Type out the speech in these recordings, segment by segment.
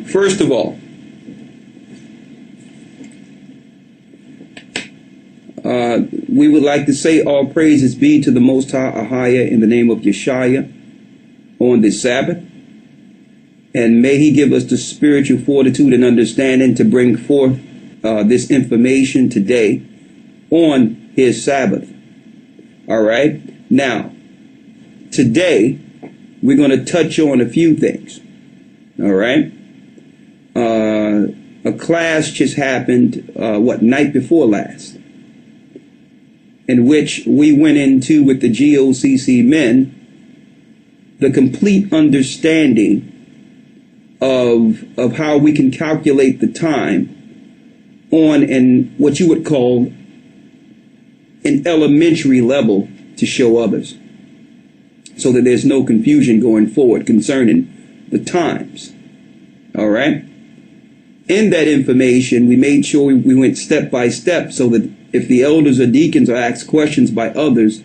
First of all, we would like to say all praises be to the Most High Ahaya in the name of Yeshua on this Sabbath. And may he give us the spiritual fortitude and understanding to bring forth this information today on his Sabbath. All right. Now, today, we're going to touch on a few things. All right. A class just happened, night before last, in which we went into with the GOCC men the complete understanding of how we can calculate the time on what you would call an elementary level to show others, so that there's no confusion going forward concerning the times. All right. In that information, we made sure we went step by step, so that if the elders or deacons are asked questions by others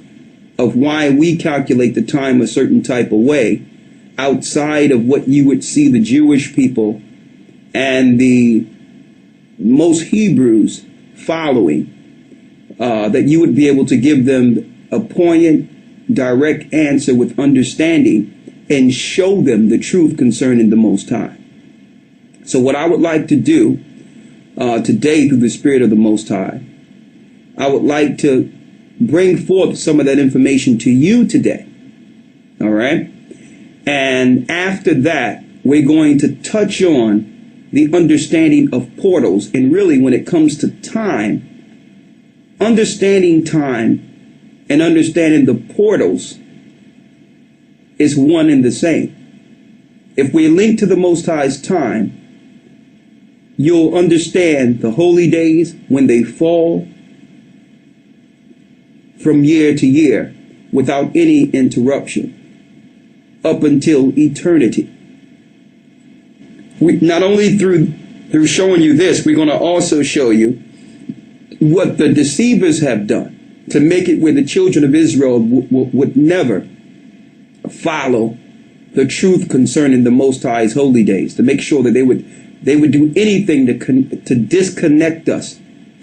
of why we calculate the time a certain type of way, outside of what you would see the Jewish people and the most Hebrews following, that you would be able to give them a poignant, direct answer with understanding and show them the truth concerning the Most High. So what I would like to do today through the Spirit of the Most High, I would like to bring forth some of that information to you today. All right. And after that, we're going to touch on the understanding of portals. And really, when it comes to time, understanding time and understanding the portals is one and the same. If we link to the Most High's time, you'll understand the holy days when they fall from year to year without any interruption up until eternity. We, not only through showing you this, we're going to also show you what the deceivers have done to make it where the children of Israel would never follow the truth concerning the Most High's holy days, to make sure that they would do anything to disconnect us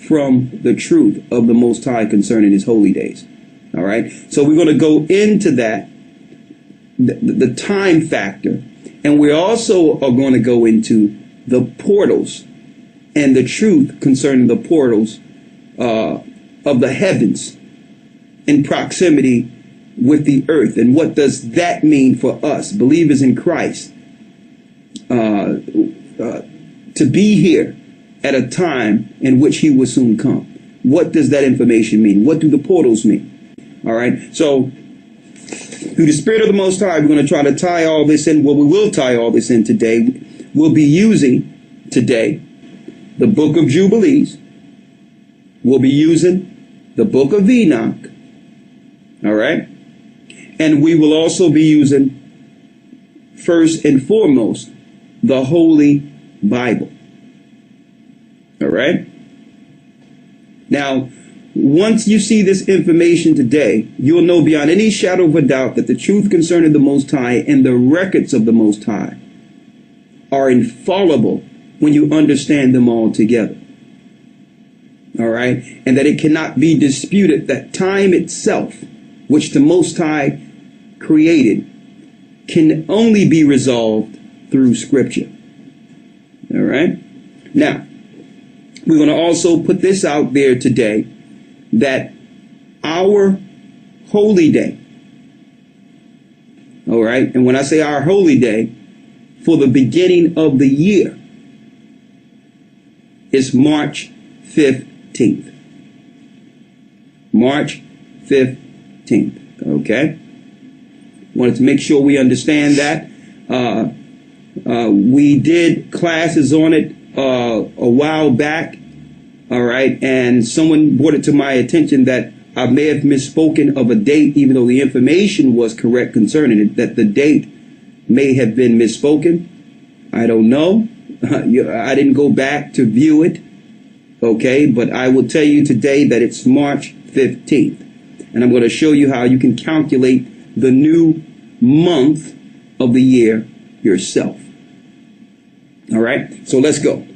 from the truth of the Most High concerning his holy days. All right. So we're going to go into that, the time factor, and we also are going to go into the portals and the truth concerning the portals of the heavens in proximity with the earth. And what does that mean for us, believers in Christ, to be here at a time in which he will soon come? What does that information mean? What do the portals mean? All right. So through the Spirit of the Most High, we're going to try to tie all this in. Well, we will tie all this in today. We'll be using today the book of Jubilees. We'll be using the book of Enoch. All right. And we will also be using, first and foremost, the Holy Bible. All right. Now, once you see this information today, you'll know beyond any shadow of a doubt that the truth concerning the Most High and the records of the Most High are infallible when you understand them all together. All right. And that it cannot be disputed that time itself, which the Most High created, can only be resolved through Scripture. All right. Now, we're going to also put this out there today, that our holy day, all right, and when I say our holy day, for the beginning of the year, is March 15th. March 15th, okay? Wanted to make sure we understand that. We did classes on it a while back. All right. And someone brought it to my attention that I may have misspoken of a date, even though the information was correct concerning it, that the date may have been misspoken. I don't know. I didn't go back to view it. OK, but I will tell you today that it's March 15th. And I'm going to show you how you can calculate the new month of the year yourself. All right, so let's go.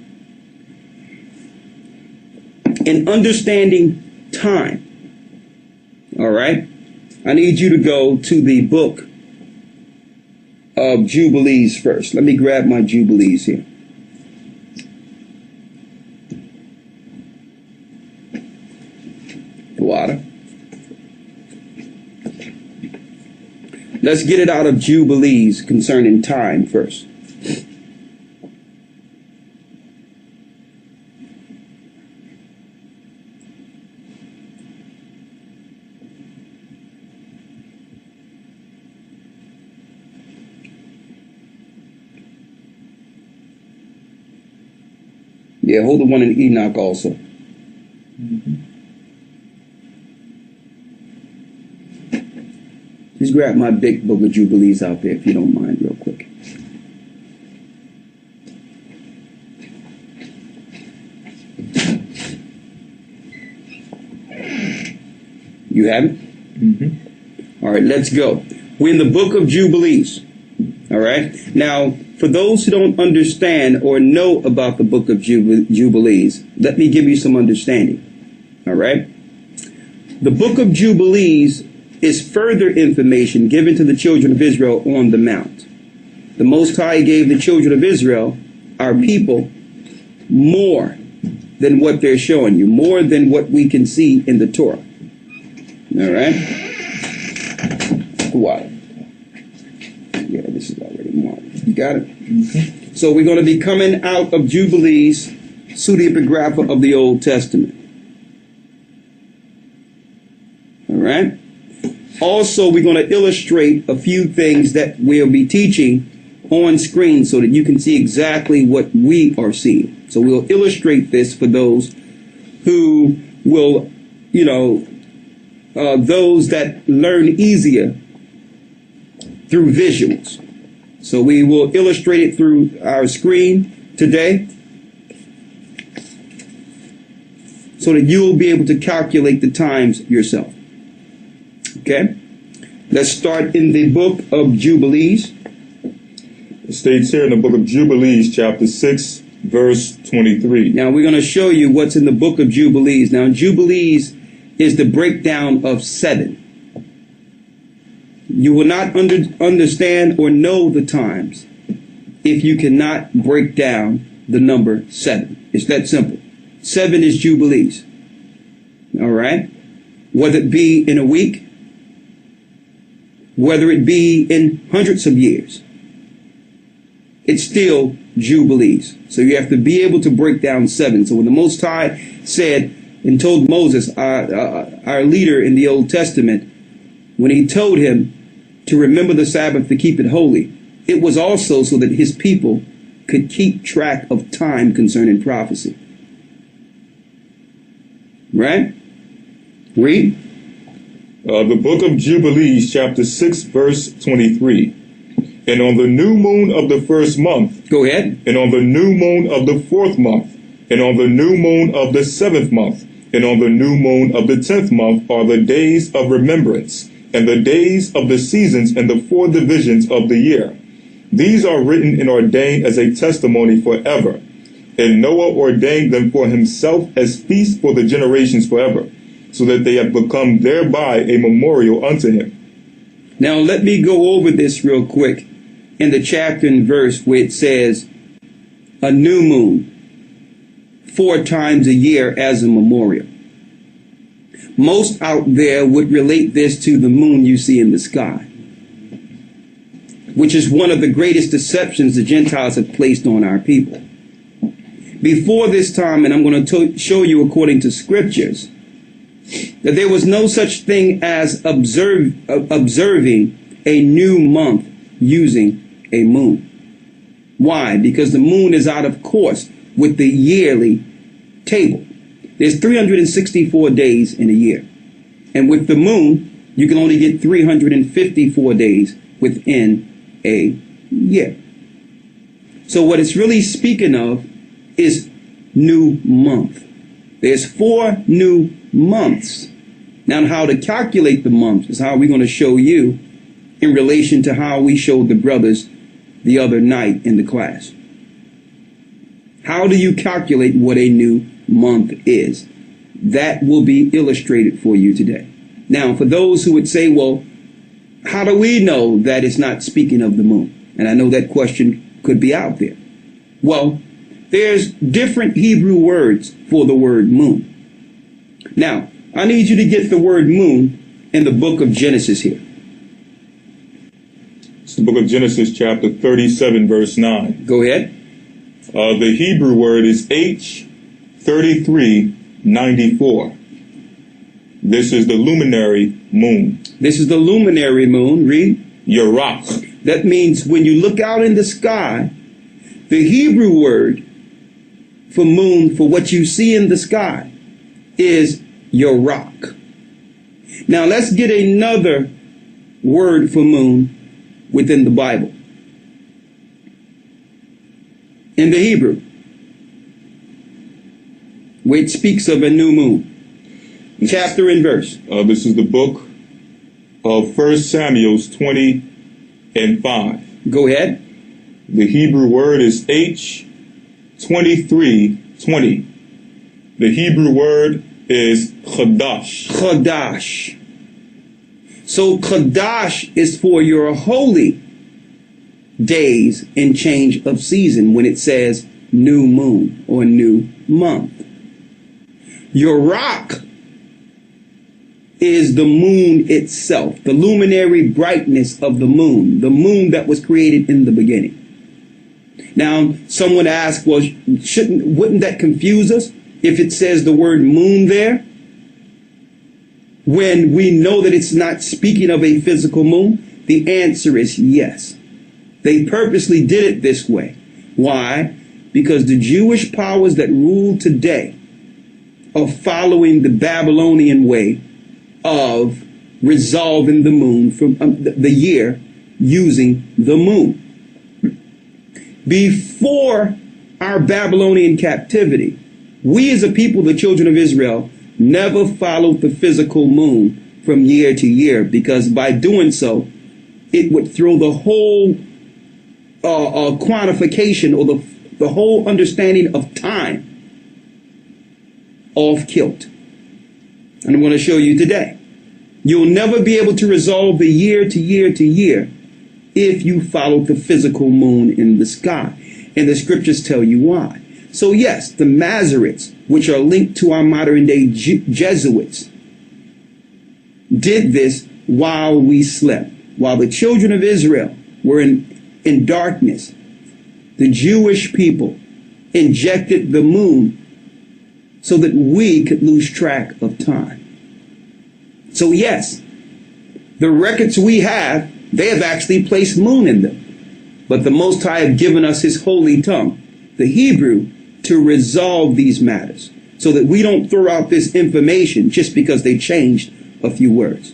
In understanding time, all right, I need you to go to the book of Jubilees first. Let me grab my Jubilees here. Water. Let's get it out of Jubilees concerning time first. Yeah, hold the one in Enoch also. Mm-hmm. Just grab my big book of Jubilees out there, if you don't mind, real quick. You have it? Mm-hmm. All right, let's go. We're in the book of Jubilees. All right. Now, for those who don't understand or know about the book of Jubilees, let me give you some understanding. All right. The book of Jubilees is further information given to the children of Israel on the mount. The Most High gave the children of Israel, our people, more than what they're showing you, more than what we can see in the Torah. All right. Water. Yeah, this is already marked. You got it? Mm-hmm. So we're going to be coming out of Jubilees, pseudepigrapha of the Old Testament. All right. Also, we're going to illustrate a few things that we'll be teaching on screen so that you can see exactly what we are seeing. So we'll illustrate this for those who will, those that learn easier through visuals. So we will illustrate it through our screen today so that you'll be able to calculate the times yourself. Okay? Let's start in the book of Jubilees. It states here in the book of Jubilees, chapter 6, verse 23. Now we're going to show you what's in the book of Jubilees. Now Jubilees is the breakdown of 7. You will not understand or know the times if you cannot break down the number 7. It's that simple. 7 is Jubilees. All right? Whether it be in a week, whether it be in hundreds of years, it's still Jubilees. So you have to be able to break down 7. So when the Most High said and told Moses, our leader in the Old Testament, when he told him to remember the Sabbath to keep it holy, it was also so that his people could keep track of time concerning prophecy. Right? Read. The book of Jubilees, chapter 6, verse 23. And on the new moon of the first month. Go ahead. And on the new moon of the 4th month. And on the new moon of the 7th month. And on the new moon of the 10th month are the days of remembrance, and the days of the seasons and the 4 divisions of the year. These are written and ordained as a testimony forever. And Noah ordained them for himself as feasts for the generations forever, so that they have become thereby a memorial unto him. Now let me go over this real quick in the chapter and verse where it says a new moon 4 times a year as a memorial. Most out there would relate this to the moon you see in the sky, which is one of the greatest deceptions the Gentiles have placed on our people. Before this time, and I'm going to show you according to scriptures, that there was no such thing as observing a new month using a moon. Why? Because the moon is out of course with the yearly table. There's 364 days in a year. And with the moon, you can only get 354 days within a year. So what it's really speaking of is new month. There's 4 new months. Now, how to calculate the months is how we're going to show you in relation to how we showed the brothers the other night in the class. How do you calculate what a new month is? That will be illustrated for you today. Now, for those who would say, well, how do we know that it's not speaking of the moon? And I know that question could be out there. Well, there's different Hebrew words for the word moon. Now, I need you to get the word moon in the book of Genesis here. It's the book of Genesis, chapter 37, verse 9. Go ahead. The Hebrew word is H3394. This is the luminary moon. This is the luminary moon. Read. Yarach. That means when you look out in the sky, the Hebrew word for moon, for what you see in the sky, is Yarach. Now let's get another word for moon within the Bible. In the Hebrew, which speaks of a new moon. Chapter and verse. This is the book of 1 Samuel 20 and 5. Go ahead. The Hebrew word is H2320. The Hebrew word is Chadash. Chadash. So Chadash is for your holy days and change of season when it says new moon or new month. Yarach is the moon itself, the luminary brightness of the moon that was created in the beginning. Now, someone asked, well, wouldn't that confuse us if it says the word moon there, when we know that it's not speaking of a physical moon? The answer is yes. They purposely did it this way. Why? Because the Jewish powers that rule today are following the Babylonian way of resolving the moon from the year using the moon. Before our Babylonian captivity, we as a people, the children of Israel, never followed the physical moon from year to year, because by doing so, it would throw the whole quantification or the whole understanding of time off kilt. And I'm going to show you today. You'll never be able to resolve the year to year to year if you follow the physical moon in the sky. And the scriptures tell you why. So yes, the Masoretes, which are linked to our modern day Jesuits, did this while we slept. While the children of Israel were in darkness, the Jewish people injected the moon so that we could lose track of time. So yes, the records we have, they have actually placed moon in them. But the Most High have given us his holy tongue, the Hebrew, to resolve these matters so that we don't throw out this information just because they changed a few words.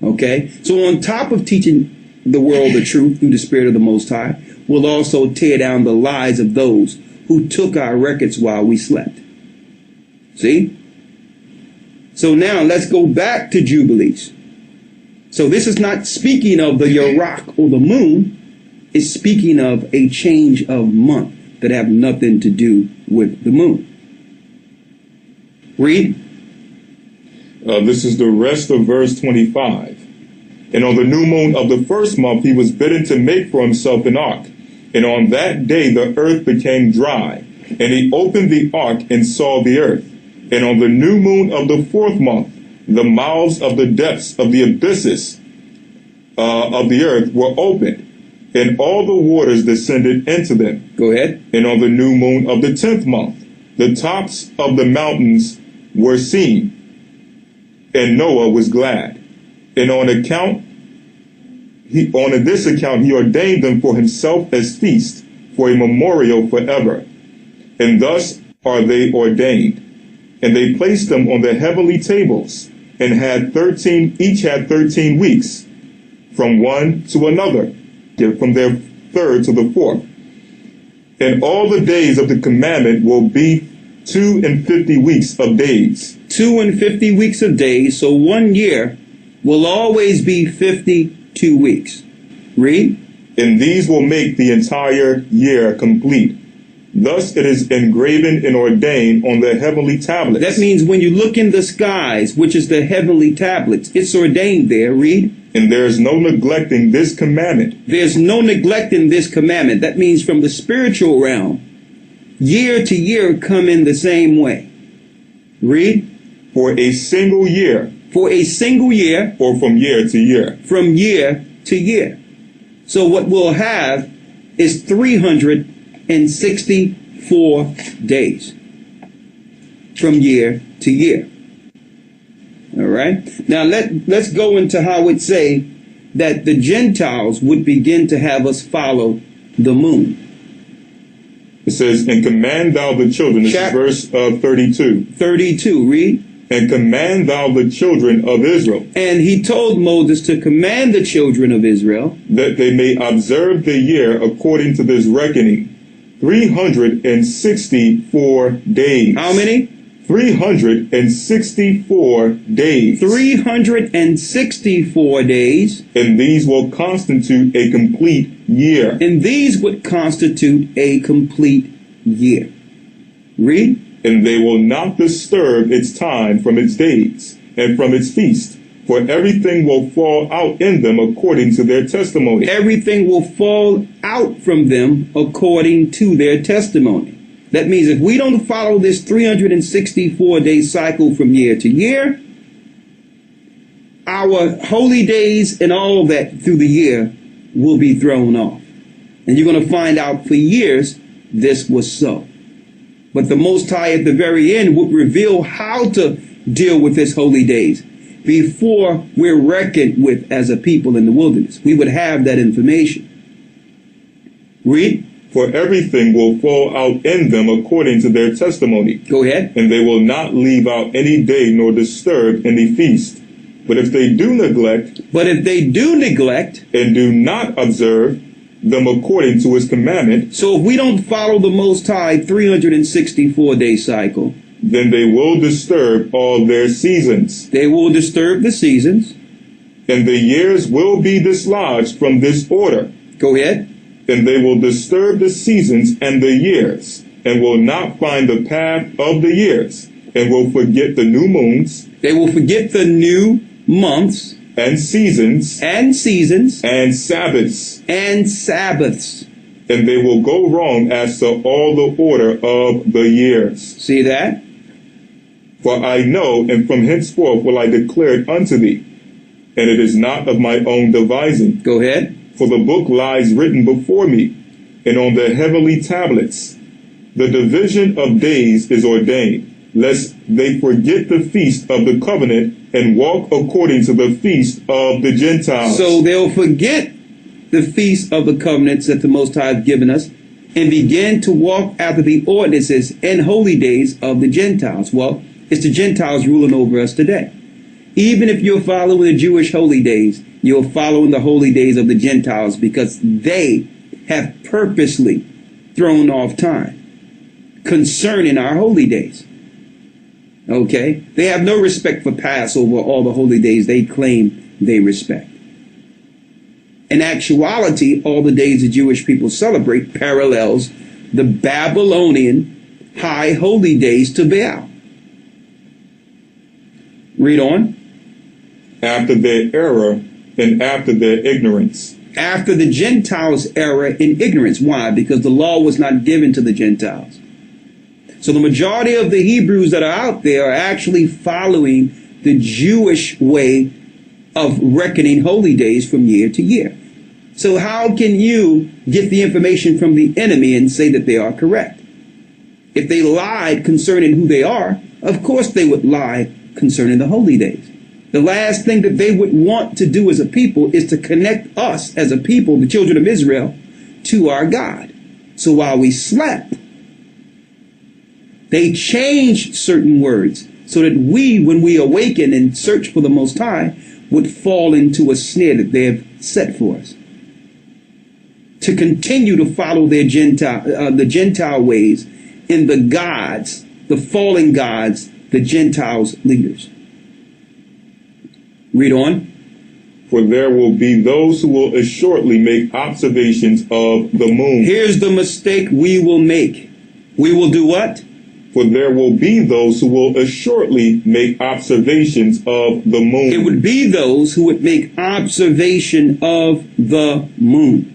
Okay? So on top of teaching the world the truth through the Spirit of the Most High, we'll also tear down the lies of those who took our records while we slept. See? So now let's go back to Jubilees. So this is not speaking of the Yarach or the moon. It's speaking of a change of month that have nothing to do with the moon. Read. This is the rest of verse 25. And on the new moon of the first month, he was bidden to make for himself an ark. And on that day, the earth became dry. And he opened the ark and saw the earth. And on the new moon of the fourth month, the mouths of the depths of the abysses of the earth were opened, and all the waters descended into them. Go ahead. And on the new moon of the 10th month, the tops of the mountains were seen, and Noah was glad. And on this account, he ordained them for himself as feasts, for a memorial forever. And thus are they ordained. And they placed them on the heavenly tables, and each had 13 weeks, from one to another, from their third to the fourth. And all the days of the commandment will be 52 weeks of days. 52 weeks of days, so 1 year will always be 52 weeks. Read. And these will make the entire year complete. Thus it is engraven and ordained on the heavenly tablets. That means when you look in the skies, which is the heavenly tablets, it's ordained there. Read. And there is no neglecting this commandment. There's no neglecting this commandment. That means from the spiritual realm, year to year come in the same way. Read. For a single year. For a single year. Or from year to year. From year to year. So what we'll have is 364 days from year to year. All right. Now let's go into how it say that the Gentiles would begin to have us follow the moon. It says, and command thou the children. This is verse 32. 32. Read. And command thou the children of Israel. And he told Moses to command the children of Israel that they may observe the year according to this reckoning. 364 days. How many? 364 days. 364 days. And these will constitute a complete year. And these would constitute a complete year. Read. And they will not disturb its time from its days and from its feast. For everything will fall out in them according to their testimony. Everything will fall out from them according to their testimony. That means if we don't follow this 364-day cycle from year to year, our holy days and all that through the year will be thrown off. And you're going to find out for years this was so. But the Most High at the very end would reveal how to deal with his holy days before we're reckoned with as a people in the wilderness. We would have that information. Read. For everything will fall out in them according to their testimony. Go ahead. And they will not leave out any day nor disturb any feast. But if they do neglect. And do not observe them according to his commandment. So if we don't follow the Most High 364-day cycle, then they will disturb all their seasons. They will disturb the seasons. And the years will be dislodged from this order. Go ahead. And they will disturb the seasons and the years, and will not find the path of the years, and will forget the new moons. They will forget the new months. And seasons. And seasons. And Sabbaths. And Sabbaths. And they will go wrong as to all the order of the years. See that? For I know, and from henceforth will I declare it unto thee, and it is not of my own devising. Go ahead. For the book lies written before me, and on the heavenly tablets. The division of days is ordained, lest they forget the feast of the covenant and walk according to the feast of the Gentiles. So they'll forget the feast of the covenants that the Most High has given us and begin to walk after the ordinances and holy days of the Gentiles. Well, it's the Gentiles ruling over us today. Even if you're following the Jewish holy days, you're following the holy days of the Gentiles because they have purposely thrown off time concerning our holy days. Okay? They have no respect for Passover, all the holy days they claim they respect. In actuality, all the days the Jewish people celebrate parallels the Babylonian high holy days to Baal. Read on. After their error and after their ignorance. After the Gentiles' error in ignorance. Why? Because the law was not given to the Gentiles. So the majority of the Hebrews that are out there are actually following the Jewish way of reckoning holy days from year to year. So how can you get the information from the enemy and say that they are correct? If they lied concerning who they are, of course they would lie concerning the holy days. The last thing that they would want to do as a people is to connect us as a people, the children of Israel, to our God. So while we slept, they changed certain words so that we, when we awaken and search for the Most High, would fall into a snare that they have set for us. To continue to follow their the Gentile ways in the gods, the fallen gods, the Gentiles' leaders. Read on. For there will be those who will shortly make observations of the moon. Here's the mistake we will make. We will do what? For there will be those who will assuredly make observations of the moon. It would be those who would make observation of the moon.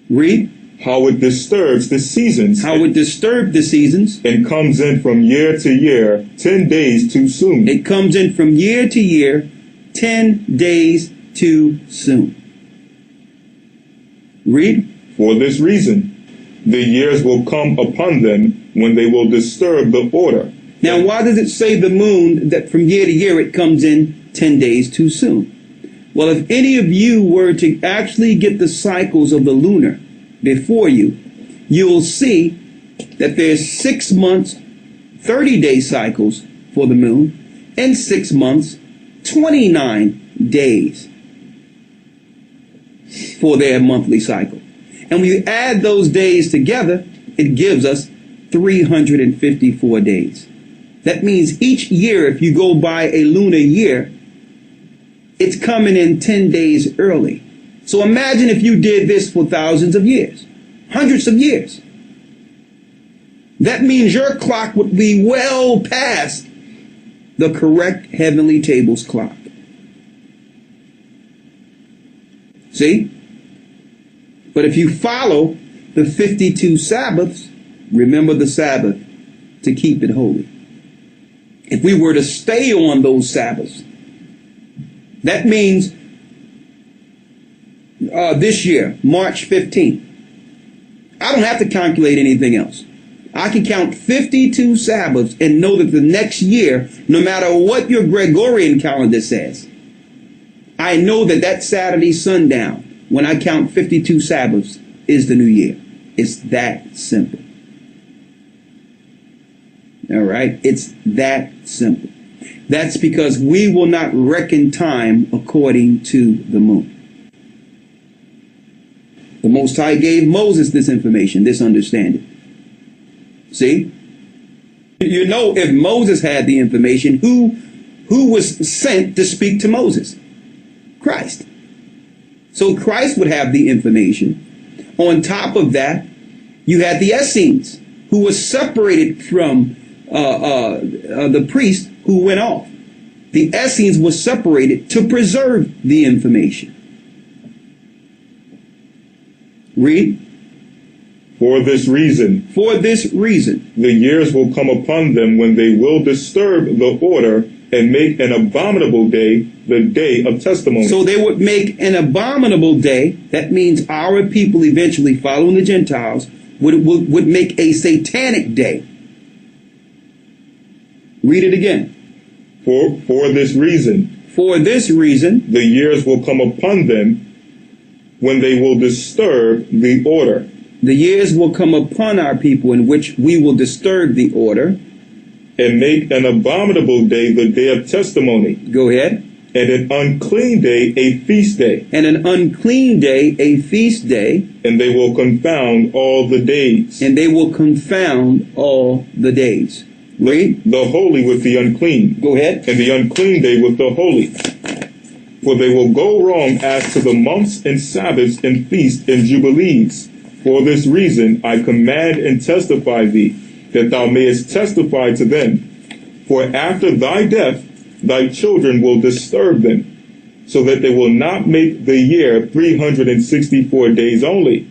Read. How it disturbs the seasons. How it disturbs the seasons. And comes in from year to year, 10 days too soon. It comes in from year to year, 10 days too soon. Read. For this reason, the years will come upon them when they will disturb the order. Now, why does it say the moon that from year to year it comes in 10 days too soon? Well, if any of you were to actually get the cycles of the lunar before you, you'll see that there's 6 months, 30-day cycles for the moon, and 6 months, 29 days for their monthly cycle. And when you add those days together, it gives us 354 days. That means each year, if you go by a lunar year, it's coming in 10 days early. So imagine if you did this for thousands of years, hundreds of years. That means your clock would be well past the correct heavenly table's clock. See? But if you follow the 52 Sabbaths, remember the Sabbath to keep it holy. If we were to stay on those Sabbaths, that means this year, March 15th, I don't have to calculate anything else. I can count 52 Sabbaths and know that the next year, no matter what your Gregorian calendar says, I know that that Saturday sundown, when I count 52 Sabbaths, is the new year. It's that simple. All right? It's that simple. That's because we will not reckon time according to the moon. The Most High gave Moses this information, this understanding. See? You know, if Moses had the information, who was sent to speak to Moses? Christ. So Christ would have the information. On top of that, you had the Essenes, who was separated from the priest who went off. The Essenes was separated to preserve the information. Read. For this reason. For this reason. The years will come upon them when they will disturb the order and make an abominable day the day of testimony. So they would make an abominable day. That means our people eventually, following the Gentiles, would make a satanic day. Read it again. For this reason. For this reason. The years will come upon them when they will disturb the order. The years will come upon our people in which we will disturb the order. And make an abominable day the day of testimony. Go ahead. And an unclean day a feast day. And an unclean day a feast day. And they will confound all the days. And they will confound all the days. Read. The holy with the unclean. Go ahead. And the unclean day with the holy. For they will go wrong as to the months and Sabbaths and feasts and jubilees. For this reason I command and testify thee, that thou mayest testify to them. For after thy death, thy children will disturb them, so that they will not make the year 364 days only.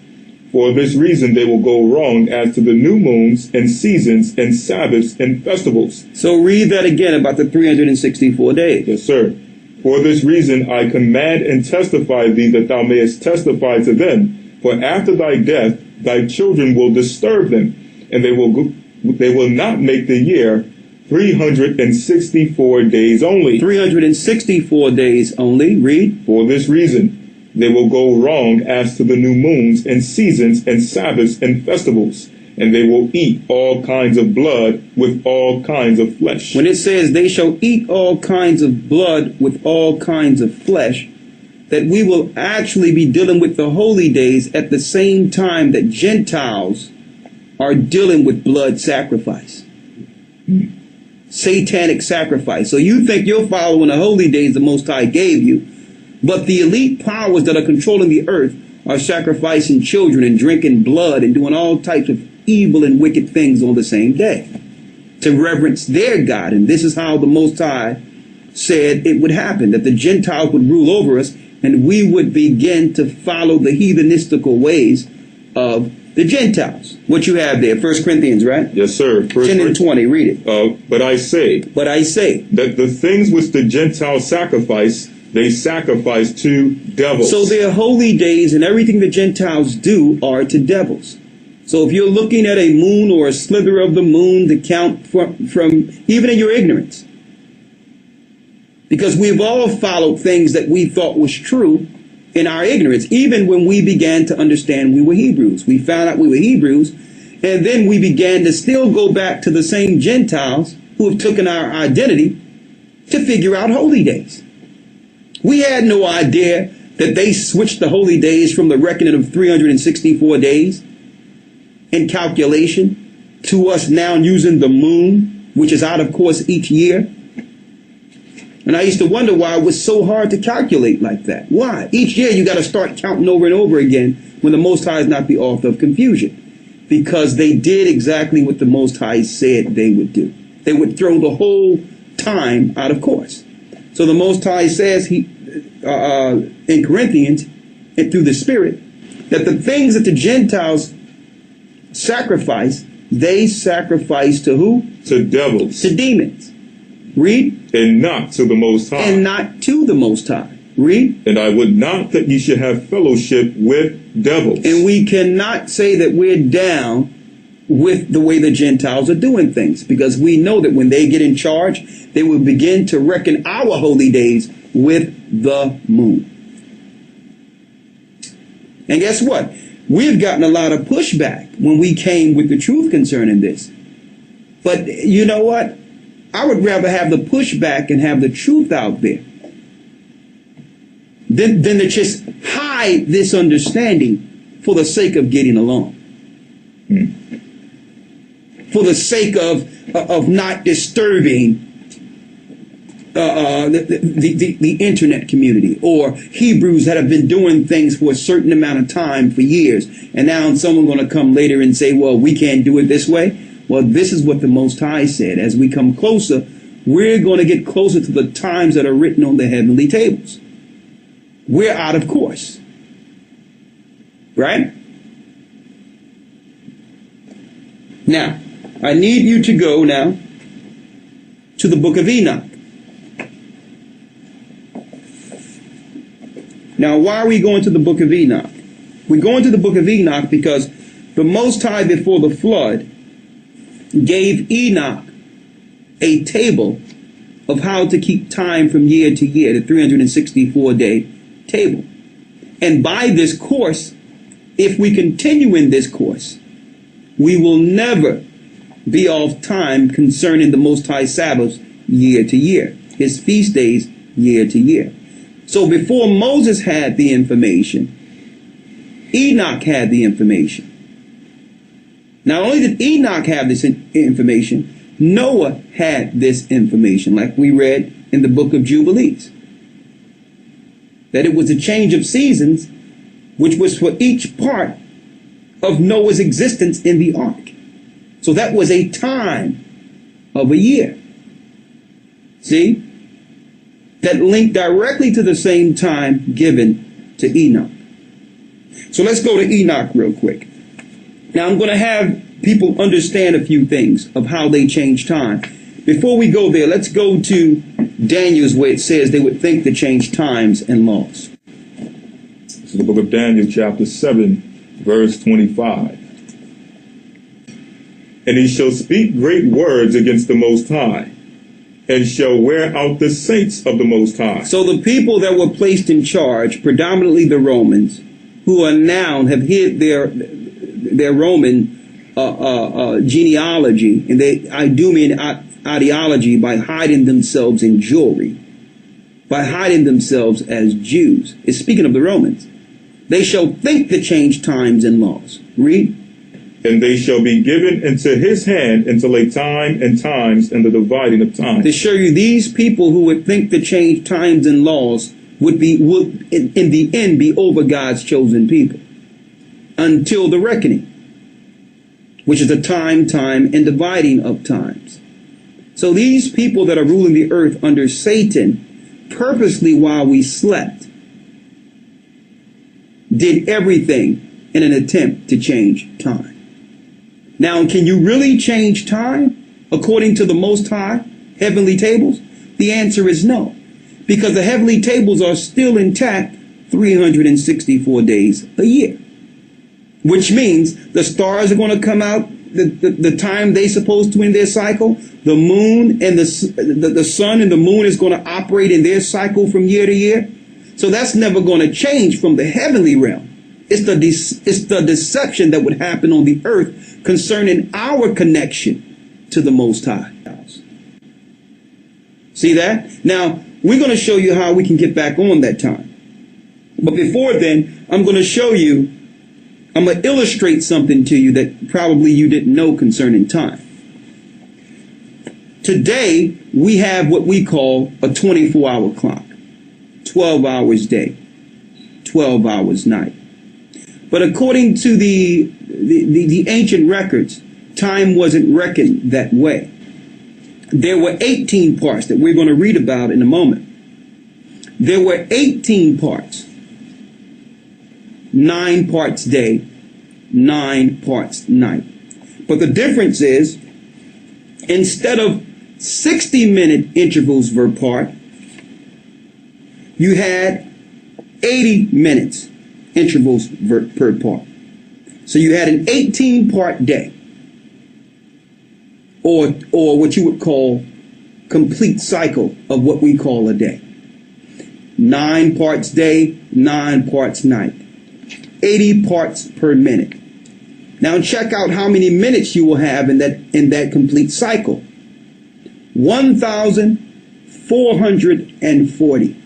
For this reason they will go wrong as to the new moons and seasons and Sabbaths and festivals. So read that again about the 364 days. Yes, sir. For this reason I command and testify thee, that thou mayest testify to them. For after thy death, thy children will disturb them, and they will not make the year 364 days only. 364 days only. Read. For this reason they will go wrong as to the new moons and seasons and Sabbaths and festivals, and they will eat all kinds of blood with all kinds of flesh. When it says they shall eat all kinds of blood with all kinds of flesh, that we will actually be dealing with the holy days at the same time that Gentiles are dealing with blood sacrifice. Satanic sacrifice. So you think you're following the holy days the Most High gave you, but the elite powers that are controlling the earth are sacrificing children and drinking blood and doing all types of evil and wicked things on the same day, to reverence their God. And this is how the Most High said it would happen, that the Gentiles would rule over us, and we would begin to follow the heathenistical ways of the Gentiles. What you have there, 1 Corinthians, right? Yes, sir. 10 and 20, read it. But I say that the things which the Gentiles sacrifice, they sacrifice to devils. So their holy days and everything the Gentiles do are to devils. So if you're looking at a moon or a slither of the moon to count from even in your ignorance, because we've all followed things that we thought was true in our ignorance, even when we began to understand we were Hebrews. We found out we were Hebrews, and then we began to still go back to the same Gentiles who have taken our identity to figure out holy days. We had no idea that they switched the holy days from the reckoning of 364 days in calculation to us now using the moon, which is out of course each year. And I used to wonder why it was so hard to calculate like that. Why? Each year you got to start counting over and over again when the Most High is not the author of confusion. Because they did exactly what the Most High said they would do. They would throw the whole time out of course. So the Most High says in Corinthians, and through the Spirit, that the things that the Gentiles sacrifice, they sacrifice to who? To devils. To demons. Read. And not to the Most High. And not to the Most High. Read. And I would not that ye should have fellowship with devils. And we cannot say that we're down with the way the Gentiles are doing things, because we know that when they get in charge, they will begin to reckon our holy days with the moon. And guess what? We've gotten a lot of pushback when we came with the truth concerning this. But you know what? I would rather have the pushback and have the truth out there than to just hide this understanding for the sake of getting along. For the sake of not disturbing the internet community, or Hebrews that have been doing things for a certain amount of time for years, and now someone's going to come later and say, well, we can't do it this way. Well, this is what the Most High said. As we come closer, we're going to get closer to the times that are written on the heavenly tables. We're out of course. Right? Now, I need you to go now to the book of Enoch. Now, why are we going to the book of Enoch? We're going to the book of Enoch because the Most High before the flood gave Enoch a table of how to keep time from year to year, the 364-day table. And by this course, if we continue in this course, we will never be off time concerning the Most High Sabbaths year to year, his feast days year to year. So before Moses had the information, Enoch had the information. Not only did Enoch have this information, Noah had this information, like we read in the book of Jubilees. That it was a change of seasons, which was for each part of Noah's existence in the ark. So that was a time of a year. See? That linked directly to the same time given to Enoch. So let's go to Enoch real quick. Now I'm going to have people understand a few things of how they change time. Before we go there, let's go to Daniel's, where it says they would think to change times and laws. This is the book of Daniel, chapter 7, verse 25. And he shall speak great words against the Most High, and shall wear out the saints of the Most High. So the people that were placed in charge, predominantly the Romans, who are now have hid their Roman genealogy and their Idumean ideology by hiding themselves in jewelry, by hiding themselves as Jews. It's speaking of the Romans. They shall think to change times and laws. Read. And they shall be given into his hand until a time and times and the dividing of time. To show you these people who would think to change times and laws would in the end be over God's chosen people until the reckoning. which is the time, and dividing of times. So these people that are ruling the earth under Satan, purposely while we slept, did everything in an attempt to change time. Now, can you really change time according to the Most High heavenly tables? The answer is no, because the heavenly tables are still intact 364 days a year, which means the stars are going to come out the time they're supposed to in their cycle. The moon and the sun and the moon is going to operate in their cycle from year to year. So that's never going to change from the heavenly realm. It's the deception that would happen on the earth concerning our connection to the Most High. See that? Now, we're going to show you how we can get back on that time. But before then, I'm going to illustrate something to you that probably you didn't know concerning time. Today, we have what we call a 24-hour clock. 12 hours day, 12 hours night. But according to the ancient records, time wasn't reckoned that way. There were 18 parts that we're going to read about in a moment. There were 18 parts. 9 parts day, 9 parts night. But the difference is, instead of 60-minute intervals per part, you had 80 minutes intervals per part. So you had an 18-part day, or what you would call complete cycle of what we call a day. 9 parts day, 9 parts night. 80 parts per minute. Now check out how many minutes you will have in that complete cycle. 1,440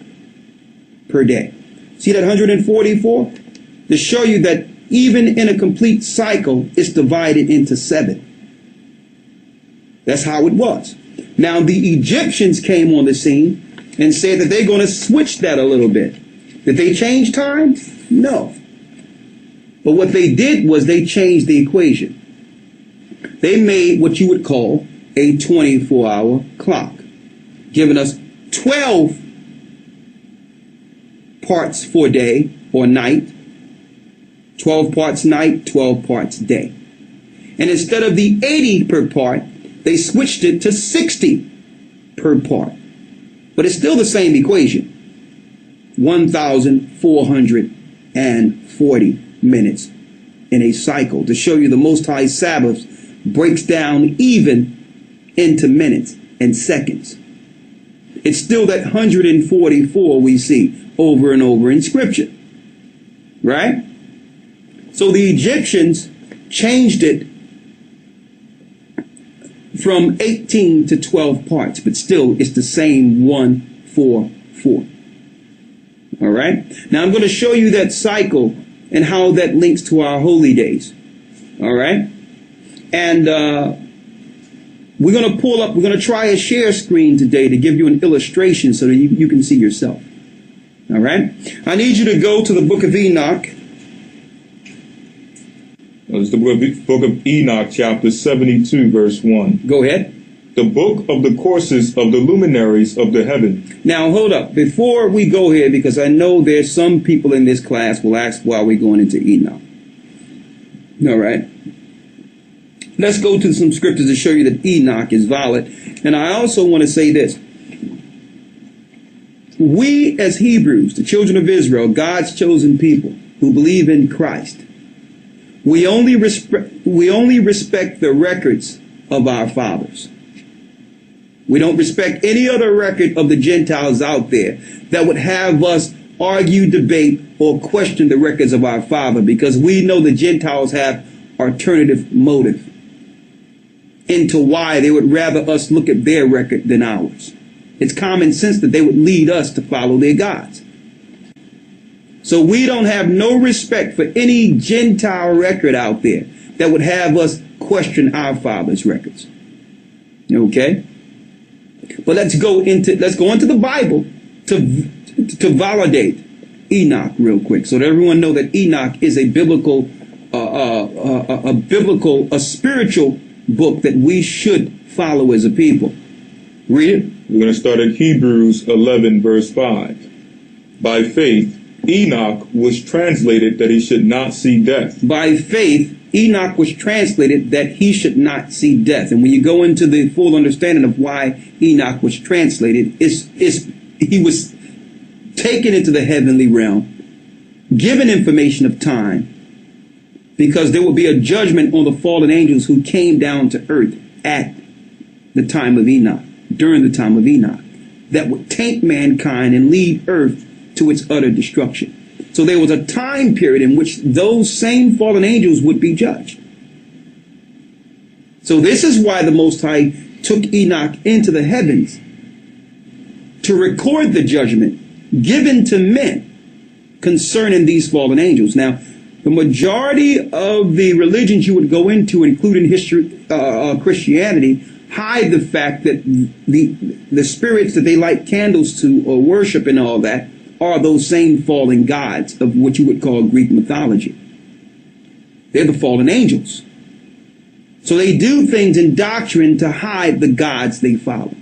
per day. See that 144? To show you that even in a complete cycle, it's divided into 7. That's how it was. Now the Egyptians came on the scene and said that they're going to switch that a little bit. Did they change time? No. But what they did was they changed the equation. They made what you would call a 24-hour clock, giving us 12 parts for day or night, 12 parts night, 12 parts day. And instead of the 80 per part, they switched it to 60 per part. But it's still the same equation. 1,440 minutes in a cycle, to show you the Most High Sabbath breaks down even into minutes and seconds. It's still that 144 we see over and over in Scripture. Right? So the Egyptians changed it from 18 to 12 parts, but still it's the same 144. All right? Now I'm going to show you that cycle and how that links to our holy days. All right? And we're going to try a share screen today to give you an illustration so that you can see yourself. All right? I need you to go to the book of Enoch. It's the book of Enoch, chapter 72, verse 1. Go ahead. The book of the courses of the luminaries of the heaven. Now, hold up. Before we go here, because I know there's some people in this class will ask why we're going into Enoch. All right. Let's go to some scriptures to show you that Enoch is valid. And I also want to say this. We as Hebrews, the children of Israel, God's chosen people who believe in Christ, we only respect the records of our fathers. We don't respect any other record of the Gentiles out there that would have us argue, debate, or question the records of our Father, because we know the Gentiles have alternative motive into why they would rather us look at their record than ours. It's common sense that they would lead us to follow their gods. So we don't have no respect for any Gentile record out there that would have us question our Father's records. Okay? But let's go into the Bible to validate Enoch real quick, so that everyone know that Enoch is a biblical a biblical, a spiritual book that we should follow as a people. Read it. We're going to start at Hebrews 11, verse 5. By faith, Enoch was translated that he should not see death. By faith, Enoch was translated that he should not see death. And when you go into the full understanding of why Enoch was translated, he was taken into the heavenly realm, given information of time, because there will be a judgment on the fallen angels who came down to earth at the time of Enoch, during the time of Enoch, that would taint mankind and lead earth to its utter destruction. So there was a time period in which those same fallen angels would be judged. So this is why the Most High took Enoch into the heavens, to record the judgment given to men concerning these fallen angels. Now, the majority of the religions you would go into, including Christianity, hide the fact that the spirits that they light candles to or worship and all that are those same fallen gods of what you would call Greek mythology. They're the fallen angels. So they do things in doctrine to hide the gods they follow.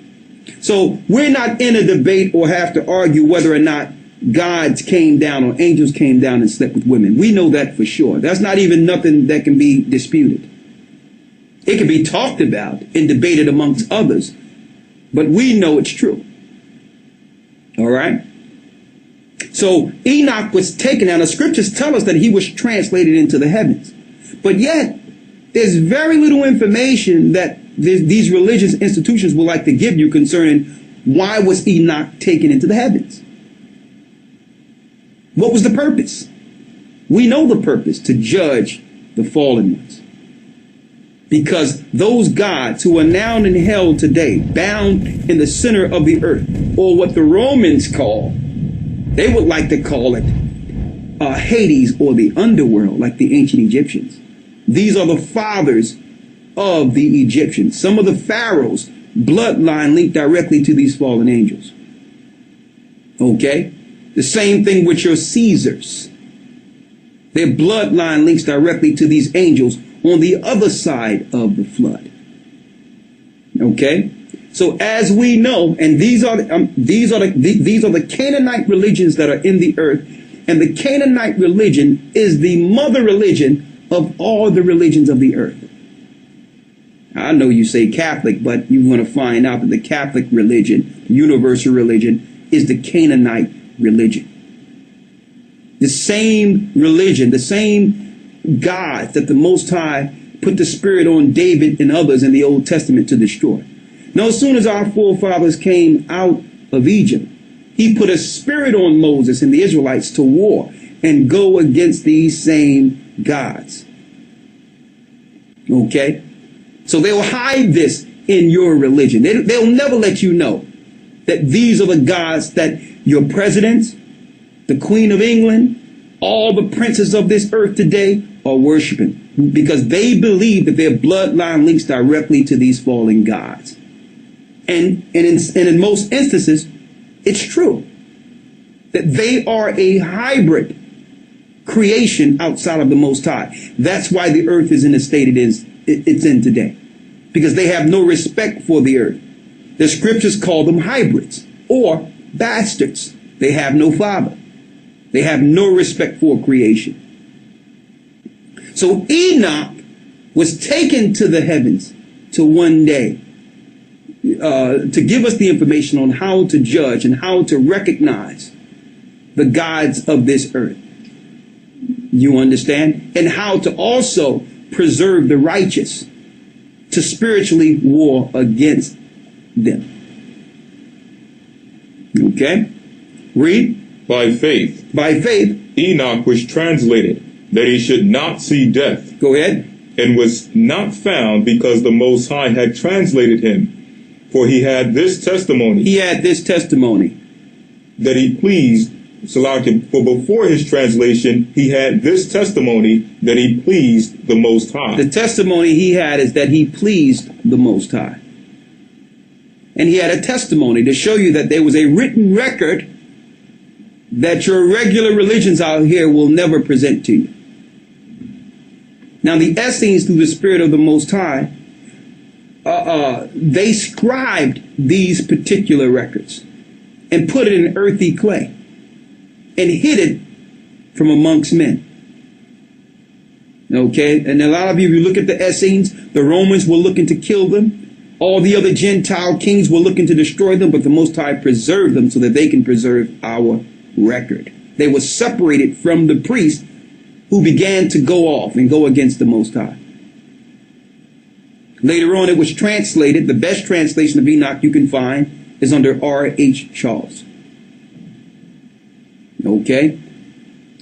So we're not in a debate or have to argue whether or not gods came down or angels came down and slept with women. We know that for sure. That's not even nothing that can be disputed. It can be talked about and debated amongst others, but we know it's true. All right? So Enoch was taken out. The scriptures tell us that he was translated into the heavens. But yet, there's very little information that these religious institutions will like to give you concerning why was Enoch taken into the heavens. What was the purpose? We know the purpose: to judge the fallen ones. Because those gods who are now in hell today, bound in the center of the earth, or what the Romans call, they would like to call it Hades, or the underworld, like the ancient Egyptians. These are the fathers of the Egyptians. Some of the pharaohs' bloodline linked directly to these fallen angels. Okay? The same thing with your Caesars. Their bloodline links directly to these angels on the other side of the flood. Okay? So as we know, and these are the Canaanite religions that are in the earth, and the Canaanite religion is the mother religion of all the religions of the earth. I know you say Catholic, but you want to find out that the Catholic religion, universal religion, is the Canaanite religion. The same religion, the same gods that the Most High put the spirit on David and others in the Old Testament to destroy. Now, as soon as our forefathers came out of Egypt, he put a spirit on Moses and the Israelites to war and go against these same gods. Okay? So they'll hide this in your religion. They'll never let you know that these are the gods that your presidents, the Queen of England, all the princes of this earth today are worshiping, because they believe that their bloodline links directly to these fallen gods. And in most instances, it's true that they are a hybrid creation outside of the Most High. That's why the earth is in the state it's in today, because they have no respect for the earth. The scriptures call them hybrids or bastards. They have no father. They have no respect for creation. So Enoch was taken to the heavens to one day to give us the information on how to judge and how to recognize the gods of this earth. You understand? And how to also preserve the righteous, to spiritually war against them. Okay? Read. By faith, Enoch was translated that he should not see death. Go ahead. And was not found because the Most High had translated him. For he had this testimony. That he pleased. For before his translation, he had this testimony that he pleased the Most High. The testimony he had is that he pleased the Most High. And he had a testimony to show you that there was a written record that your regular religions out here will never present to you. Now the Essenes, through the Spirit of the Most High, they scribed these particular records and put it in earthy clay and hid it from amongst men. Okay, and a lot of you, if you look at the Essenes, the Romans were looking to kill them. All the other Gentile kings were looking to destroy them, but the Most High preserved them so that they can preserve our record. They were separated from the priests who began to go off and go against the Most High. Later on, it was translated. The best translation of Enoch you can find is under R.H. Charles. Okay?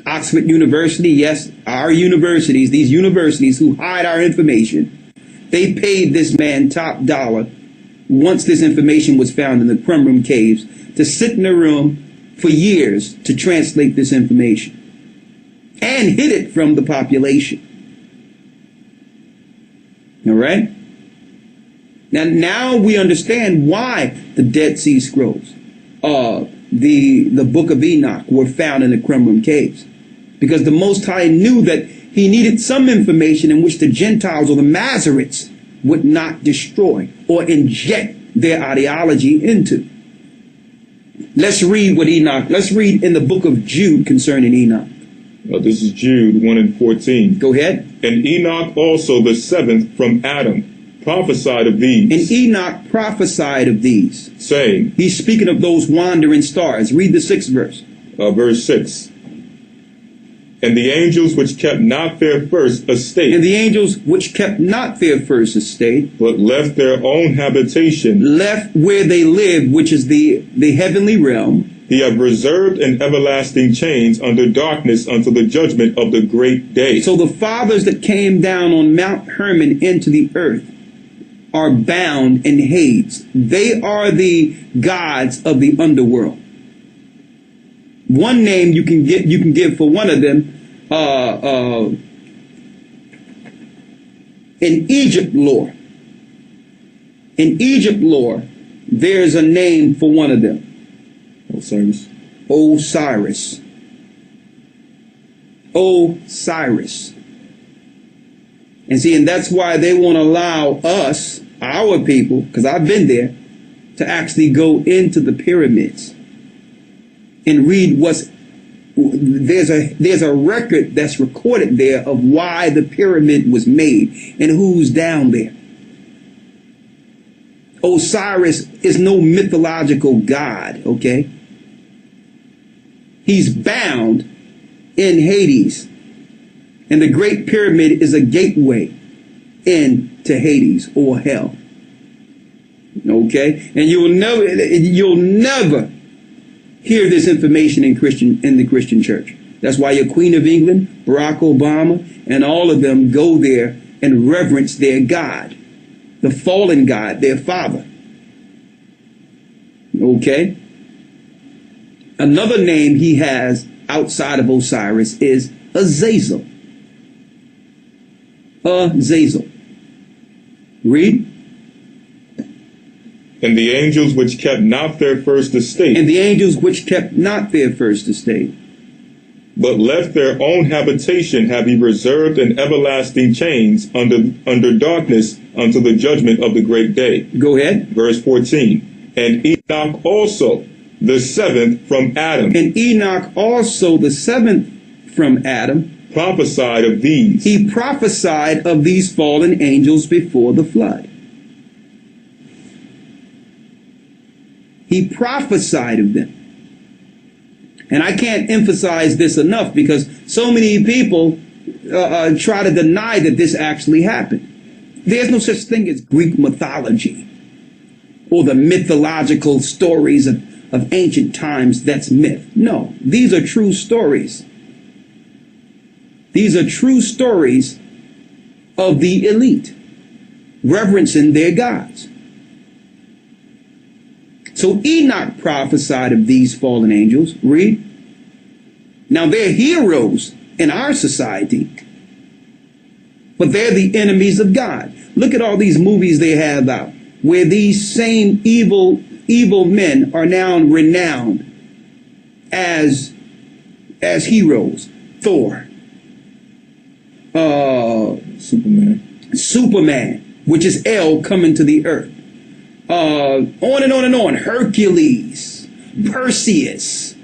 Oxford University, yes, our universities, these universities who hide our information, they paid this man top dollar once this information was found in the Qumran caves to sit in a room for years to translate this information and hid it from the population. All right? Now we understand why the Dead Sea Scrolls, the Book of Enoch, were found in the Qumran caves. Because the Most High knew that he needed some information in which the Gentiles or the Masoretes would not destroy or inject their ideology into. Let's read what Enoch, let's read in the book of Jude concerning Enoch. This is Jude 1 and 14. Go ahead. And Enoch also the seventh from Adam prophesied of these. And Enoch prophesied of these, saying, he's speaking of those wandering stars. Read the 6th verse. Verse 6. And the angels which kept not their first estate. And the angels which kept not their first estate. But left their own habitation. Left where they lived, which is the heavenly realm. He have reserved in everlasting chains under darkness until the judgment of the great day. So the fathers that came down on Mount Hermon into the earth are bound in Hades. They are the gods of the underworld. One name you can give for one of them, in Egypt lore. In Egypt lore, there's a name for one of them. Osiris. Osiris. Osiris. And see, and that's why they won't allow us, our people, because I've been there, to actually go into the pyramids and read there's a record that's recorded there of why the pyramid was made and who's down there. Osiris is no mythological god, okay? He's bound in Hades. And the Great Pyramid is a gateway into Hades or hell. Okay? And you'll never hear this information in the Christian church. That's why your Queen of England, Barack Obama, and all of them go there and reverence their God, the fallen God, their father. Okay? Another name he has outside of Osiris is Azazel. Azazel. Read. And the angels which kept not their first estate. And the angels which kept not their first estate. But left their own habitation have he reserved in everlasting chains under darkness until the judgment of the great day. Go ahead. Verse 14. And Enoch also, the seventh from Adam. And Enoch also, the seventh from Adam, prophesied of these. He prophesied of these fallen angels before the flood. He prophesied of them. And I can't emphasize this enough because so many people try to deny that this actually happened. There's no such thing as Greek mythology or the mythological stories of ancient times. That's myth. No, these are true stories. These are true stories of the elite, reverencing their gods. So Enoch prophesied of these fallen angels. Read. Now they're heroes in our society, but they're the enemies of God. Look at all these movies they have out, where these same evil men are now renowned as heroes. Thor. Superman, which is El coming to the earth. On and on and on. Hercules, Perseus,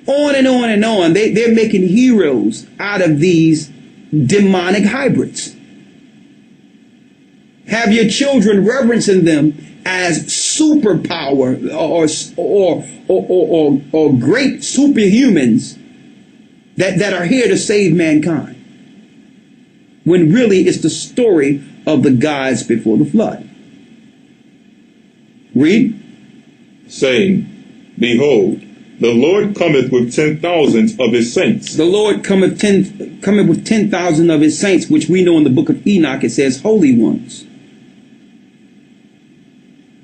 on and on and on. They're making heroes out of these demonic hybrids. Have your children reverencing them as superpower or great superhumans that are here to save mankind, when really it's the story of the gods before the flood. Read. Saying, Behold, the Lord cometh with 10,000s of his saints. The Lord cometh with 10,000 of his saints, which we know in the book of Enoch it says holy ones.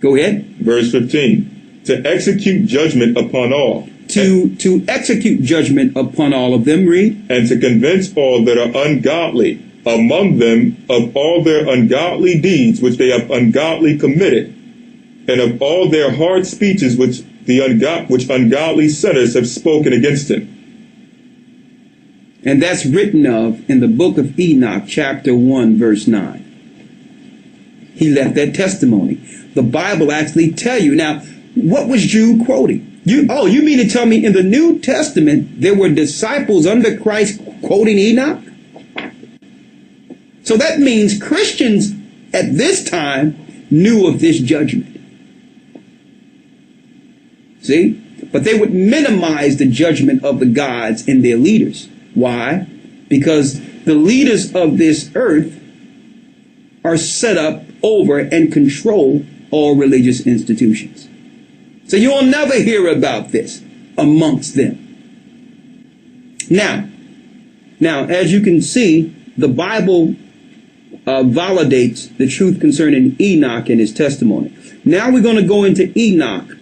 Go ahead. Verse 15. To execute judgment upon all. To execute judgment upon all of them. Read. And to convince all that are ungodly among them of all their ungodly deeds which they have ungodly committed, and of all their hard speeches which ungodly sinners have spoken against him. And that's written of in the book of Enoch, chapter 1, verse 9. He left that testimony. The Bible actually tell you. Now, what was Jude quoting? You mean to tell me in the New Testament there were disciples under Christ quoting Enoch? So that means Christians at this time knew of this judgment. See? But they would minimize the judgment of the gods and their leaders. Why? Because the leaders of this earth are set up over and control all religious institutions. So you'll never hear about this amongst them. Now, as you can see, the Bible validates the truth concerning Enoch and his testimony. Now we're going to go into Enoch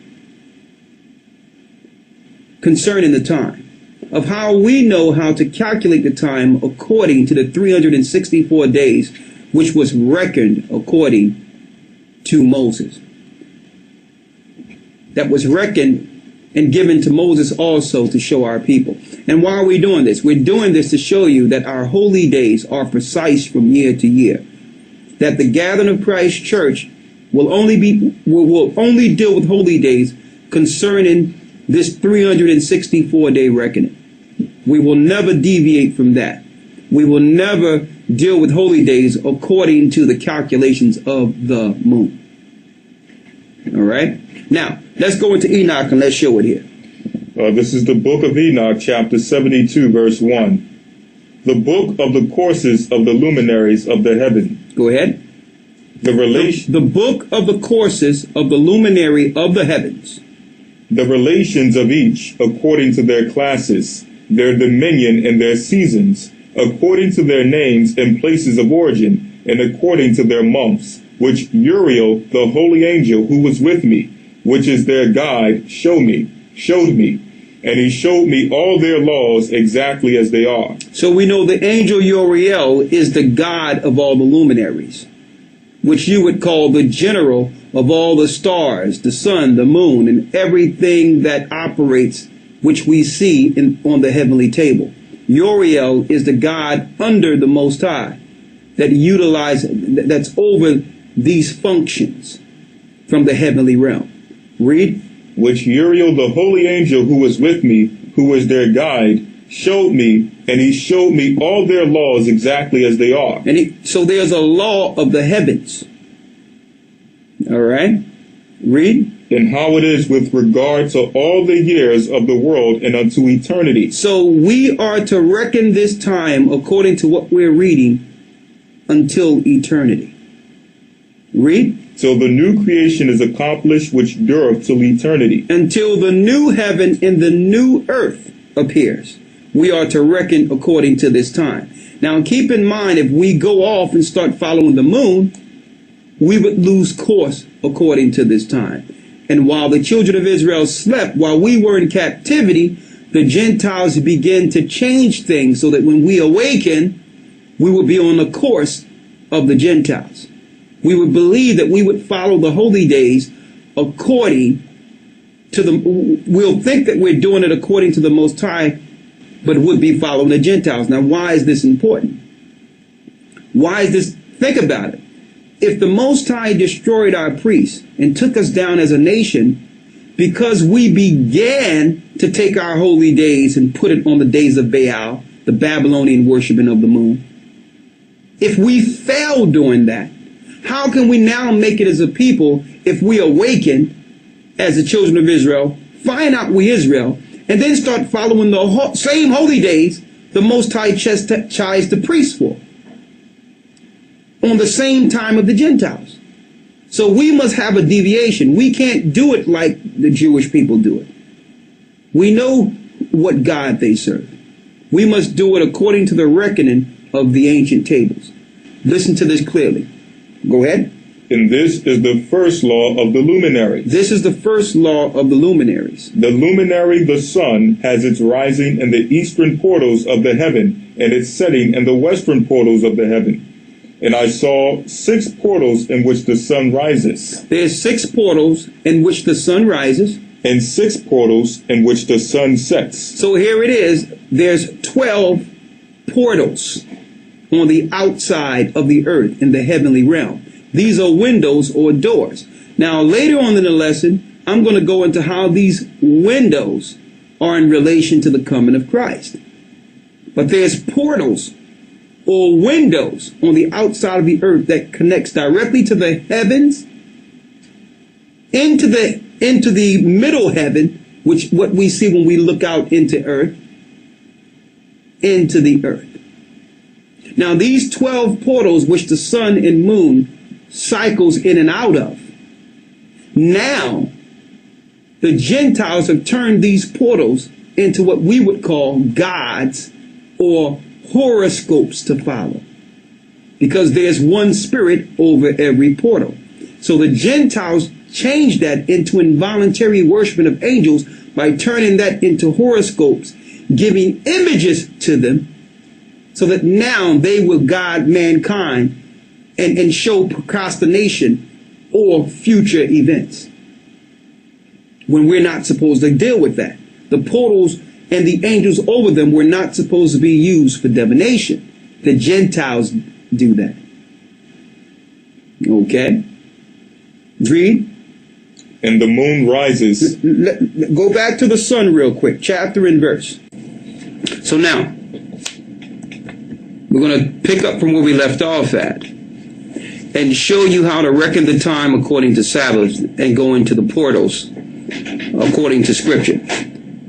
concerning the time, of how we know how to calculate the time according to the 364 days which was reckoned according to Moses. That was reckoned and given to Moses also to show our people. And why are we doing this? We're doing this to show you that our holy days are precise from year to year. That the gathering of Christ's church will only deal with holy days concerning this 364-day reckoning. We will never deviate from that. We will never deal with holy days according to the calculations of the moon. All right? Now, let's go into Enoch and let's show it here. This is the book of Enoch, chapter 72, verse 1. The book of the courses of the luminaries of the heaven. Go ahead. The book of the courses of the luminary of the heavens. The relations of each according to their classes, their dominion and their seasons, according to their names and places of origin, and according to their months, which Uriel, the holy angel who was with me, which is their guide, showed me, and he showed me all their laws exactly as they are. So we know the angel Uriel is the god of all the luminaries, which you would call the general of all the stars, the sun, the moon, and everything that operates, which we see on the heavenly table. Uriel is the god under the Most High that's over these functions from the heavenly realm. Read. Which Uriel, the holy angel who was with me, who was their guide, showed me, and he showed me all their laws exactly as they are. So there's a law of the heavens. All right. Read. And how it is with regard to all the years of the world and unto eternity. So we are to reckon this time according to what we're reading until eternity. Read. Till the new creation is accomplished which dureth till eternity. Until the new heaven and the new earth appears. We are to reckon according to this time. Now keep in mind, if we go off and start following the moon, we would lose course according to this time. And while the children of Israel slept, while we were in captivity, the Gentiles began to change things so that when we awaken, we would be on the course of the Gentiles. We would believe that we would follow the holy days according to we'll think that we're doing it according to the Most High, but would be following the Gentiles. Now, why is this important? Why is this? Think about it. If the Most High destroyed our priests and took us down as a nation because we began to take our holy days and put it on the days of Baal, the Babylonian worshiping of the moon, if we failed doing that, how can we now make it as a people if we awaken as the children of Israel, find out we Israel, and then start following the same holy days the Most High chastised the priests for on the same time of the Gentiles? So we must have a deviation. We can't do it like the Jewish people do it. We know what God they serve. We must do it according to the reckoning of the ancient tables. Listen to this clearly. Go ahead. And this is the first law of the luminaries. This is the first law of the luminaries. The luminary, the sun, has its rising in the eastern portals of the heaven, and its setting in the western portals of the heaven. And I saw 6 portals in which the sun rises. There's 6 portals in which the sun rises. And 6 portals in which the sun sets. So here it is. There's 12 portals on the outside of the earth in the heavenly realm. These are windows or doors. Now, later on in the lesson, I'm going to go into how these windows are in relation to the coming of Christ. But there's portals or windows on the outside of the earth that connects directly to the heavens, into the middle heaven, which what we see when we look out into earth, into the earth. Now, these 12 portals, which the sun and moon cycles in and out of, now the Gentiles have turned these portals into what we would call gods or horoscopes to follow, because there's one spirit over every portal. So the Gentiles changed that into involuntary worshiping of angels by turning that into horoscopes, giving images to them, so that now they will guide mankind and show procrastination or future events, when we're not supposed to deal with that. The portals and the angels over them were not supposed to be used for divination. The Gentiles do that. Okay? Read. And the moon rises. Go back to the sun real quick, chapter and verse. So now, we're going to pick up from where we left off at and show you how to reckon the time according to Sabbaths and go into the portals according to Scripture.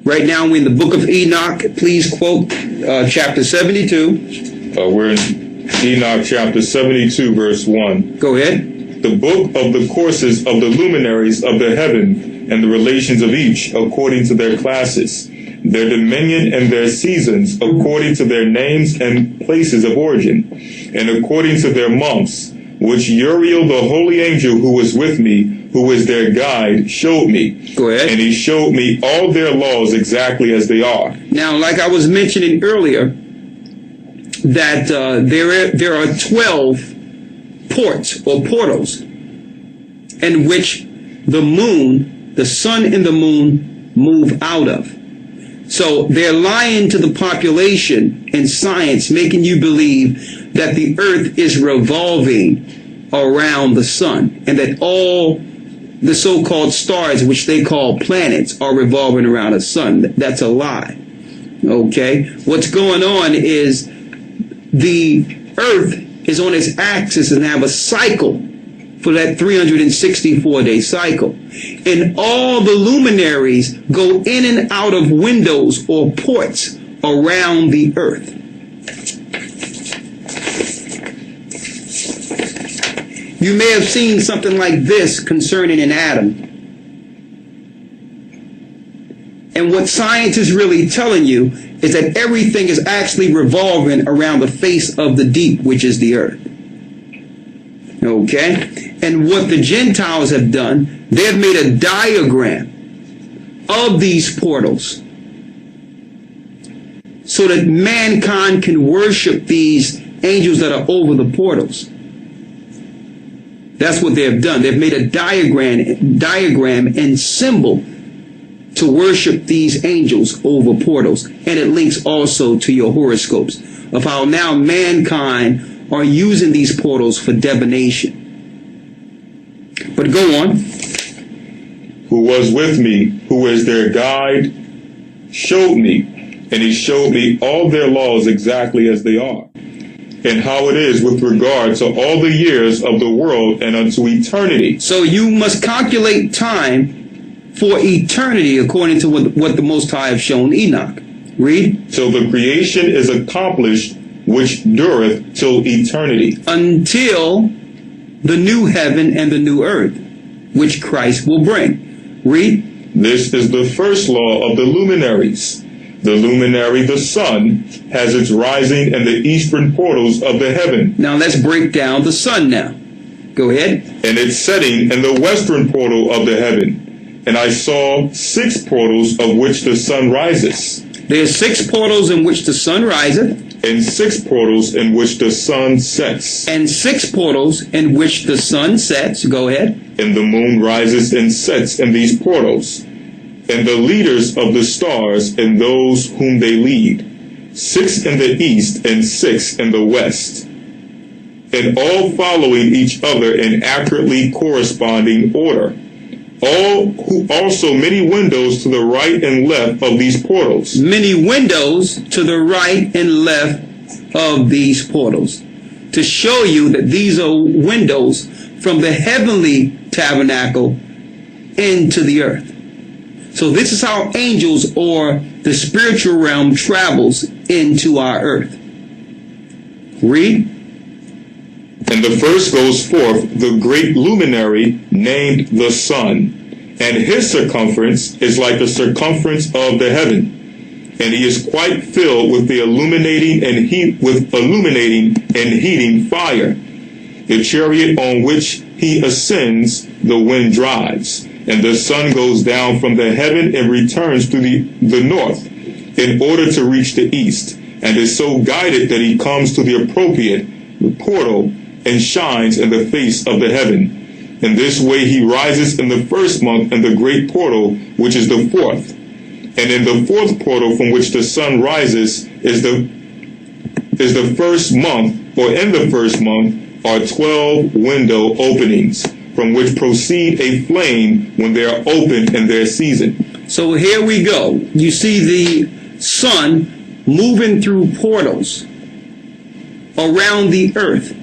Right now we're in the book of Enoch. Please quote chapter 72. We're in Enoch chapter 72, verse 1. Go ahead. The book of the courses of the luminaries of the heaven and the relations of each according to their classes, their dominion and their seasons according to their names and places of origin, and according to their months, which Uriel the holy angel who was with me, who was their guide, showed me. Go ahead. And he showed me all their laws exactly as they are. Now, like I was mentioning earlier, that there are 12 ports or portals in which the moon, the sun and the moon move out of. So they're lying to the population and science, making you believe that the earth is revolving around the sun and that all the so-called stars, which they call planets, are revolving around the sun. That's a lie. Okay? What's going on is the earth is on its axis and have a cycle for that 364-day cycle. And all the luminaries go in and out of windows or ports around the earth. You may have seen something like this concerning an atom. And what science is really telling you is that everything is actually revolving around the face of the deep, which is the earth. Okay? And what the Gentiles have done, they've made a diagram of these portals so that mankind can worship these angels that are over the portals. That's what they've done. They've made a diagram and symbol to worship these angels over portals. And it links also to your horoscopes of how now mankind are using these portals for divination. But go on. Who was with me, who is their guide, showed me, and he showed me all their laws exactly as they are, and how it is with regard to all the years of the world and unto eternity. So you must calculate time for eternity according to what the Most High have shown Enoch. Read. Till the creation is accomplished, which dureth till eternity. Until the new heaven and the new earth, which Christ will bring. Read. This is the first law of the luminaries. The luminary, the sun, has its rising in the eastern portals of the heaven. Now let's break down the sun now. Go ahead. And its setting in the western portal of the heaven. And I saw 6 portals of which the sun rises. There are 6 portals in which the sun riseth. And 6 portals in which the sun sets. And 6 portals in which the sun sets. Go ahead. And the moon rises and sets in these portals. And the leaders of the stars and those whom they lead, 6 in the east and 6 in the west, and all following each other in accurately corresponding order. Also many windows to the right and left of these portals. Many windows to the right and left of these portals. To show you that these are windows from the heavenly tabernacle into the earth. So this is how angels or the spiritual realm travels into our earth. Read. And the first goes forth the great luminary named the sun, and his circumference is like the circumference of the heaven, and he is quite filled with the illuminating and heating fire. The chariot on which he ascends, the wind drives, and the sun goes down from the heaven and returns to the north in order to reach the east, and is so guided that he comes to the appropriate portal and shines in the face of the heaven. In this way he rises in the first month in the great portal, which is the 4th. And in the 4th portal from which the sun rises is the first month, or in the first month are 12 window openings, from which proceed a flame when they are opened in their season. So here we go. You see the sun moving through portals around the earth,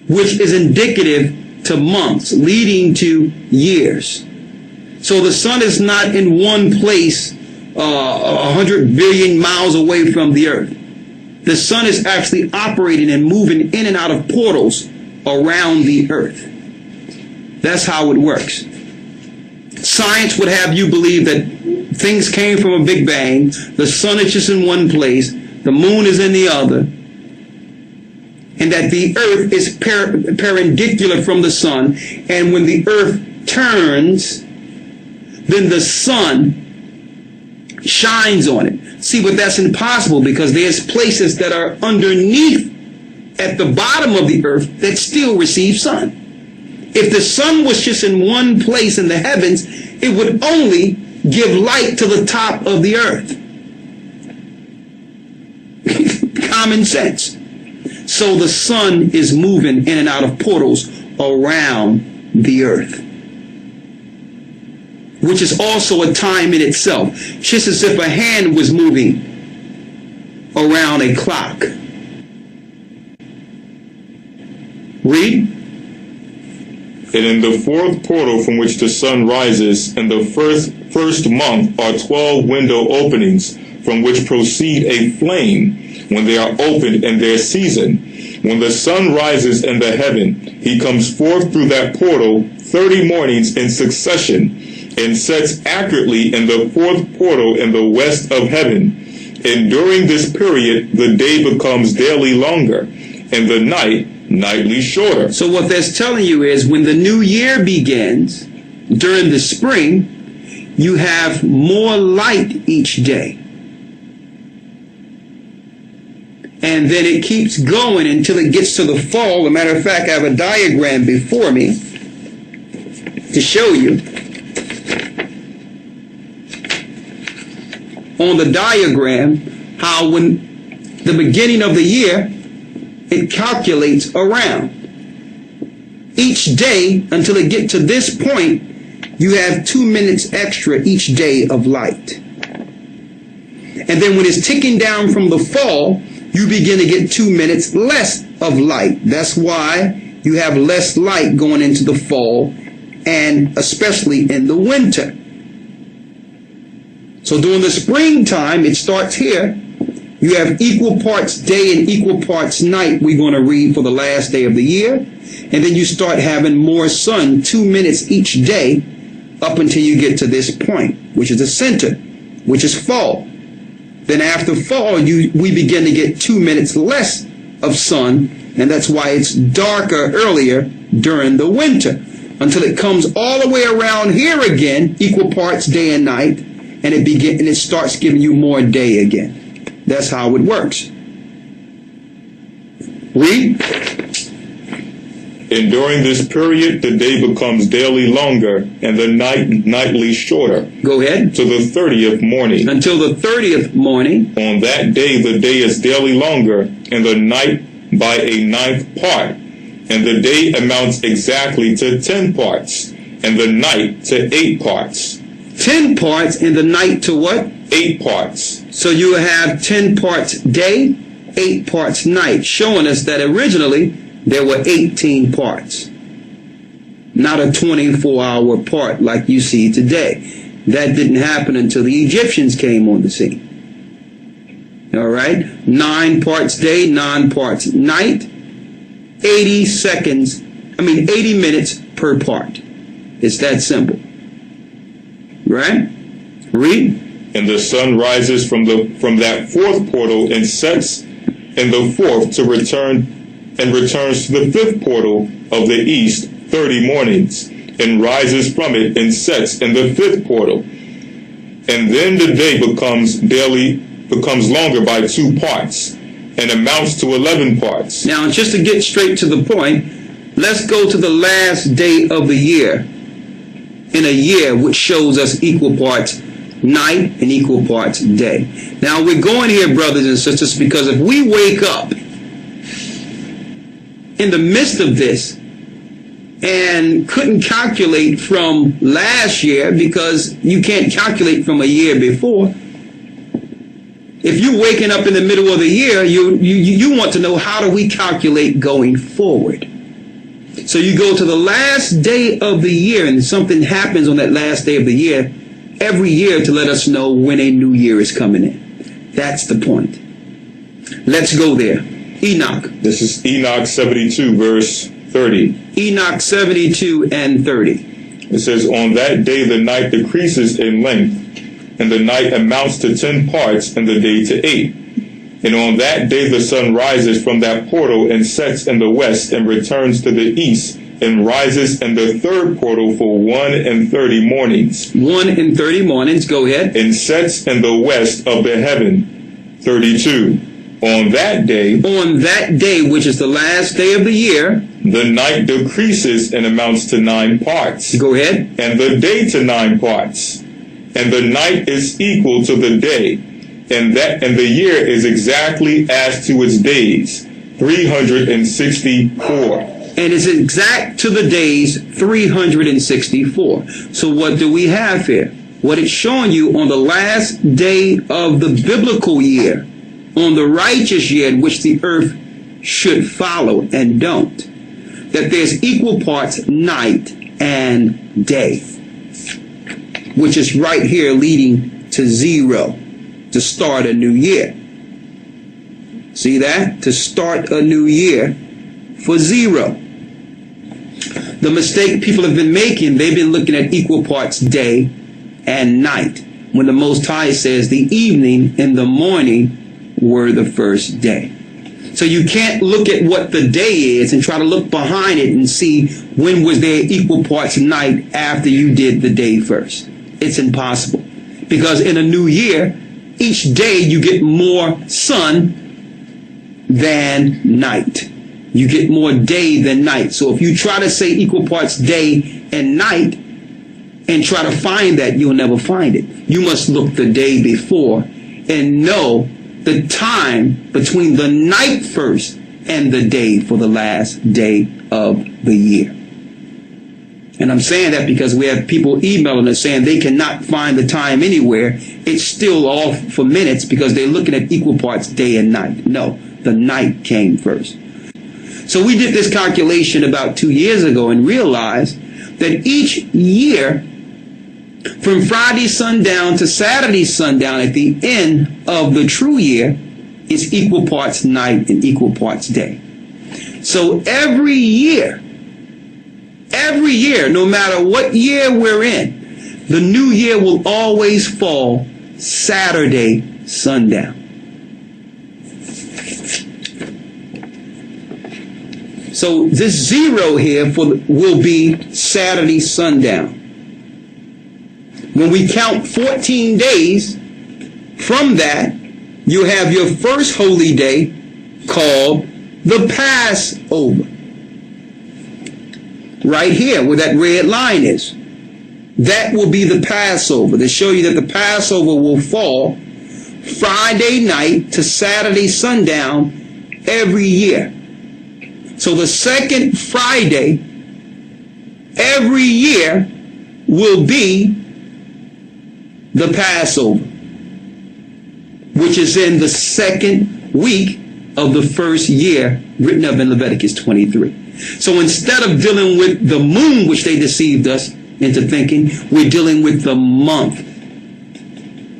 which is indicative to months, leading to years. So the sun is not in one place 100 billion miles away from the earth. The sun is actually operating and moving in and out of portals around the earth. That's how it works. Science would have you believe that things came from a big bang, the sun is just in one place, the moon is in the other, and that the earth is perpendicular from the sun, and when the earth turns, then the sun shines on it. See, but that's impossible, because there's places that are underneath at the bottom of the earth that still receive sun. If the sun was just in one place in the heavens, it would only give light to the top of the earth. Common sense. So the sun is moving in and out of portals around the earth, which is also a time in itself, just as if a hand was moving around a clock. Read. And in the 4th portal from which the sun rises, in the first month are 12 window openings, from which proceed a flame when they are opened in their season. When the sun rises in the heaven, he comes forth through that portal 30 mornings in succession, and sets accurately in the 4th portal in the west of heaven. And during this period, the day becomes daily longer, and the night nightly shorter. So what that's telling you is, when the new year begins during the spring, you have more light each day. And then it keeps going until it gets to the fall. As a matter of fact, I have a diagram before me to show you. On the diagram, how when the beginning of the year, it calculates around. Each day, until it gets to this point, you have 2 minutes extra each day of light. And then when it's ticking down from the fall, you begin to get 2 minutes less of light. That's why you have less light going into the fall, and especially in the winter. So during the springtime, it starts here. You have equal parts day and equal parts night, we're going to read for the last day of the year. And then you start having more sun, 2 minutes each day, up until you get to this point, which is the center, which is fall. Then after fall, we begin to get 2 minutes less of sun, and that's why it's darker earlier during the winter, until it comes all the way around here again, equal parts day and night, and it starts giving you more day again. That's how it works. Read. And during this period, the day becomes daily longer, and the night nightly shorter. Go ahead. To the 30th morning. Until the 30th morning. On that day, the day is daily longer, and the night by a 9th part. And the day amounts exactly to 10 parts, and the night to 8 parts. 10 parts, and the night to what? 8 parts. So you have 10 parts day, 8 parts night, showing us that originally there were 18 parts, not a 24-hour part like you see today. That didn't happen until the Egyptians came on the scene. All right? 9 parts day, 9 parts night, 80 minutes per part. It's that simple. Right? Read. And the sun rises from that 4th portal and sets in the 4th to returns to the 5th portal of the east 30 mornings, and rises from it and sets in the 5th portal. And then the day becomes longer by 2 parts, and amounts to 11 parts. Now, just to get straight to the point, let's go to the last day of the year in a year, which shows us equal parts night and equal parts day. Now, we're going here, brothers and sisters, because if we wake up in the midst of this and couldn't calculate from last year, because you can't calculate from a year before, if you're waking up in the middle of the year, you want to know, how do we calculate going forward? So you go to the last day of the year, and something happens on that last day of the year every year to let us know when a new year is coming in. That's the point. Let's go there. Enoch. This is Enoch 72, verse 30. Enoch 72 and 30. It says, on that day the night decreases in length, and the night amounts to 10 parts, and the day to 8. And on that day the sun rises from that portal and sets in the west, and returns to the east, and rises in the 3rd portal for 1 and 30 mornings. 1 and 30 mornings, go ahead. And sets in the west of the heaven. 32. On that day, which is the last day of the year, the night decreases and amounts to 9 parts. Go ahead. And the day to 9 parts. And the night is equal to the day. And the year is exactly as to its days, 364. And it's exact to the days, 364. So what do we have here? What it's showing you on the last day of the biblical year, on the righteous year in which the earth should follow and don't, that there's equal parts night and day, which is right here leading to 0 to start a new year. See that? To start a new year for 0. The mistake people have been making, they've been looking at equal parts day and night, when the Most High says the evening and the morning were the first day. So you can't look at what the day is and try to look behind it and see when was there equal parts night after you did the day first. It's impossible. Because in a new year, each day you get more sun than night. You get more day than night. So if you try to say equal parts day and night and try to find that, you'll never find it. You must look the day before and know the time between the night first and the day for the last day of the year. And I'm saying that because we have people emailing us saying they cannot find the time anywhere. It's still off for minutes because they're looking at equal parts day and night. No, the night came first. So we did this calculation about 2 years ago and realized that each year, from Friday sundown to Saturday sundown at the end of the true year, is equal parts night and equal parts day. So every year, no matter what year we're in, the new year will always fall Saturday sundown. So this 0 here will be Saturday sundown. When we count 14 days from that, you have your first holy day called the Passover. Right here where that red line is. That will be the Passover. To show you that the Passover will fall Friday night to Saturday sundown every year. So the second Friday every year will be the Passover, which is in the second week of the first year written up in Leviticus 23. So instead of dealing with the moon, which they deceived us into thinking, we're dealing with the month.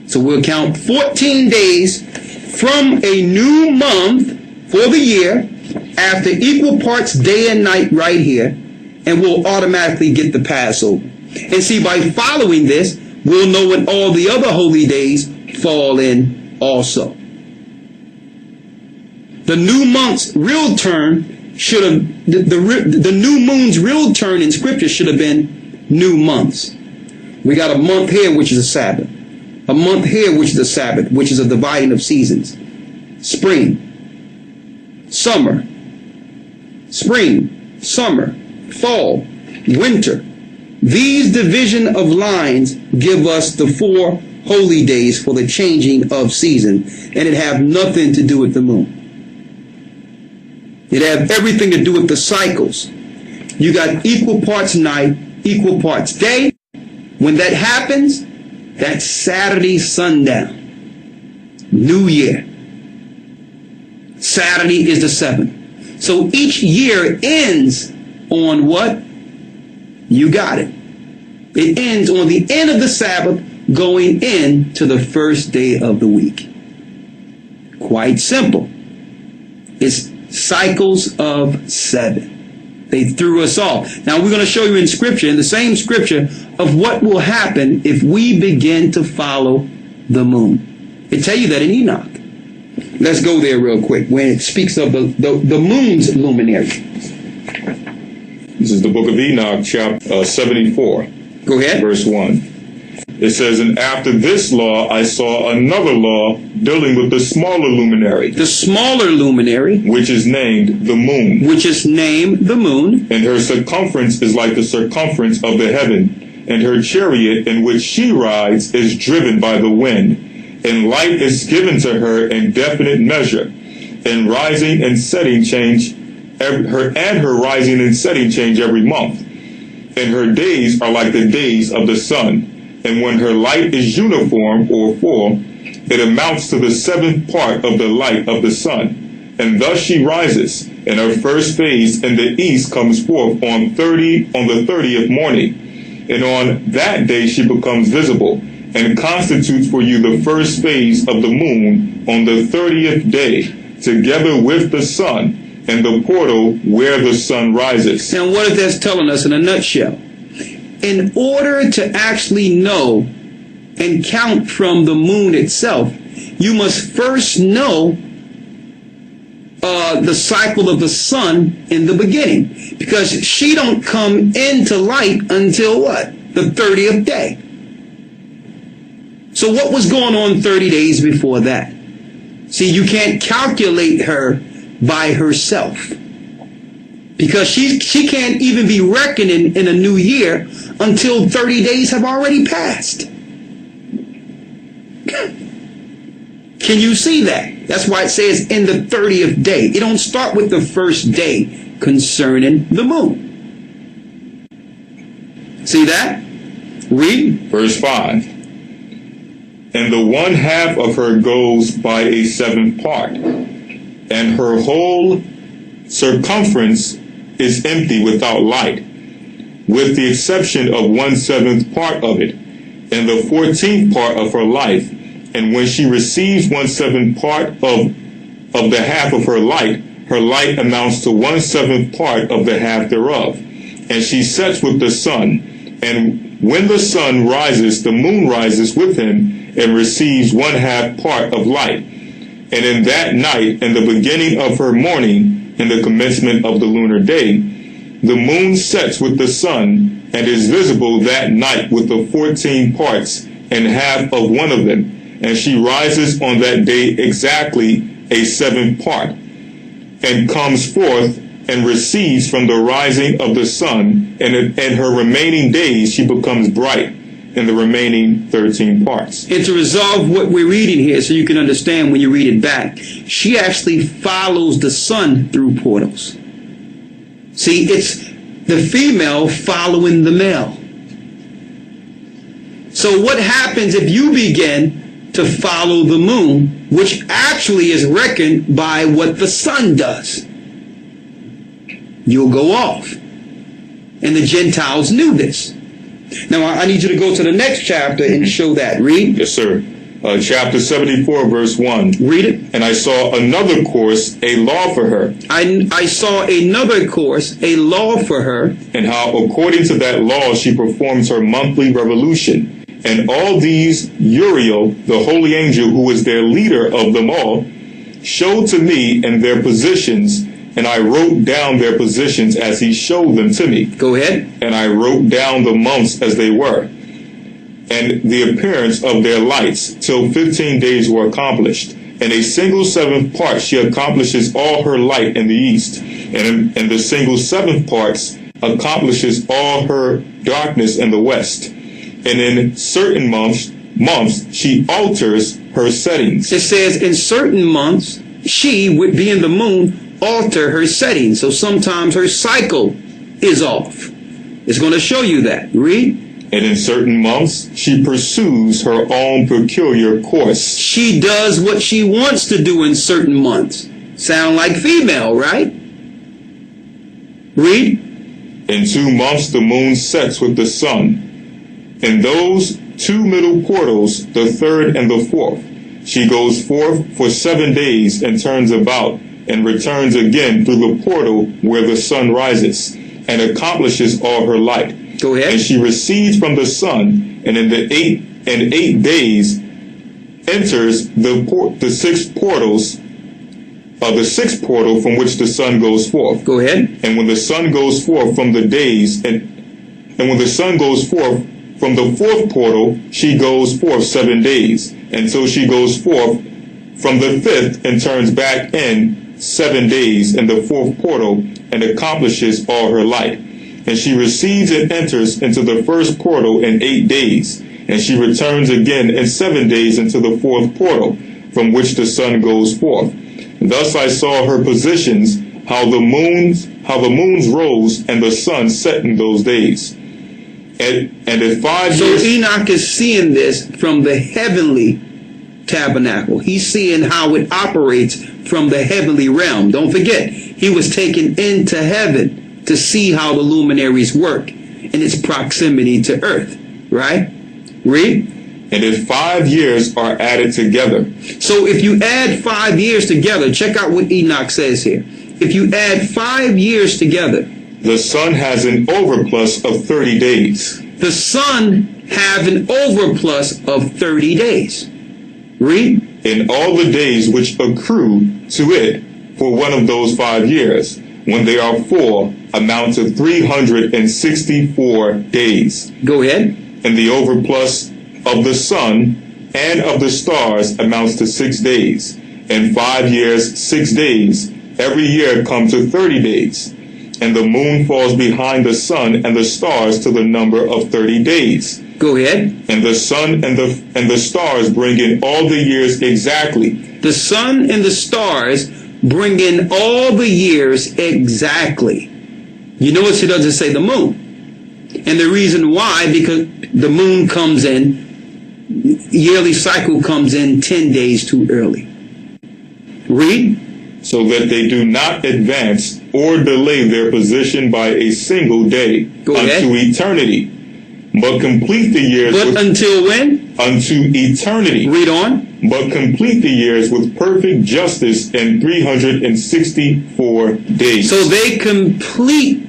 So we'll count 14 days from a new month for the year after equal parts day and night right here, and we'll automatically get the Passover. And see, by following this, we'll know when all the other holy days fall in also. The new month's real turn should have, the new moon's real turn in Scripture should have been new months. We got a month here, which is a Sabbath. A month here, which is a Sabbath, which is a dividing of seasons. Spring, summer, fall, winter. These division of lines give us the 4 holy days for the changing of season, and it have nothing to do with the moon. It have everything to do with the cycles. You got equal parts night, equal parts day. When that happens, that's Saturday sundown. New year. Saturday is the 7th. So each year ends on what? You got it. It ends on the end of the Sabbath going into the first day of the week. Quite simple. It's cycles of 7. They threw us off. Now we're going to show you in Scripture, in the same Scripture, of what will happen if we begin to follow the moon. It tell you that in Enoch. Let's go there real quick when it speaks of the moon's luminary. This is the book of Enoch, chapter 74. Go ahead. Verse 1. It says, "And after this law I saw another law dealing with the smaller luminary." The smaller luminary. Which is named the moon. Which is named the moon. "And her circumference is like the circumference of the heaven. And her chariot in which she rides is driven by the wind. And light is given to her in definite measure. And rising and setting change her rising and setting change every month. And her days are like the days of the sun. And when her light is uniform or full, it amounts to the 7th part of the light of the sun. And thus she rises, and her first phase in the east comes forth on the 30th morning. And on that day she becomes visible, and constitutes for you the first phase of the moon on the 30th day, together with the sun, and the portal where the sun rises." Now what is that telling us in a nutshell? In order to actually know and count from the moon itself, you must first know the cycle of the sun in the beginning, because she don't come into light until what? The 30th day. So what was going on 30 days before that? See, you can't calculate her by herself, because she can't even be reckoning in a new year until 30 days have already passed. Can you see that? That's why it says in the 30th day. It don't start with the first day concerning the moon. See that? Read. Verse 5. And the one half of her goes by a seventh part, and her whole circumference is empty without light, with the exception of 1/7 part of it, and the 14th part of her life. And when she receives 1/7 part of the half of her light amounts to 1/7 part of the half thereof. And she sets with the sun, and when the sun rises, the moon rises with him, and receives 1/2 part of light. And in that night, in the beginning of her morning, in the commencement of the lunar day, the moon sets with the sun, and is visible that night with the 14 parts and half of one of them. And she rises on that day exactly a 7th part, and comes forth and receives from the rising of the sun, and in her remaining days she becomes bright in the remaining 13 parts. And to resolve what we're reading here, so you can understand when you read it back, she actually follows the sun through portals. See, it's the female following the male. So what happens if you begin to follow the moon, which actually is reckoned by what the sun does? You'll go off. And the Gentiles knew this. Now, I need you to go to the next chapter and show that. Read. Yes, sir. Chapter 74, verse 1. Read it. And I saw another course, a law for her. I saw another course, a law for her. And how according to that law she performs her monthly revolution. And all these Uriel, the holy angel who is their leader of them all, showed to me in their positions, and I wrote down their positions as he showed them to me. Go ahead. And I wrote down the months as they were, and the appearance of their lights, till 15 days were accomplished. In a single 7th part she accomplishes all her light in the east, and in the single 7th parts accomplishes all her darkness in the west. And in certain months she alters her settings. It says in certain months she, with being the moon, alter her settings. So sometimes her cycle is off. It's going to show you that. Read. And in certain months she pursues her own peculiar course. She does what she wants to do in certain months. Sound like female, right? Read. In 2 months the moon sets with the sun. In those 2 middle portals, the 3rd and the 4th, she goes forth for 7 days and turns about, and returns again through the portal where the sun rises, and accomplishes all her light. Go ahead. And she recedes from the sun, and in the 8 days enters the 6 portals, the 6th portal from which the sun goes forth. Go ahead. And when the sun goes forth from the days, and when the sun goes forth from the 4th portal, she goes forth 7 days, until she goes forth from the 5th and turns back in 7 days in the 4th portal, and accomplishes all her light. And she receives and enters into the 1st portal in 8 days, and she returns again in 7 days into the 4th portal, from which the sun goes forth. Thus I saw her positions, how the moons rose and the sun set in those days. And in 5 years... So Enoch is seeing this from the heavenly tabernacle. He's seeing how it operates from the heavenly realm. Don't forget, he was taken into heaven to see how the luminaries work in its proximity to earth. Right? Read. And if 5 years are added together. So if you add 5 years together, check out what Enoch says here. If you add 5 years together, the sun has an overplus of 30 days. The sun have an overplus of 30 days. Read. In all the days which accrue to it for one of those 5 years, when they are full, amount to 364 days. Go ahead. And the overplus of the sun and of the stars amounts to 6 days. In 5 years, 6 days, every year come to 30 days. and the moon falls behind the sun and the stars to the number of 30 days. Go ahead. And the sun and the stars bring in all the years exactly. The sun and the stars bring in all the years exactly. You notice it doesn't say the moon. And the reason why, because the moon comes in, yearly cycle comes in 10 days too early. Read. So that they do not advance or delay their position by a single day unto eternity, but complete the years. But until when? Unto eternity. Read on. But complete the years with perfect justice in 364 days. So they complete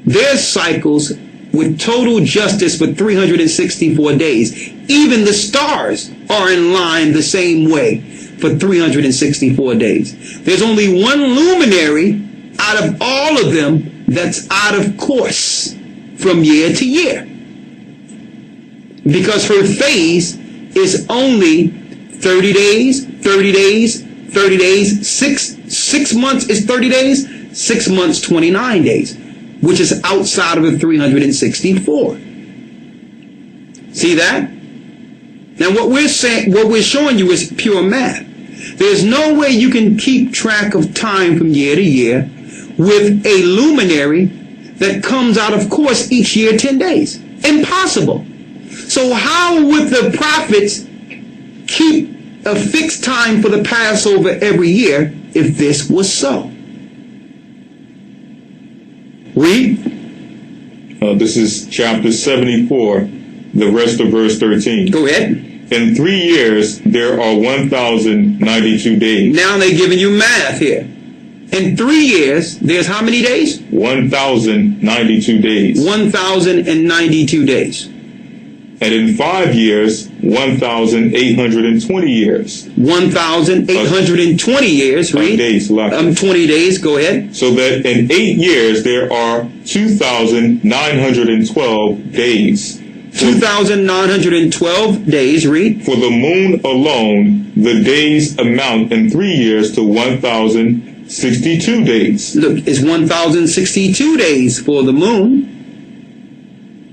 their cycles with total justice for 364 days. Even the stars are in line the same way for 364 days. There's only one luminary out of all of them that's out of course from year to year, because her phase is only 30 days, 30 days, 30 days. 6 months is 30 days, 6 months 29 days, which is outside of the 364. See that? Now what we're showing you is pure math. There's no way you can keep track of time from year to year with a luminary that comes out of course each year 10 days. Impossible. So how would the prophets keep a fixed time for the Passover every year if this was so? Read. This is chapter 74, the rest of verse 13. Go ahead. In 3 years, there are 1,092 days. Now they're giving you math here. In 3 years, there's how many days? 1,092 days. 1,092 days. And in 5 years, 1,820 years. 1,820 years, read. Days, 20 days, go ahead. So that in 8 years, there are 2,912 days. 2,912 days, read. For the moon alone, the days amount in 3 years to 1,062 days. Look, it's 1,062 days for the moon.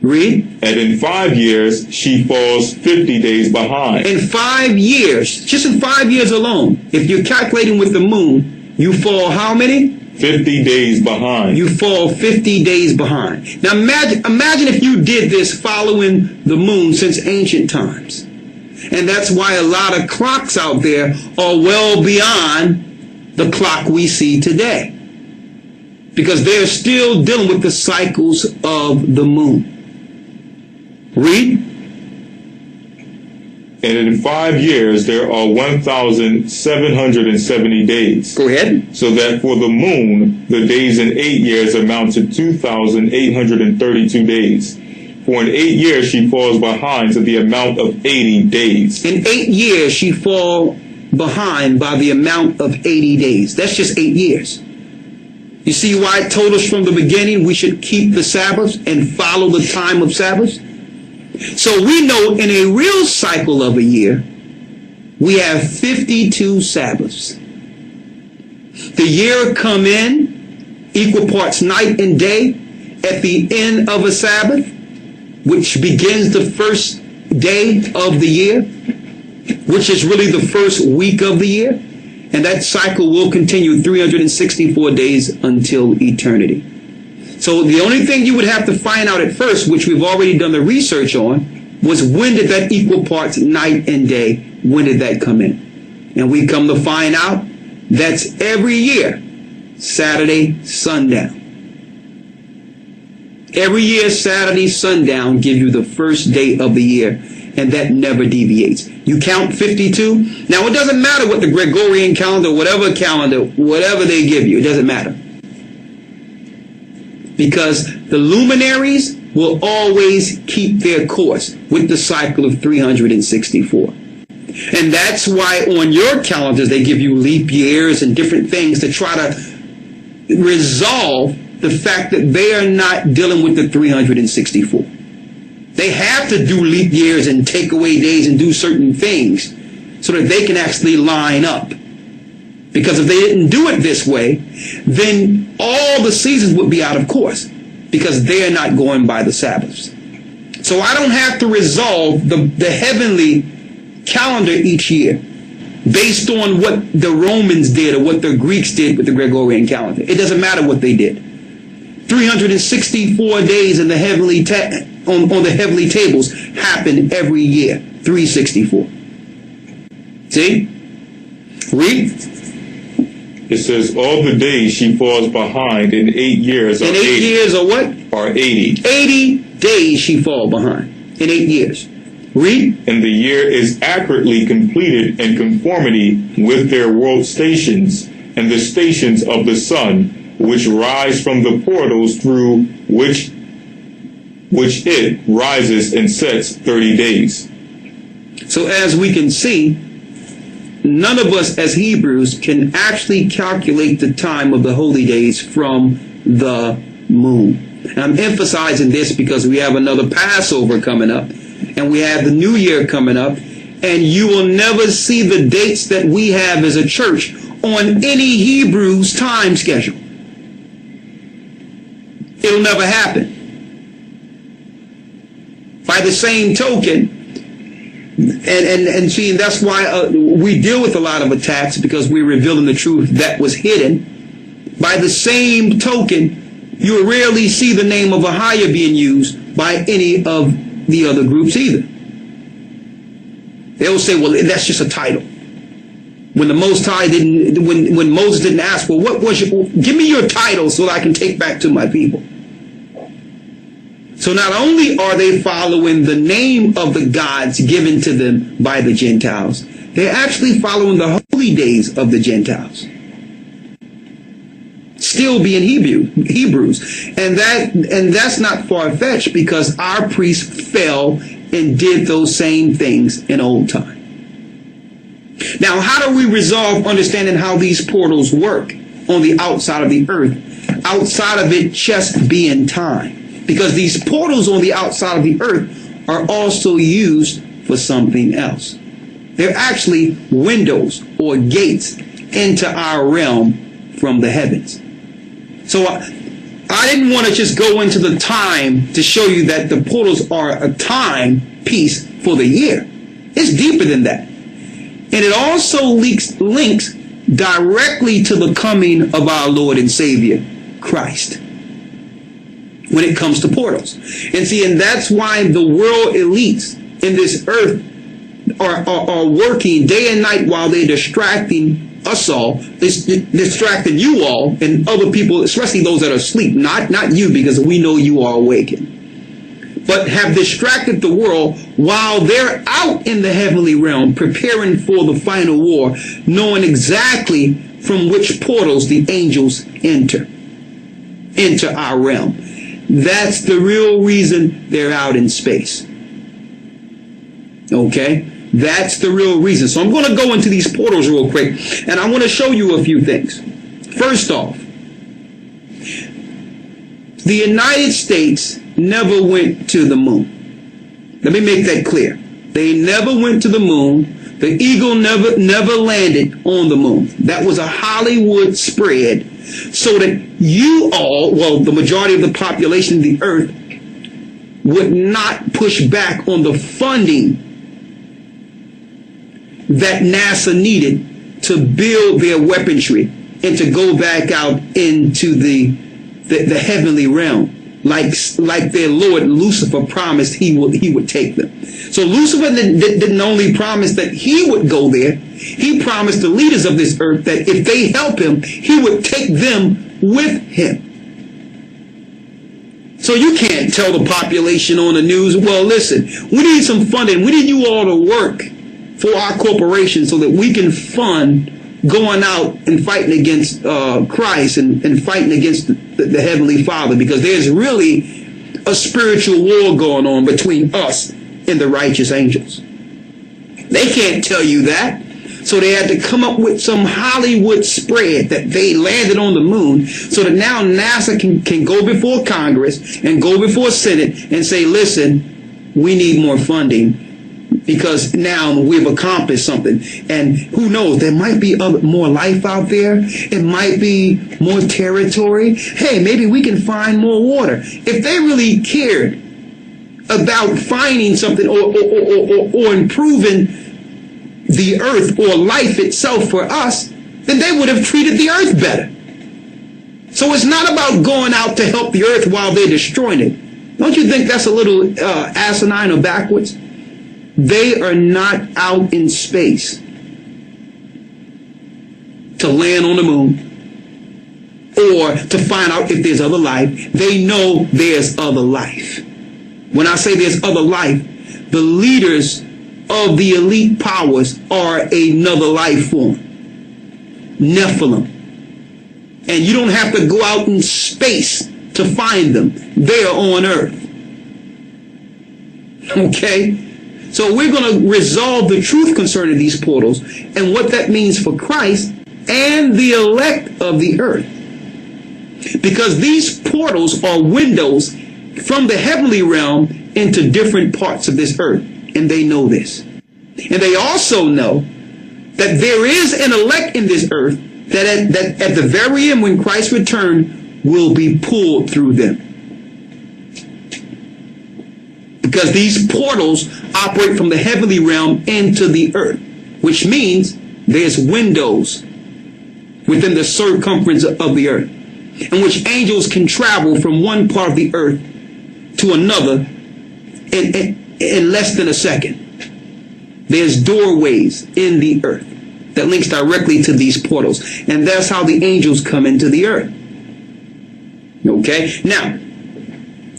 Read. And in 5 years, she falls 50 days behind. In 5 years, just in 5 years alone, if you're calculating with the moon, you fall how many? 50 days behind. You fall 50 days behind. Now imagine if you did this following the moon since ancient times. And that's why a lot of clocks out there are well beyond the clock we see today, because they're still dealing with the cycles of the moon. Read. And in 5 years, there are 1,770 days. Go ahead. So that for the moon, the days in 8 years amount to 2,832 days. For in 8 years, she falls behind to the amount of 80 days. In 8 years, she falls behind by the amount of 80 days. That's just 8 years. You see why it told us from the beginning we should keep the Sabbaths and follow the time of Sabbaths? So we know in a real cycle of a year, we have 52 Sabbaths. The year come in, equal parts night and day, at the end of a Sabbath, which begins the first day of the year, which is really the first week of the year. And that cycle will continue 364 days until eternity. So the only thing you would have to find out at first, which we've already done the research on, was when did that equal parts night and day, when did that come in? And we come to find out that's every year, Saturday sundown. Every year, Saturday sundown gives you the first day of the year, and that never deviates. You count 52. Now, it doesn't matter what the Gregorian calendar, whatever they give you, it doesn't matter. Because the luminaries will always keep their course with the cycle of 364. And that's why on your calendars they give you leap years and different things to try to resolve the fact that they are not dealing with the 364. They have to do leap years and take away days and do certain things so that they can actually line up Because if they didn't do it this way, then all the seasons would be out of course, because they're not going by the Sabbaths. So I don't have to resolve the heavenly calendar each year based on what the Romans did or what the Greeks did with the Gregorian calendar. It doesn't matter what they did. 364 days in the heavenly on the heavenly tables happen every year. 364. See? Read. It says, all the days she falls behind in 8 years are 80. In 8 years or what? Are 80. 80 days she falls behind in 8 years. Read. And the year is accurately completed in conformity with their world stations and the stations of the sun, which rise from the portals through which it rises and sets 30 days. So as we can see, none of us as Hebrews can actually calculate the time of the holy days from the moon. And I'm emphasizing this because we have another Passover coming up, and we have the New Year coming up, and you will never see the dates that we have as a church on any Hebrews time schedule. It'll never happen. By the same token, and see, that's why we deal with a lot of attacks, because we're revealing the truth that was hidden. By the same token, you rarely see the name of Ahiah being used by any of the other groups either. They'll say, well, that's just a title. When the Most High didn't, when Moses didn't ask, well, what was your, give me your title so that I can take back to my people. So not only are they following the name of the gods given to them by the Gentiles, they're actually following the holy days of the Gentiles. Still being Hebrews. And that's not far-fetched, because our priests fell and did those same things in old time. Now, how do we resolve understanding how these portals work on the outside of the earth, outside of it just being time? Because these portals on the outside of the earth are also used for something else. They're actually windows or gates into our realm from the heavens. So I didn't want to just go into the time to show you that the portals are a time piece for the year. It's deeper than that. And it also links directly to the coming of our Lord and Savior, Christ, when it comes to portals. And see, and that's why the world elites in this earth are working day and night while they're distracting us all, distracting you all and other people, especially those that are asleep, not you, because we know you are awakened, but have distracted the world while they're out in the heavenly realm preparing for the final war, knowing exactly from which portals the angels enter into our realm. That's the real reason they're out in space. Okay? That's the real reason. So I'm going to go into these portals real quick, and I want to show you a few things. First off, the United States never went to the moon. Let me make that clear. They never went to the moon. The eagle never landed on the moon. That was a Hollywood spread so that you all, well, the majority of the population of the earth, would not push back on the funding that NASA needed to build their weaponry and to go back out into the heavenly realm, like their Lord Lucifer promised he would take them. So Lucifer didn't only promise that he would go there, he promised the leaders of this earth that if they help him, he would take them with him. So you can't tell the population on the news, well, listen, we need some funding. We need you all to work for our corporation so that we can fund going out and fighting against Christ and fighting against the Heavenly Father, because there's really a spiritual war going on between us and the righteous angels. They can't tell you that. So they had to come up with some Hollywood spread that they landed on the moon so that now NASA can go before Congress and go before Senate and say, listen, we need more funding because now we've accomplished something. And who knows, there might be more life out there. It might be more territory. Hey, maybe we can find more water. If they really cared about finding something or improving the earth or life itself for us, then they would have treated the earth better. So it's not about going out to help the earth while they're destroying it. Don't you think that's a little asinine or backwards? They are not out in space to land on the moon or to find out if there's other life. They know there's other life. When I say there's other life, the leaders of the elite powers are another life form, Nephilim. And you don't have to go out in space to find them. They are on earth. Okay? So we're going to resolve the truth concerning these portals and what that means for Christ and the elect of the earth. Because these portals are windows from the heavenly realm into different parts of this earth. And they know this. And they also know that there is an elect in this earth that at the very end, when Christ returns, will be pulled through them. Because these portals operate from the heavenly realm into the earth, which means there's windows within the circumference of the earth, in which angels can travel from one part of the earth to another in less than a second. There's doorways in the earth that links directly to these portals. And that's how the angels come into the earth. Okay? Now,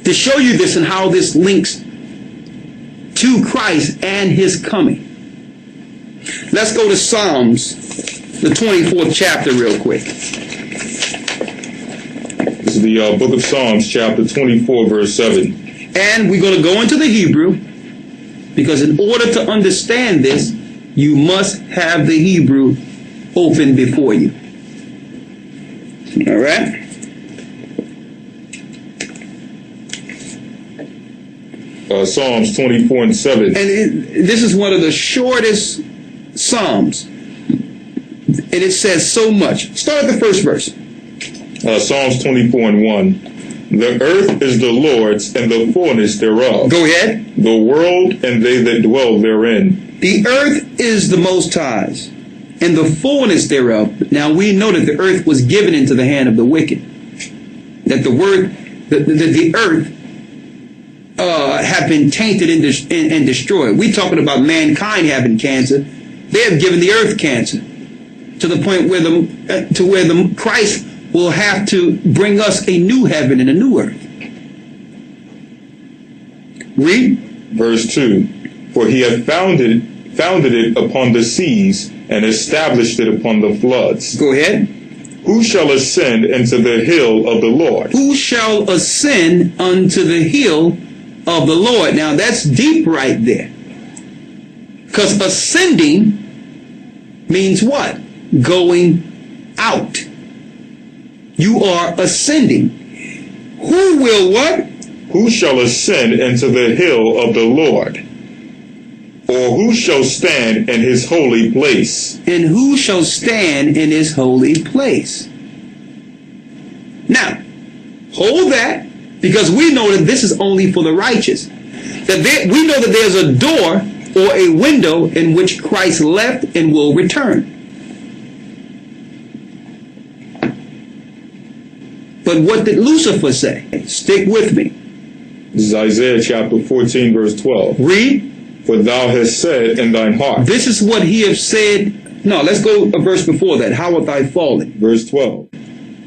to show you this and how this links to Christ and his coming, let's go to Psalms, the 24th chapter real quick. This is the book of Psalms, chapter 24, verse 7. And we're going to go into the Hebrew, because in order to understand this, you must have the Hebrew open before you. All right? Psalms 24 and 7. And this is one of the shortest Psalms. And it says so much. Start at the first verse. Psalms 24 and 1. The earth is the Lord's and the fullness thereof. Go ahead. The world and they that dwell therein. The earth is the Most High's and the fullness thereof. Now we know that the earth was given into the hand of the wicked. That the earth have been tainted and destroyed. We're talking about mankind having cancer. They have given the earth cancer to the point where the Christ will have to bring us a new heaven and a new earth. Read. Verse 2. For he hath founded it upon the seas and established it upon the floods. Go ahead. Who shall ascend into the hill of the Lord? Who shall ascend unto the hill of the Lord? Now that's deep right there. Because ascending means what? Going out. You are ascending. Who will what? Who shall ascend into the hill of the Lord? Or who shall stand in his holy place? And who shall stand in his holy place? Now, hold that, because we know that this is only for the righteous. We know that there's a door or a window in which Christ left and will return. But what did Lucifer say? Stick with me. This is Isaiah chapter 14, verse 12. Read. For thou hast said in thine heart. This is what he has said. No, let's go a verse before that. How art thou fallen? Verse 12.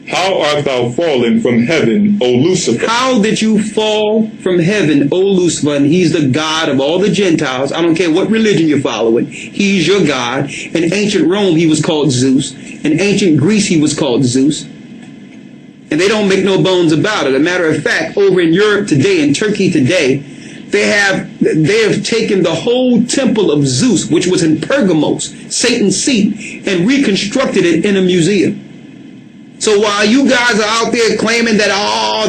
How art thou fallen from heaven, O Lucifer? How did you fall from heaven, O Lucifer? And he's the God of all the Gentiles. I don't care what religion you're following. He's your God. In ancient Rome, he was called Zeus. In ancient Greece, he was called Zeus. And they don't make no bones about it. As a matter of fact, over in Europe today, in Turkey today, they have taken the whole temple of Zeus, which was in Pergamos, Satan's seat, and reconstructed it in a museum. So while you guys are out there claiming that,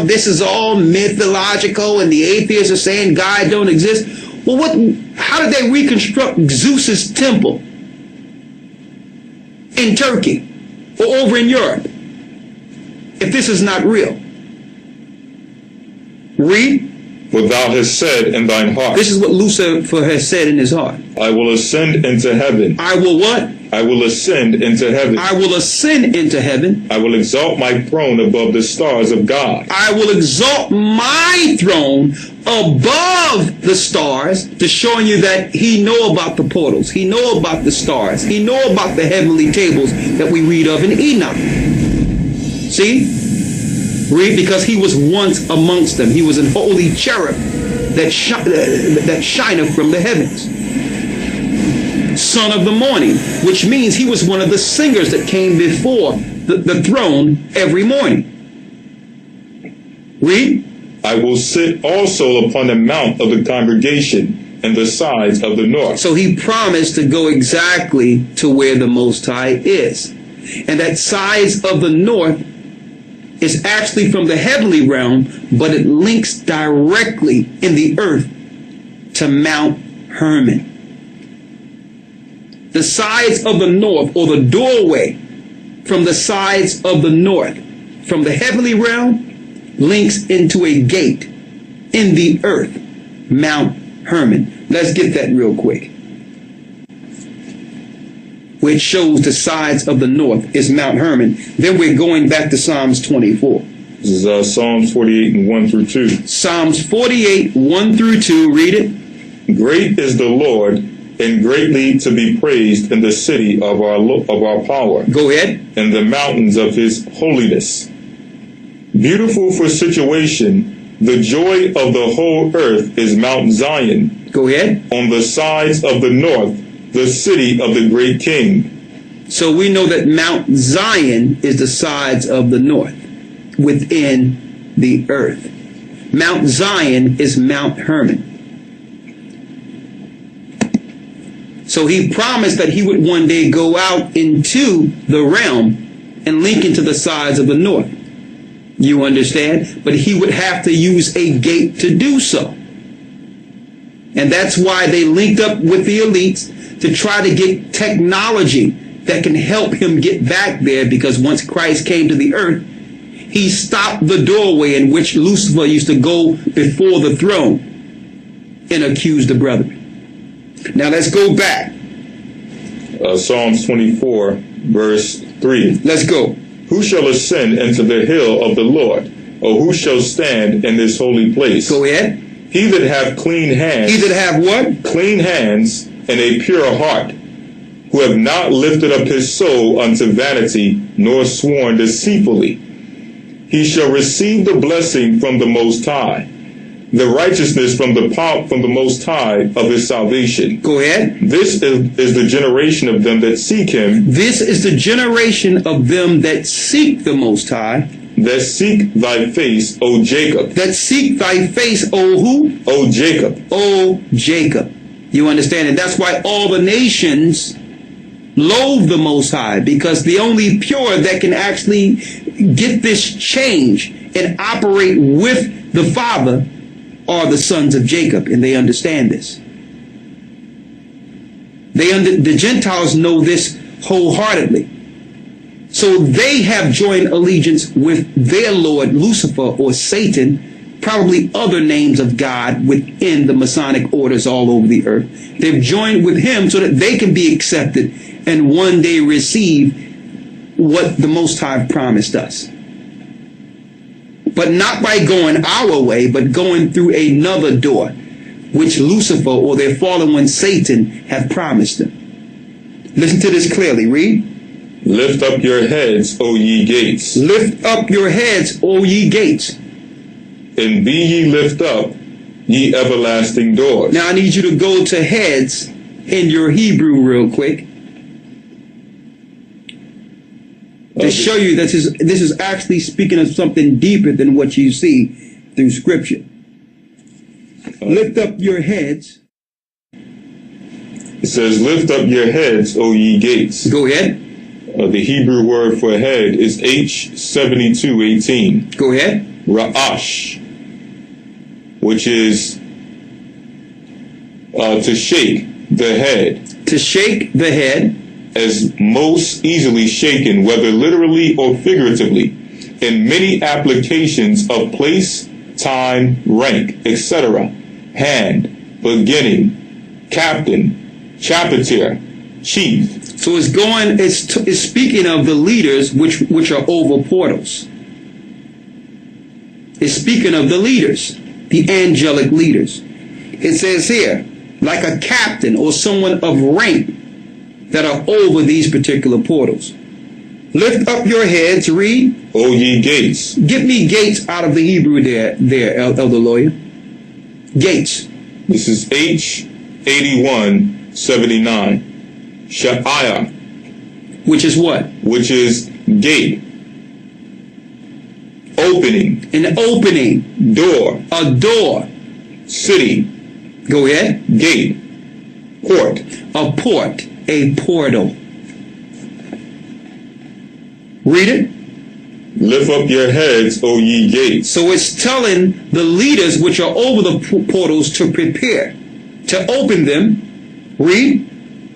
this is all mythological and the atheists are saying God don't exist, Well, how did they reconstruct Zeus's temple in Turkey or over in Europe if this is not real? Read. For thou hast said in thine heart. This is what Lucifer has said in his heart. I will ascend into heaven. I will what? I will ascend into heaven. I will ascend into heaven. I will exalt my throne above the stars of God. I will exalt my throne above the stars, to showing you that he know about the portals. He know about the stars. He know about the heavenly tables that we read of in Enoch. See? Read, because he was once amongst them. He was an holy cherub that shineth from the heavens. Son of the morning, which means he was one of the singers that came before the throne every morning. Read. I will sit also upon the mount of the congregation and the sides of the north. So he promised to go exactly to where the Most High is. And that sides of the north is actually from the heavenly realm, but it links directly in the earth to Mount Hermon. The sides of the north, or the doorway from the sides of the north, from the heavenly realm, links into a gate in the earth, Mount Hermon. Let's get that real quick. Which shows the sides of the north is Mount Hermon. Then we're going back to Psalms 24. This is Psalms 48 and 1 through 2. Psalms 48, 1 through 2. Read it. Great is the Lord, and greatly to be praised in the city of our power. Go ahead. In the mountains of his holiness. Beautiful for situation, the joy of the whole earth is Mount Zion. Go ahead. On the sides of the north, the city of the great king. So we know that Mount Zion is the sides of the north within the earth. Mount Zion is Mount Hermon. So he promised that he would one day go out into the realm and link into the sides of the north. You understand? But he would have to use a gate to do so. And that's why they linked up with the elites to try to get technology that can help him get back there, because once Christ came to the earth, he stopped the doorway in which Lucifer used to go before the throne and accuse the brethren. Now let's go back. Psalms 24, verse 3. Let's go. Who shall ascend into the hill of the Lord? Or who shall stand in this holy place? Go ahead. He that hath clean hands. He that have what? Clean hands and a pure heart, who have not lifted up his soul unto vanity, nor sworn deceitfully. He shall receive the blessing from the Most High, the righteousness from the Most High of his salvation. Go ahead. This is the generation of them that seek him. This is the generation of them that seek the Most High. That seek thy face, O Jacob. That seek thy face, O who? O Jacob. O Jacob. You understand? And that's why all the nations loathe the Most High, because the only pure that can actually get this change and operate with the Father are the sons of Jacob, and they understand this. The Gentiles know this wholeheartedly. So they have joined allegiance with their Lord Lucifer, or Satan, probably other names of God within the Masonic orders all over the earth. They've joined with him so that they can be accepted and one day receive what the Most High promised us. But not by going our way, but going through another door, which Lucifer or their fallen one Satan have promised them. Listen to this clearly. Read. Lift up your heads, O ye gates. Lift up your heads, O ye gates. And be ye lift up, ye everlasting doors. Now I need you to go to heads in your Hebrew real quick, to show you that this is actually speaking of something deeper than what you see through Scripture. Lift up your heads. It says, lift up your heads, O ye gates. Go ahead. The Hebrew word for head is H7218. Go ahead. Ra'ash, which is To shake the head. To shake the head. As most easily shaken, whether literally or figuratively, in many applications of place, time, rank, etc. Hand, beginning, captain, chapiter, chief. So it's speaking of the leaders which are over portals. It's speaking of the leaders, the angelic leaders. It says here, like a captain or someone of rank that are over these particular portals. Lift up your heads, read. O ye gates. Give me gates out of the Hebrew there, Elder Lawyer. Gates. This is H8179. Sha'aya. Which is what? Which is gate. Opening. An opening. Door. A door. City. Go ahead. Gate. Port. A port. A portal. Read it. Lift up your heads, O ye gates. So it's telling the leaders which are over the portals to prepare, to open them. Read.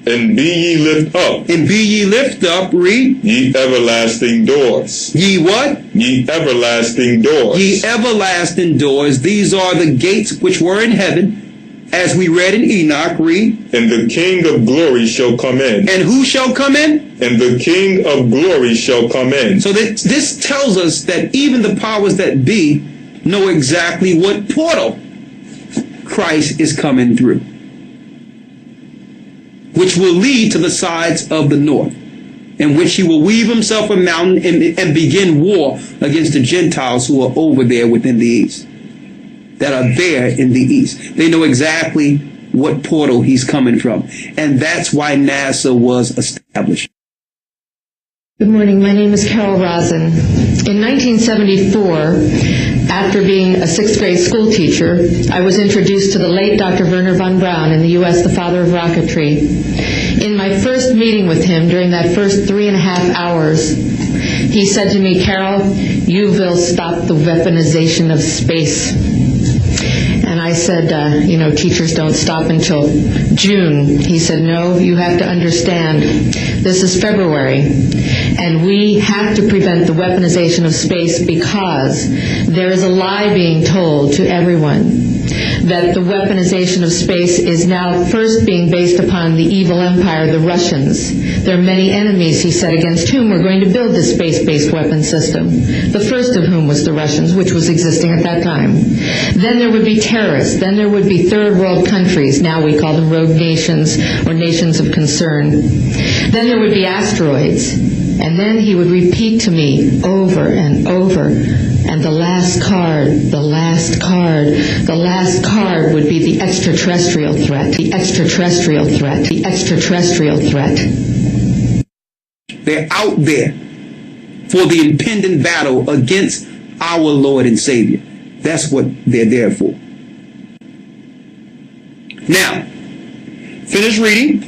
And be ye lift up. And be ye lift up. Read. Ye everlasting doors. Ye what? Ye everlasting doors. Ye everlasting doors. These are the gates which were in heaven, as we read in Enoch. Read. And the King of glory shall come in. And who shall come in? And the King of glory shall come in. So this tells us that even the powers that be know exactly what portal Christ is coming through, which will lead to the sides of the north, in which he will weave himself a mountain and begin war against the Gentiles who are over there within the east, that are there in the east. They know exactly what portal he's coming from. And that's why NASA was established. Good morning. My name is Carol Rosen. In 1974, after being a sixth grade school teacher, I was introduced to the late Dr. Werner von Braun in the U.S., the father of rocketry. In my first meeting with him, during that first 3.5 hours, he said to me, Carol, you will stop the weaponization of space. And I said, teachers don't stop until June. He said, no, you have to understand, this is February, and we have to prevent the weaponization of space because there is a lie being told to everyone that the weaponization of space is now first being based upon the evil empire, the Russians. There are many enemies, he said, against whom we're going to build this space-based weapon system, the first of whom was the Russians, which was existing at that time. Then there would be terrorists. Then there would be third world countries. Now we call them rogue nations or nations of concern. Then there would be asteroids. And then he would repeat to me over and over, and the last card would be the extraterrestrial threat, the extraterrestrial threat, the extraterrestrial threat. They're out there for the impending battle against our Lord and Savior. That's what they're there for. Now, finish reading.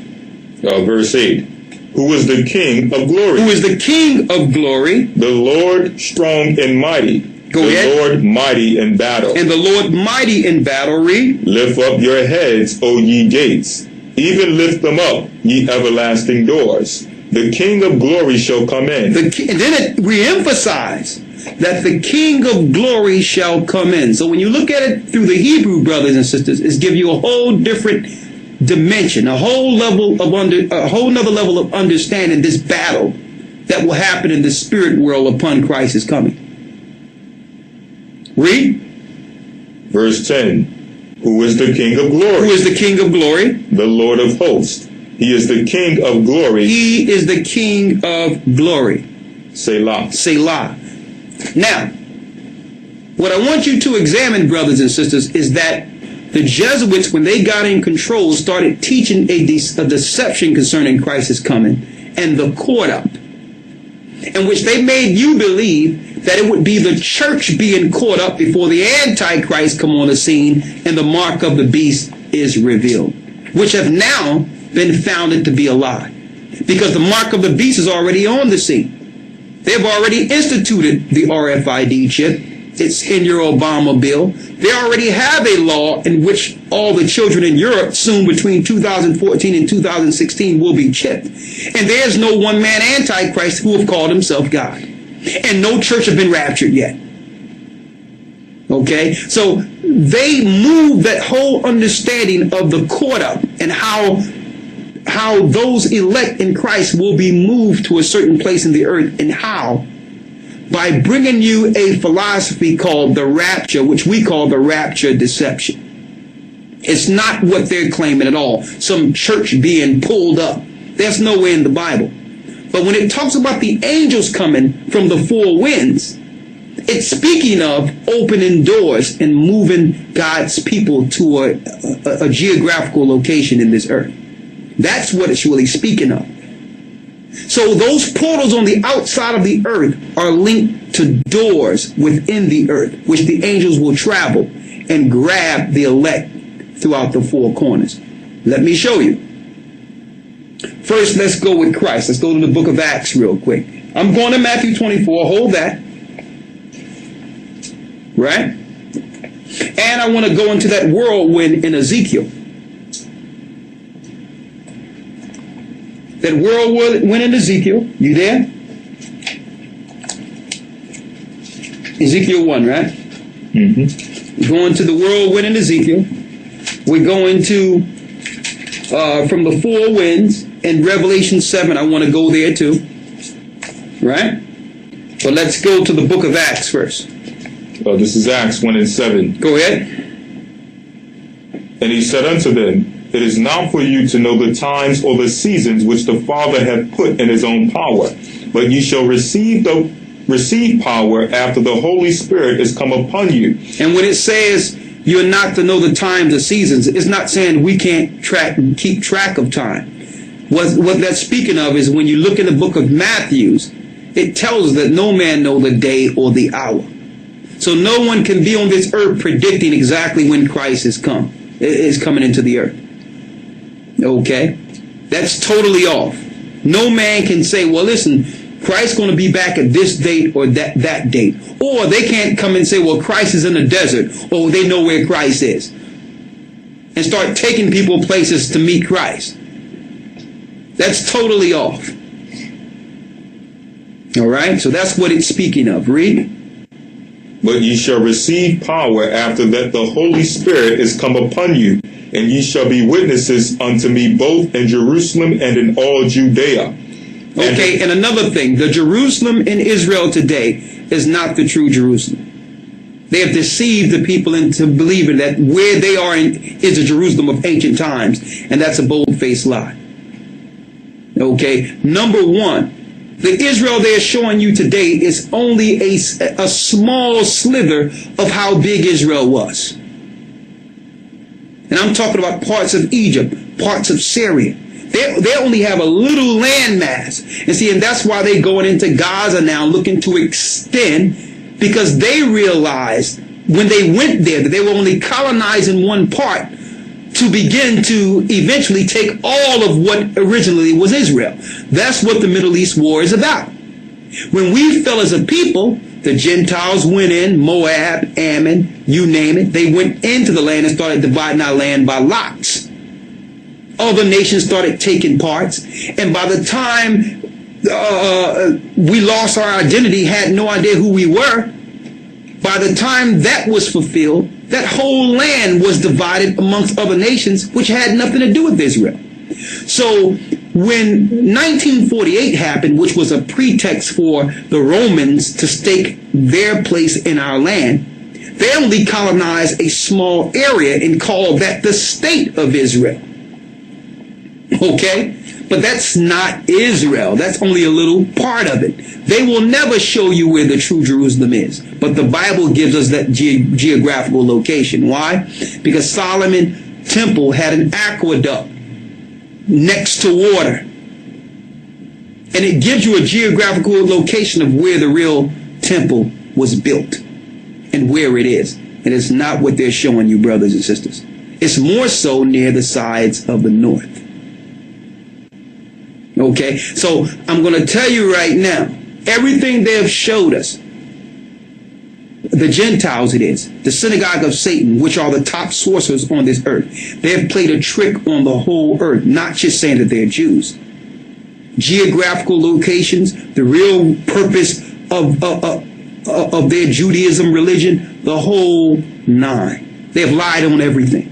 Verse 8. Who is the King of glory? Who is the King of glory? The Lord strong and mighty. Go ahead. The Lord mighty in battle. And the Lord mighty in battle. Read. Lift up your heads, O ye gates. Even lift them up, ye everlasting doors. The King of glory shall come in. And then it re-emphasizes that the King of glory shall come in. So when you look at it through the Hebrew, brothers and sisters, it's give you a whole different dimension, a whole nother level of understanding this battle that will happen in the spirit world upon Christ's coming. Read. Verse 10. Who is the King of glory? Who is the King of glory? The Lord of hosts. He is the King of glory. He is the King of glory. Selah. Selah. Now, what I want you to examine, brothers and sisters, is that the Jesuits, when they got in control, started teaching a deception concerning Christ's coming and the caught up, in which they made you believe that it would be the church being caught up before the Antichrist come on the scene and the mark of the beast is revealed, which have now been founded to be a lie, because the mark of the beast is already on the scene. They've already instituted the RFID chip it's in your Obama bill. They already have a law in which all the children in Europe soon between 2014 and 2016 will be chipped. And there's no one-man antichrist who have called himself God. And no church have been raptured yet. Okay? So they move that whole understanding of the caught up and how those elect in Christ will be moved to a certain place in the earth, and how? By bringing you a philosophy called the rapture, which we call the rapture deception. It's not what they're claiming at all. Some church being pulled up. There's nowhere in the Bible. But when it talks about the angels coming from the four winds, it's speaking of opening doors and moving God's people to a geographical location in this earth. That's what it's really speaking of. So those portals on the outside of the earth are linked to doors within the earth, which the angels will travel and grab the elect throughout the four corners. Let me show you. First, let's go with Christ. Let's go to the book of Acts real quick. I'm going to Matthew 24. Hold that. Right? And I want to go into that whirlwind in Ezekiel. That whirlwind in Ezekiel. You there? Ezekiel 1, right? Mm-hmm. Going to the whirlwind in Ezekiel. We're going to from the four winds in Revelation 7. I want to go there too. Right? But let's go to the book of Acts first. This is Acts 1 and 7. Go ahead. And he said unto them, It is not for you to know the times or the seasons which the Father hath put in his own power, but ye shall receive power after the Holy Spirit is come upon you. And when it says you're not to know the times or seasons, it's not saying we can't keep track of time. What that's speaking of is when you look in the book of Matthew, it tells us that no man know the day or the hour. So no one can be on this earth predicting exactly when Christ is coming into the earth. Okay? That's totally off. No man can say, well, listen, Christ's going to be back at this date or that date. Or they can't come and say, well, Christ is in the desert, or they know where Christ is. And start taking people places to meet Christ. That's totally off. All right? So that's what it's speaking of. Read. But ye shall receive power after that the Holy Spirit is come upon you, and ye shall be witnesses unto me both in Jerusalem and in all Judea. Okay, and another thing, the Jerusalem in Israel today is not the true Jerusalem. They have deceived the people into believing that where they are is the Jerusalem of ancient times, and that's a bold-faced lie. Okay, number one, the Israel they're showing you today is only a small slither of how big Israel was. And I'm talking about parts of Egypt, parts of Syria. They only have a little landmass. And see, and that's why they're going into Gaza now, looking to extend, because they realized when they went there that they were only colonizing one part to begin to eventually take all of what originally was Israel. That's what the Middle East war is about. When we fell as a people, the Gentiles went in, Moab, Ammon, you name it. They went into the land and started dividing our land by lots. Other nations started taking parts. And by the time we lost our identity, had no idea who we were, by the time that was fulfilled, that whole land was divided amongst other nations, which had nothing to do with Israel. So when 1948 happened, which was a pretext for the Romans to stake their place in our land, they only colonized a small area and called that the state of Israel. Okay? But that's not Israel. That's only a little part of it. They will never show you where the true Jerusalem is. But the Bible gives us that geographical location. Why? Because Solomon's temple had an aqueduct next to water. And it gives you a geographical location of where the real temple was built and where it is. And it's not what they're showing you, brothers and sisters. It's more so near the sides of the north. Okay, so I'm going to tell you right now, everything they have showed us The Gentiles it is, the synagogue of Satan, which are the top sorcerers on this earth. They have played a trick on the whole earth, not just saying that they're Jews. Geographical locations, the real purpose of their Judaism, religion, the whole nine. They have lied on everything.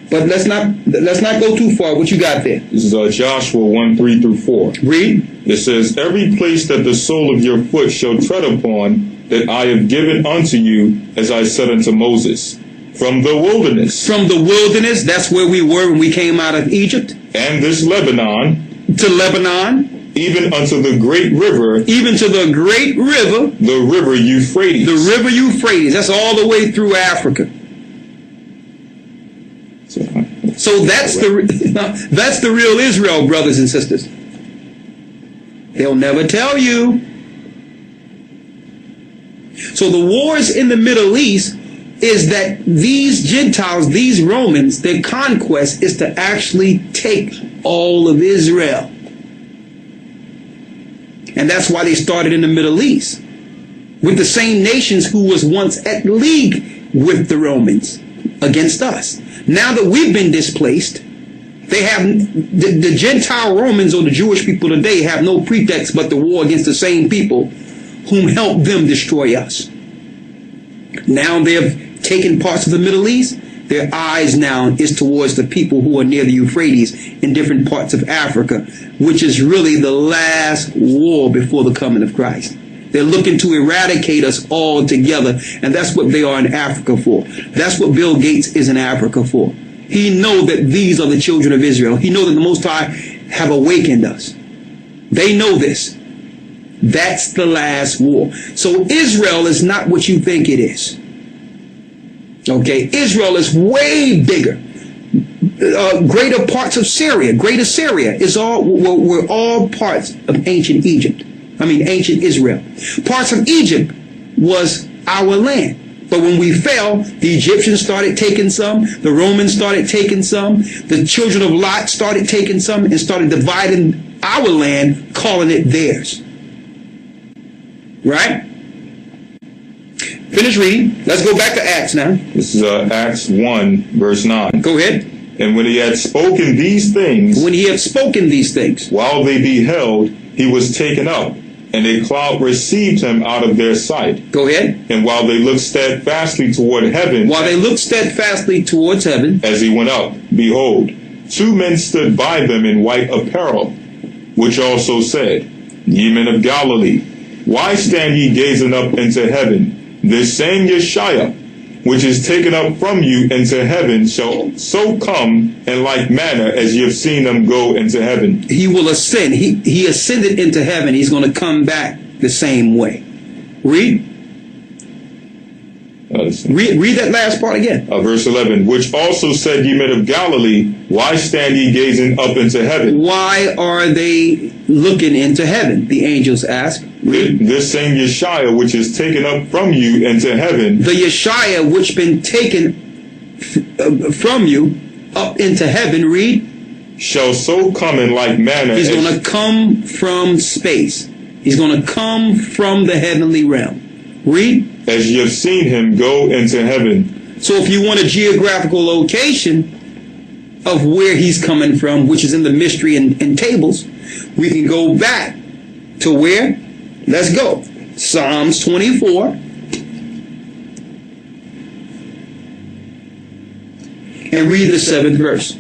But let's not go too far. What you got there? This is Joshua 1:3-4. Read. It says, every place that the sole of your foot shall tread upon, that I have given unto you, as I said unto Moses, from the wilderness. From the wilderness, that's where we were when we came out of Egypt. And this Lebanon. To Lebanon. Even unto the great river. Even to the great river. The river Euphrates. The river Euphrates. That's all the way through Africa. So that's the real Israel, brothers and sisters. They'll never tell you. So the wars in the Middle East is that these Gentiles, these Romans, their conquest is to actually take all of Israel. And that's why they started in the Middle East, with the same nations who was once at league with the Romans against us. Now that we've been displaced, they have the Gentile Romans, or the Jewish people today, have no pretext but the war against the same people whom helped them destroy us. Now they've taken parts of the Middle East. Their eyes now is towards the people who are near the Euphrates in different parts of Africa, which is really the last war before the coming of Christ. They're looking to eradicate us all together, and that's what they are in Africa for. That's what Bill Gates is in Africa for. He knows that these are the children of Israel. He knows that the Most High have awakened us. They know this. That's the last war. So Israel is not what you think it is. Okay, Israel is way bigger. Greater parts of Syria, greater Syria were all parts of ancient Egypt. Ancient Israel. Parts of Egypt was our land. But when we fell, the Egyptians started taking some, the Romans started taking some, the children of Lot started taking some, and started dividing our land, calling it theirs. Right? Finish reading. Let's go back to Acts now. This is Acts 1, verse 9. Go ahead. And when he had spoken these things, while they beheld, he was taken up, and a cloud received him out of their sight. Go ahead. And while they looked steadfastly toward heaven, as he went up, behold, two men stood by them in white apparel, which also said, Ye men of Galilee, why stand ye gazing up into heaven? This same Yeshua, which is taken up from you into heaven, shall so come in like manner as you have seen him go into heaven. He will ascend. He ascended into heaven. He's going to come back the same way. Read. Read that last part again. Verse 11, which also said, Ye men of Galilee, why stand ye gazing up into heaven? Why are they looking into heaven? The angels ask. This same Yeshua, which is taken up from you into heaven. The Yeshua, which been taken from you up into heaven, read. Shall so come in like manner. He's going to come from space. He's going to come from the heavenly realm. Read. As you have seen him go into heaven. So if you want a geographical location of where he's coming from, which is in the mystery and tables, we can go back to where? Let's go. Psalms 24. And read the 7th verse.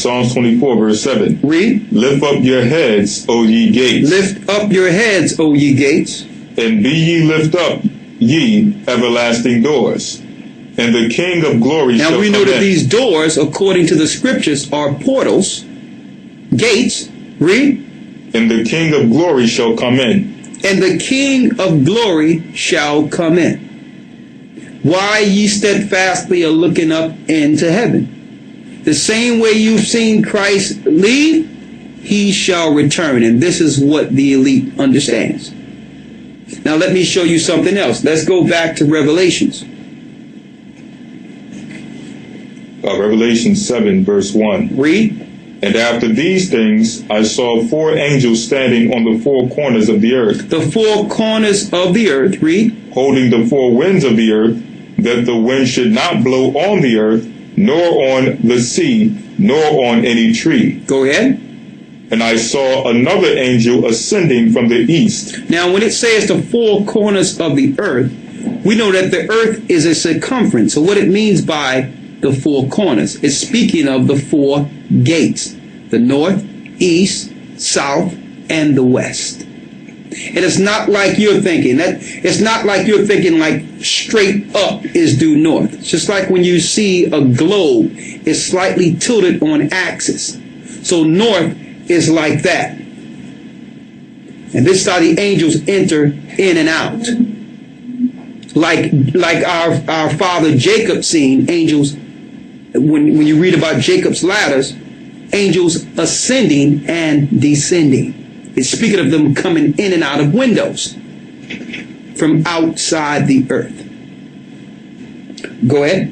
Psalms 24, verse 7. Read. Lift up your heads, O ye gates. Lift up your heads, O ye gates. And be ye lift up, ye everlasting doors. And the King of glory shall come in. Now we know that these doors, according to the scriptures, are portals, gates. Read. And the King of glory shall come in. And the King of glory shall come in. Why ye steadfastly are looking up into heaven? The same way you've seen Christ leave, he shall return. And this is what the elite understands. Now let me show you something else. Let's go back to Revelations. Revelation 7, verse 1. Read. And after these things, I saw 4 angels standing on the 4 corners of the earth. The 4 corners of the earth, read. Holding the 4 winds of the earth, that the wind should not blow on the earth, nor on the sea, nor on any tree. Go ahead. And I saw another angel ascending from the east. Now, when it says the 4 corners of the earth, we know that the earth is a circumference. So what it means by the 4 corners, it's speaking of the 4 gates, the north, east, south, and the west. And it's not like you're thinking. It's not like you're thinking like straight up is due north. It's just like when you see a globe, it's slightly tilted on axis. So north is like that. And this is how the angels enter in and out. Like our father Jacob seen angels, when you read about Jacob's ladders, angels ascending and descending. It's speaking of them coming in and out of windows from outside the earth. Go ahead.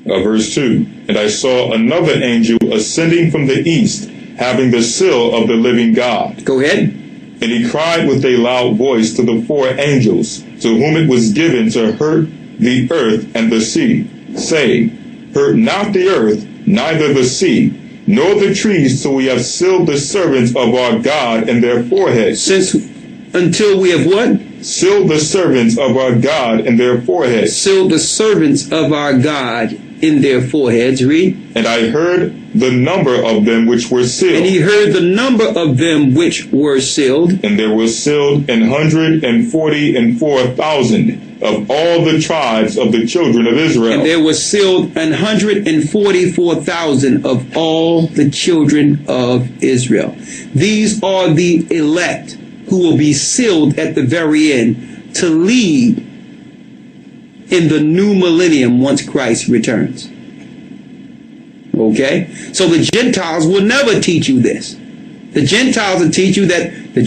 Verse 2. And I saw another angel ascending from the east, having the seal of the living God. Go ahead. And he cried with a loud voice to the 4 angels, to whom it was given to hurt the earth and the sea, saying, Hurt not the earth, neither the sea, nor the trees, till we have sealed the servants of our God in their foreheads. Until we have what? Sealed the servants of our God in their foreheads. Sealed the servants of our God in their foreheads. Read. And I heard the number of them which were sealed. And he heard the number of them which were sealed. And there were sealed 144,000 of all the tribes of the children of Israel. And there were sealed 144,000 of all the children of Israel. These are the elect who will be sealed at the very end to lead in the new millennium once Christ returns. Okay? So the Gentiles will never teach you this. The Gentiles will teach you that the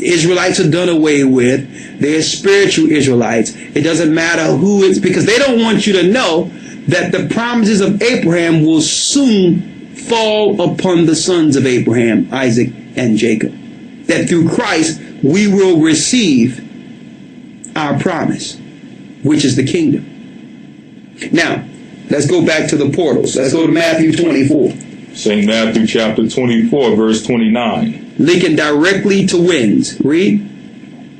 Israelites are done away with. They're spiritual Israelites. It doesn't matter who it's, because they don't want you to know that the promises of Abraham will soon fall upon the sons of Abraham, Isaac, and Jacob. That through Christ we will receive our promise, which is the kingdom. Now, let's go back to the portals. Let's go to Matthew 24. St. Matthew chapter 24, verse 29. Linking directly to winds. Read.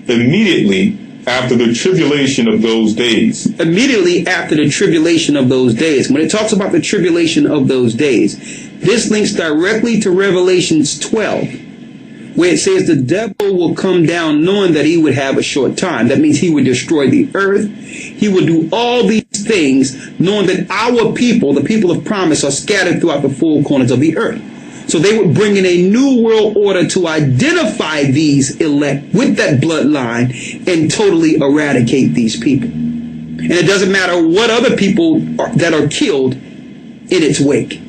Immediately after the tribulation of those days. Immediately after the tribulation of those days. When it talks about the tribulation of those days, this links directly to Revelations 12, where it says the devil will come down knowing that he would have a short time. That means he would destroy the earth. He would do all these things knowing that our people, the people of promise, are scattered throughout the 4 corners of the earth. So they would bring in a new world order to identify these elect with that bloodline and totally eradicate these people. And it doesn't matter what other people that are killed in its wake.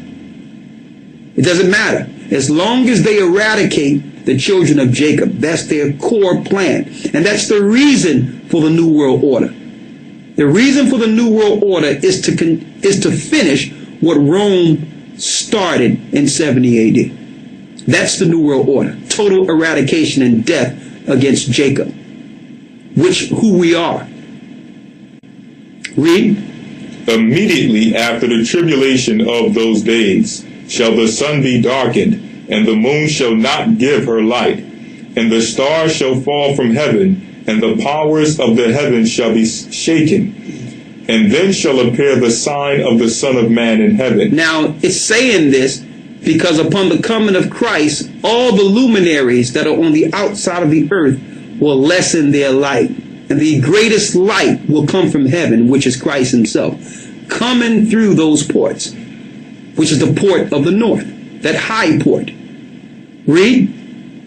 It doesn't matter. As long as they eradicate the children of Jacob, that's their core plan. And that's the reason for the New World Order. The reason for the New World Order is to finish what Rome started in 70 AD. That's the New World Order. Total eradication and death against Jacob, who we are. Read. Immediately after the tribulation of those days shall the sun be darkened, and the moon shall not give her light, and the stars shall fall from heaven, and the powers of the heavens shall be shaken. And then shall appear the sign of the Son of Man in heaven. Now, it's saying this because upon the coming of Christ, all the luminaries that are on the outside of the earth will lessen their light. And the greatest light will come from heaven, which is Christ himself, coming through those ports, which is the port of the north, that high port. Read.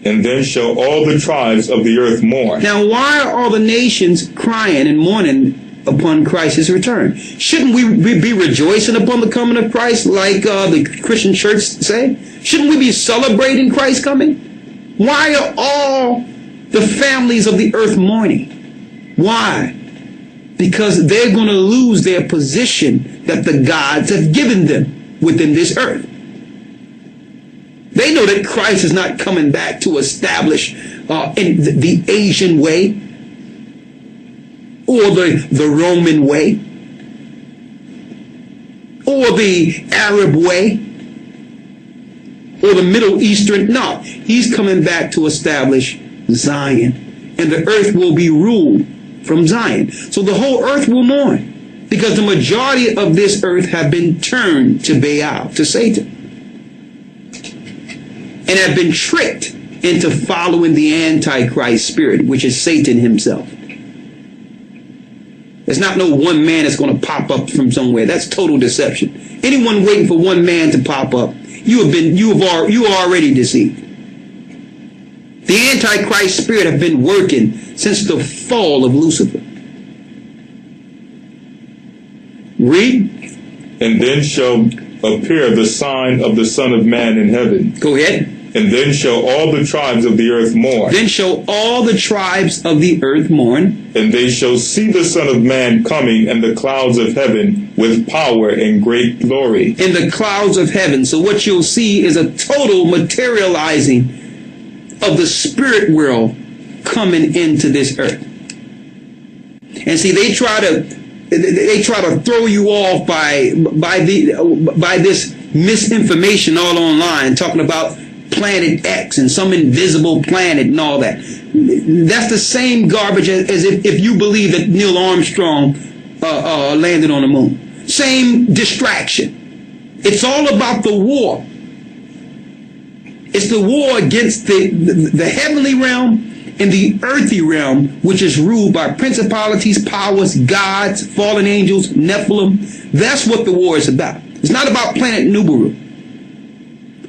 And then shall all the tribes of the earth mourn. Now, why are all the nations crying and mourning upon Christ's return? Shouldn't we be rejoicing upon the coming of Christ like the Christian church say? Shouldn't we be celebrating Christ's coming? Why are all the families of the earth mourning? Why? Because they're going to lose their position that the gods have given them within this earth. They know that Christ is not coming back to establish in the Asian way or the Roman way or the Arab way or the Middle Eastern. No, he's coming back to establish Zion, and the earth will be ruled from Zion. So the whole earth will mourn, because the majority of this earth have been turned to Baal, to Satan, and have been tricked into following the Antichrist spirit, which is Satan himself. There's not no one man that's going to pop up from somewhere. That's total deception. Anyone waiting for one man to pop up, you are already deceived. The Antichrist spirit have been working since the fall of Lucifer. Read. And then shall appear the sign of the Son of Man in heaven. Go ahead. And then shall all the tribes of the earth mourn. Then shall all the tribes of the earth mourn. And they shall see the Son of Man coming in the clouds of heaven with power and great glory. In the clouds of heaven. So what you'll see is a total materializing of the spirit world coming into this earth. And see, they try to throw you off by this misinformation all online, talking about planet X and some invisible planet and all that. That's the same garbage as if you believe that Neil Armstrong landed on the moon. Same distraction. It's all about the war. It's the war against the heavenly realm and the earthly realm, which is ruled by principalities, powers, gods, fallen angels, Nephilim. That's what the war is about. It's not about planet Nibiru.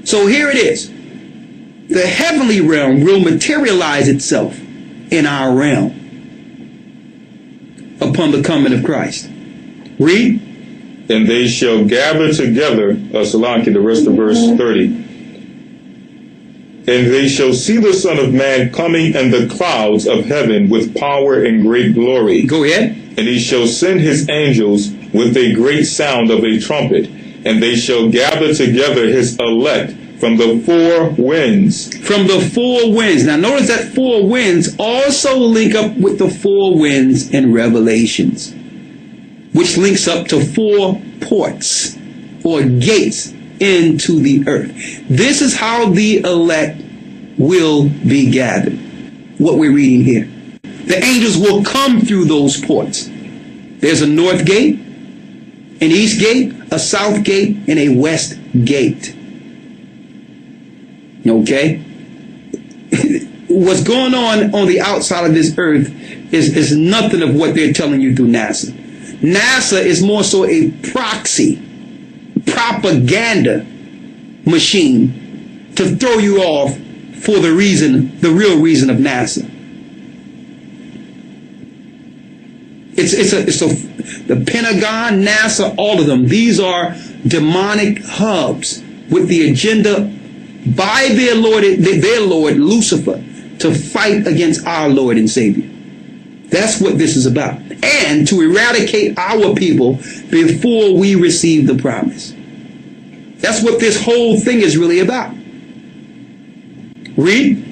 So here it is. The heavenly realm will materialize itself in our realm upon the coming of Christ. Read. And they shall gather together, Salaki, the rest of verse 30. And they shall see the Son of Man coming in the clouds of heaven with power and great glory. Go ahead. And he shall send his angels with a great sound of a trumpet, and they shall gather together his elect from the four winds. From the four winds. Now notice that four winds also link up with the four winds in Revelations, which links up to four ports or gates into the earth. This is how the elect will be gathered. What we're reading here. The angels will come through those ports. There's a north gate, an east gate, a south gate, and a west gate. Okay? What's going on the outside of this earth is nothing of what they're telling you through NASA. NASA is more so a proxy, propaganda machine to throw you off for the real reason of NASA. The Pentagon, NASA, all of them. These are demonic hubs with the agenda by their Lord Lucifer to fight against our Lord and Savior. That's what this is about. And to eradicate our people before we receive the promise. That's what this whole thing is really about. Read.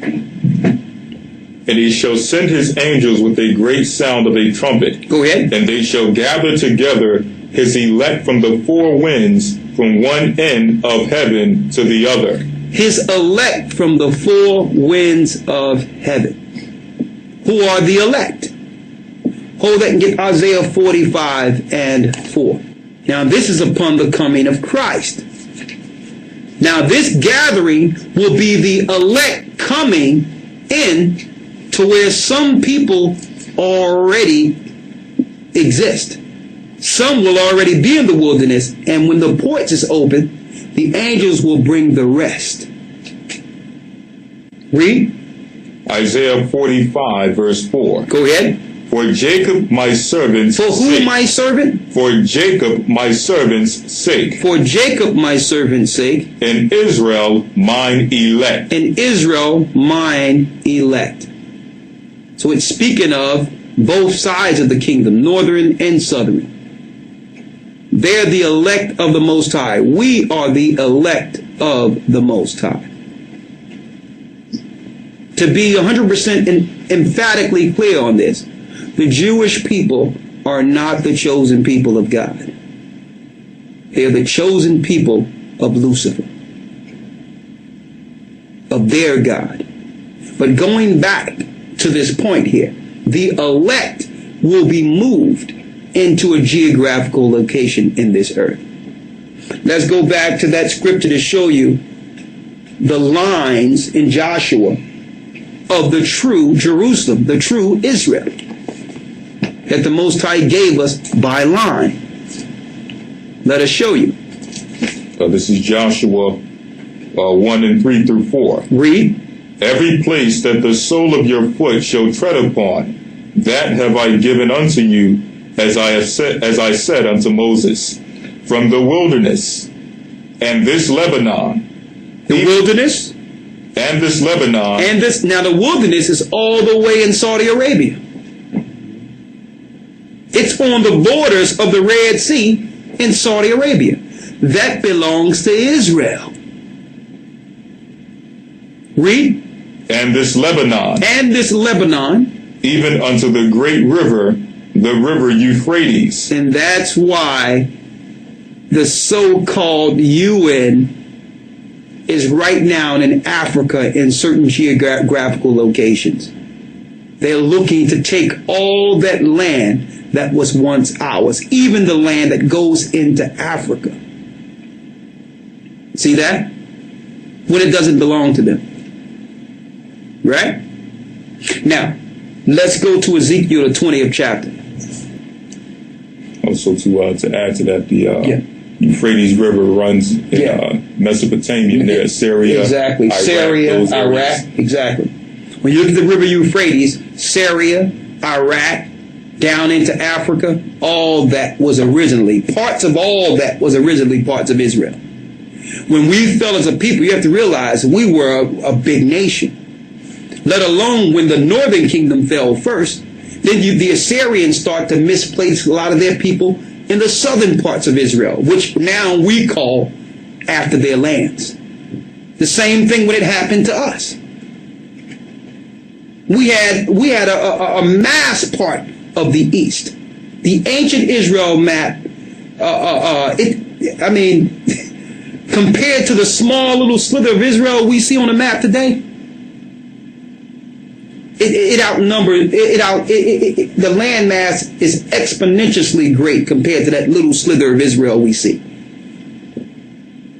And he shall send his angels with a great sound of a trumpet. Go ahead. And they shall gather together his elect from the four winds, from one end of heaven to the other. His elect from the four winds of heaven. Who are the elect? Hold that and get Isaiah 45 and 4. Now this is upon the coming of Christ. Now this gathering will be the elect coming in to where some people already exist. Some will already be in the wilderness, and when the ports is open, the angels will bring the rest. Read. Isaiah 45 verse 4. Go ahead. For Jacob my servant's sake. For who my servant? For Jacob my servant's sake. For Jacob my servant's sake. And Israel mine elect. And Israel mine elect. So it's speaking of both sides of the kingdom, northern and southern. They're the elect of the Most High. We are the elect of the Most High. to be 100% emphatically clear on this, the Jewish people are not the chosen people of God. They are the chosen people of Lucifer, of their God. But going back to this point here, the elect will be moved into a geographical location in this earth. Let's go back to that scripture to show you the lines in Joshua of the true Jerusalem, the true Israel, that the Most High gave us by line. Let us show you. This is Joshua 1 and 3 through 4. Read. Every place that the sole of your foot shall tread upon, that have I given unto you, as I said unto Moses, from the wilderness and this Lebanon. The wilderness? And this Lebanon. And this, now the wilderness is all the way in Saudi Arabia. It's on the borders of the Red Sea in Saudi Arabia. That belongs to Israel. Read. And this Lebanon. And this Lebanon. Even unto the great river, the river Euphrates. And that's why the so-called UN is right now in Africa in certain geographical locations. They're looking to take all that land that was once ours, even the land that goes into Africa. See that? When it doesn't belong to them. Right? Now, let's go to Ezekiel, the 20th chapter. Also, to add to that, the Euphrates River runs in Mesopotamia, near Syria. Exactly. Iraq, Syria, Iraq. Exactly. When you look at the river Euphrates, Syria, Iraq, down into Africa, all that was originally, parts of all that was originally parts of Israel. When we fell as a people, you have to realize we were a big nation. Let alone when the northern kingdom fell first, then the Assyrians start to misplace a lot of their people in the southern parts of Israel, which now we call after their lands. The same thing when it happened to us. We had a mass part of the east. The ancient Israel map, compared to the small little slither of Israel we see on the map today, the landmass is exponentially great compared to that little slither of Israel we see.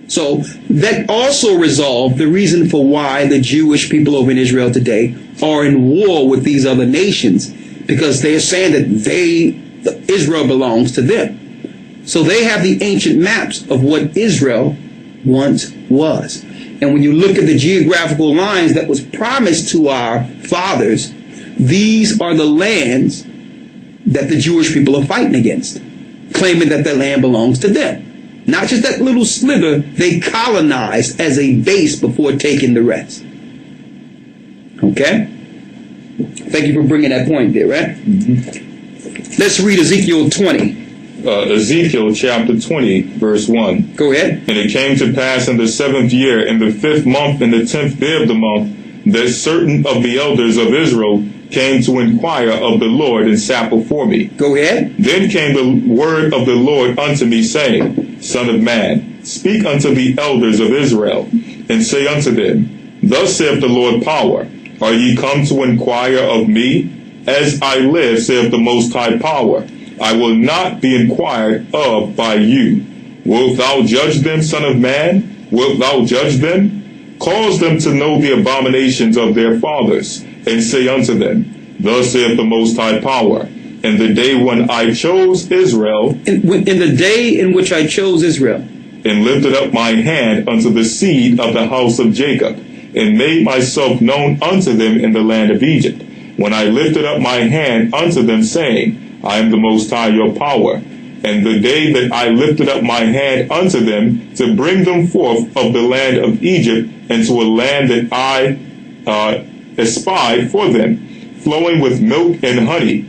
So that also resolved the reason for why the Jewish people over in Israel today are in war with these other nations, because they're saying that Israel belongs to them. So they have the ancient maps of what Israel once was. And when you look at the geographical lines that was promised to our fathers, these are the lands that the Jewish people are fighting against, claiming that the land belongs to them. Not just that little slither they colonized as a base before taking the rest. Okay? Thank you for bringing that point there, right? Mm-hmm. Let's read Ezekiel 20. Ezekiel chapter 20, verse 1. Go ahead. And it came to pass in the 7th year, in the 5th month, in the 10th day of the month, that certain of the elders of Israel came to inquire of the Lord and sat before me. Go ahead. Then came the word of the Lord unto me, saying, Son of man, speak unto the elders of Israel, and say unto them, Thus saith the Lord Power, Are ye come to inquire of me? As I live, saith the Most High Power, I will not be inquired of by you. Wilt thou judge them, son of man? Wilt thou judge them? Cause them to know the abominations of their fathers, and say unto them, Thus saith the Most High Power, in the day when I chose Israel, in the day in which I chose Israel, and lifted up my hand unto the seed of the house of Jacob, and made myself known unto them in the land of Egypt, when I lifted up my hand unto them, saying, I am the Most High your power, and the day that I lifted up my hand unto them to bring them forth of the land of Egypt into a land that I espied for them, flowing with milk and honey,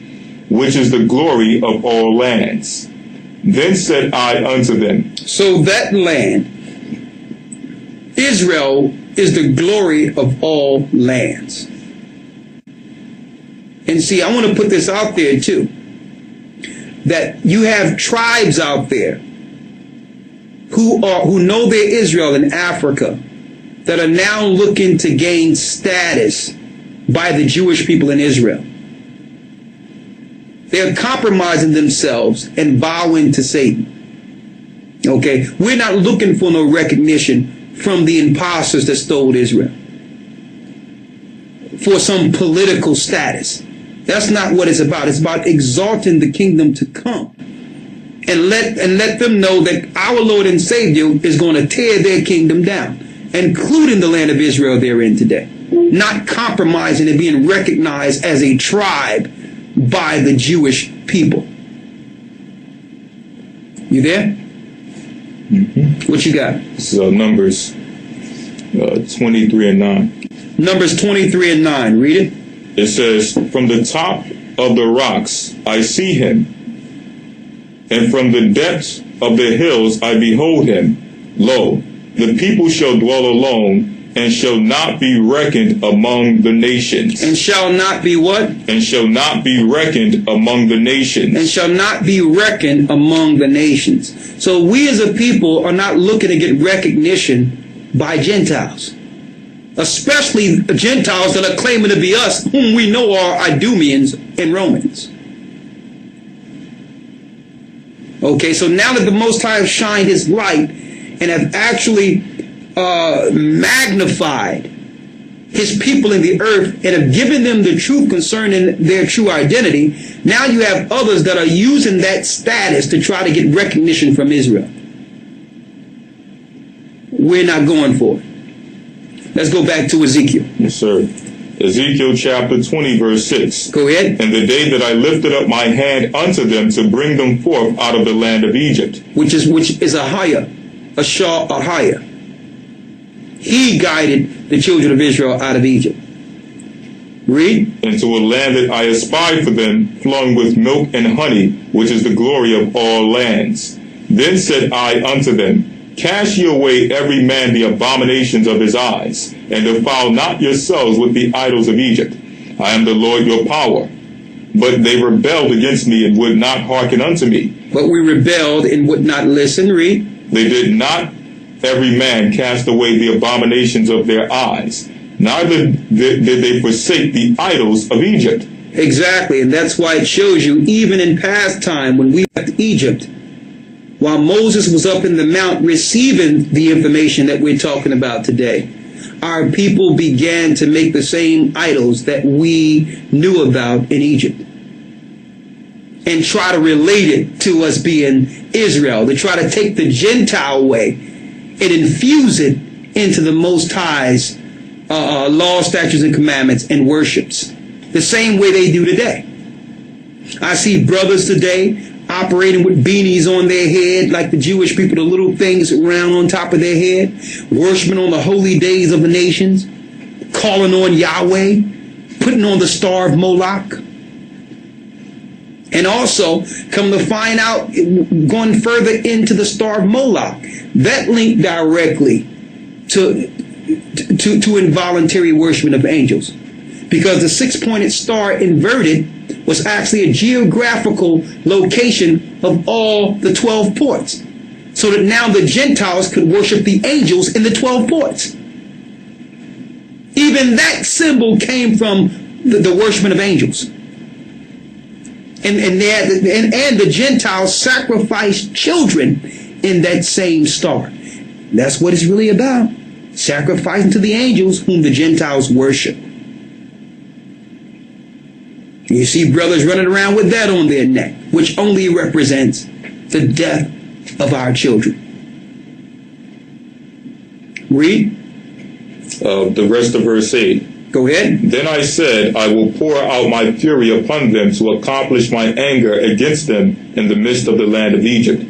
which is the glory of all lands. Then said I unto them. So that land, Israel, is the glory of all lands. And see, I want to put this out there too, that you have tribes out there who know they're Israel in Africa that are now looking to gain status by the Jewish people in Israel. They're compromising themselves and bowing to Satan. Okay, we're not looking for no recognition from the imposters that stole Israel for some political status. That's not what it's about. It's about exalting the kingdom to come, and let them know that our Lord and Savior is going to tear their kingdom down, including the land of Israel they're in today. Not compromising and being recognized as a tribe by the Jewish people. You there? Mm-hmm. What you got? This is Numbers 23 and 9. Numbers 23 and 9. Read it. It says, "From the top of the rocks I see him, and from the depths of the hills I behold him. Lo, the people shall dwell alone, and shall not be reckoned among the nations." And shall not be what? And shall not be reckoned among the nations. And shall not be reckoned among the nations. So we as a people are not looking to get recognition by Gentiles. Especially the Gentiles that are claiming to be us, whom we know are Idumeans and Romans. Okay, so now that the Most High has shined his light and have actually magnified his people in the earth and have given them the truth concerning their true identity, now you have others that are using that status to try to get recognition from Israel. We're not going for it. Let's go back to Ezekiel. Yes, sir. Ezekiel chapter 20, verse 6. Go ahead. "And the day that I lifted up my hand unto them to bring them forth out of the land of Egypt." Which is Ahijah, Ahijah. He guided the children of Israel out of Egypt. Read. "Into a land that I espied for them, flowing with milk and honey, which is the glory of all lands. Then said I unto them, Cast ye away every man the abominations of his eyes, and defile not yourselves with the idols of Egypt. I am the Lord your power. But they rebelled against me and would not hearken unto me." But we rebelled and would not listen. Read. "They did not every man cast away the abominations of their eyes, neither did they forsake the idols of Egypt." Exactly, and that's why it shows you, even in past time when we left Egypt, while Moses was up in the mount receiving the information that we're talking about today, our people began to make the same idols that we knew about in Egypt and try to relate it to us being Israel, to try to take the Gentile way and infuse it into the Most High's law, statutes, and commandments and worships, the same way they do today. I see brothers today operating with beanies on their head like the Jewish people, the little things around on top of their head, worshiping on the holy days of the nations, calling on Yahweh, putting on the star of Moloch. And also, come to find out, going further into the star of Moloch, that linked directly to involuntary worshiping of angels. Because the six-pointed star inverted was actually a geographical location of all the 12 ports. So that now the Gentiles could worship the angels in the 12 ports. Even that symbol came from the worshiping of angels. And the Gentiles sacrificed children in that same star. That's what it's really about. Sacrificing to the angels whom the Gentiles worship. You see brothers running around with that on their neck, which only represents the death of our children. Read. The rest of verse 8. Go ahead. "Then I said, I will pour out my fury upon them to accomplish my anger against them in the midst of the land of Egypt.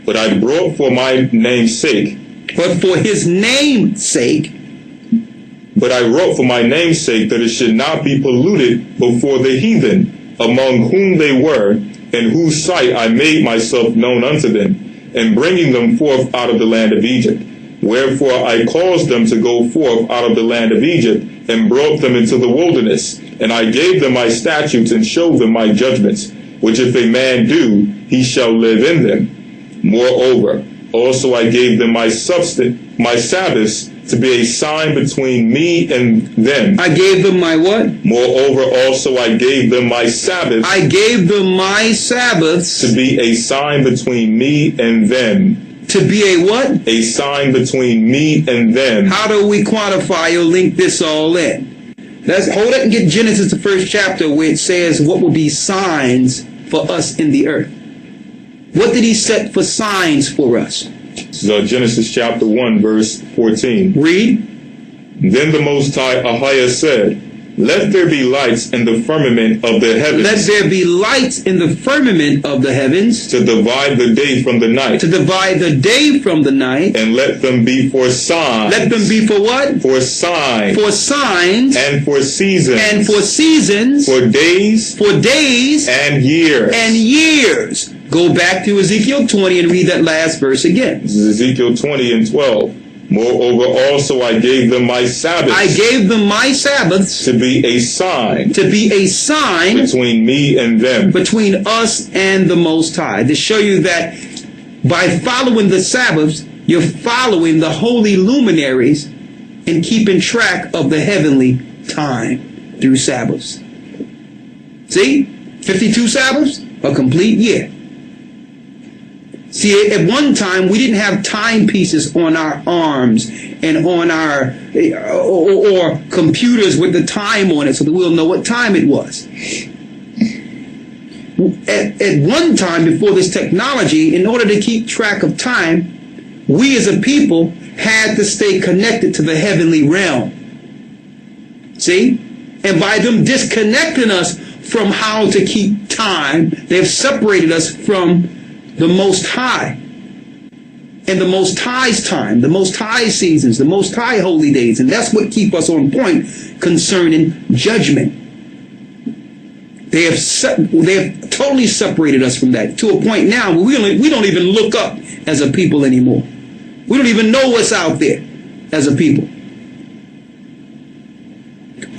But I brought for my name's sake." But for his name's sake. "But I wrote for my name's sake that it should not be polluted before the heathen, among whom they were, in whose sight I made myself known unto them, in bringing them forth out of the land of Egypt. Wherefore I caused them to go forth out of the land of Egypt, and brought them into the wilderness, And I gave them my statutes and showed them my judgments, which if a man do, he shall live in them. Moreover, also I gave them my Sabbaths, to be a sign between me and them. I gave them my what? Moreover, also I gave them my Sabbaths. I gave them my Sabbaths. To be a sign between me and them. To be a what? A sign between me and them. How do we quantify or link this all in? Let's hold it and get Genesis, the first chapter, where it says what will be signs for us in the earth. What did he set for signs for us? So Genesis chapter 1, verse 14. Read. Then the Most High Ahia said, let there be lights in the firmament of the heavens. Let there be lights in the firmament of the heavens. To divide the day from the night. To divide the day from the night. And let them be for signs. Let them be for what? For signs. For signs. And for seasons. And for seasons. For days. For days. And years. And years. Go back to Ezekiel 20 and read that last verse again. This is Ezekiel 20 and 12. Moreover, also I gave them my Sabbaths. I gave them my Sabbaths. To be a sign. To be a sign. Between me and them. Between us and the Most High. To show you that by following the Sabbaths, you're following the holy luminaries and keeping track of the heavenly time through Sabbaths. See? 52 Sabbaths, a complete year. See, at one time, we didn't have timepieces on our arms and on our, or computers with the time on it so that we'll know what time it was. At one time, before this technology, in order to keep track of time, we as a people had to stay connected to the heavenly realm. See? And by them disconnecting us from how to keep time, they've separated us from the Most High, and the Most High's time, the Most High seasons, the Most High holy days, and that's what keep us on point concerning judgment. They have totally separated us from that to a point now where we don't even look up as a people anymore. We don't even know what's out there as a people.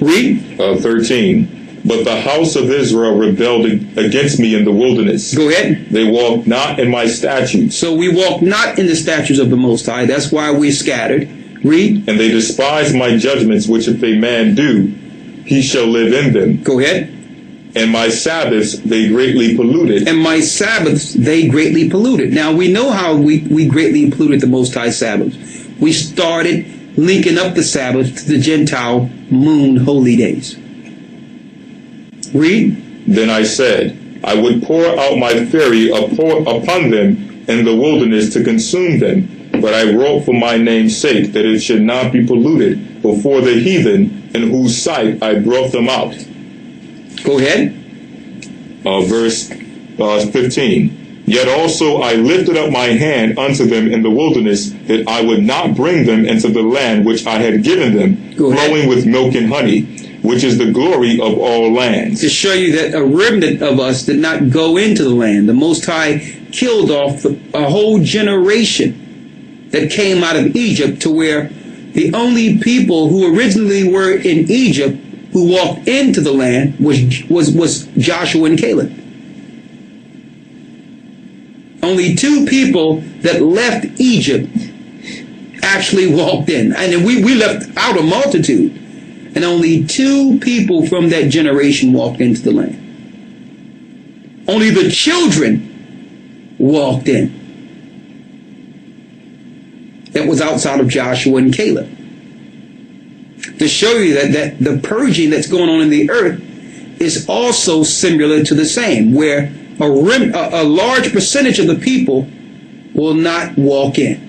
Read. 13. But the house of Israel rebelled against me in the wilderness. Go ahead. They walked not in my statutes. So we walk not in the statutes of the Most High. That's why we're scattered. Read. And they despised my judgments, which if a man do, he shall live in them. Go ahead. And my Sabbaths they greatly polluted. And my Sabbaths they greatly polluted. Now we know how we greatly polluted the Most High Sabbaths. We started linking up the Sabbath to the Gentile moon holy days. Read. Then I said, I would pour out my fury upon them in the wilderness to consume them, but I wrote for my name's sake that it should not be polluted before the heathen in whose sight I brought them out. Go ahead. Verse 15. Yet also I lifted up my hand unto them in the wilderness, that I would not bring them into the land which I had given them, flowing with milk and honey, which is the glory of all lands. To show you that a remnant of us did not go into the land. The Most High killed off a whole generation that came out of Egypt, to where the only people who originally were in Egypt who walked into the land was Joshua and Caleb. Only two people that left Egypt actually walked in. And then we left out a multitude. And only two people from that generation walked into the land. Only the children walked in. That was outside of Joshua and Caleb. To show you that the purging that's going on in the earth is also similar to the same, where a large percentage of the people will not walk in.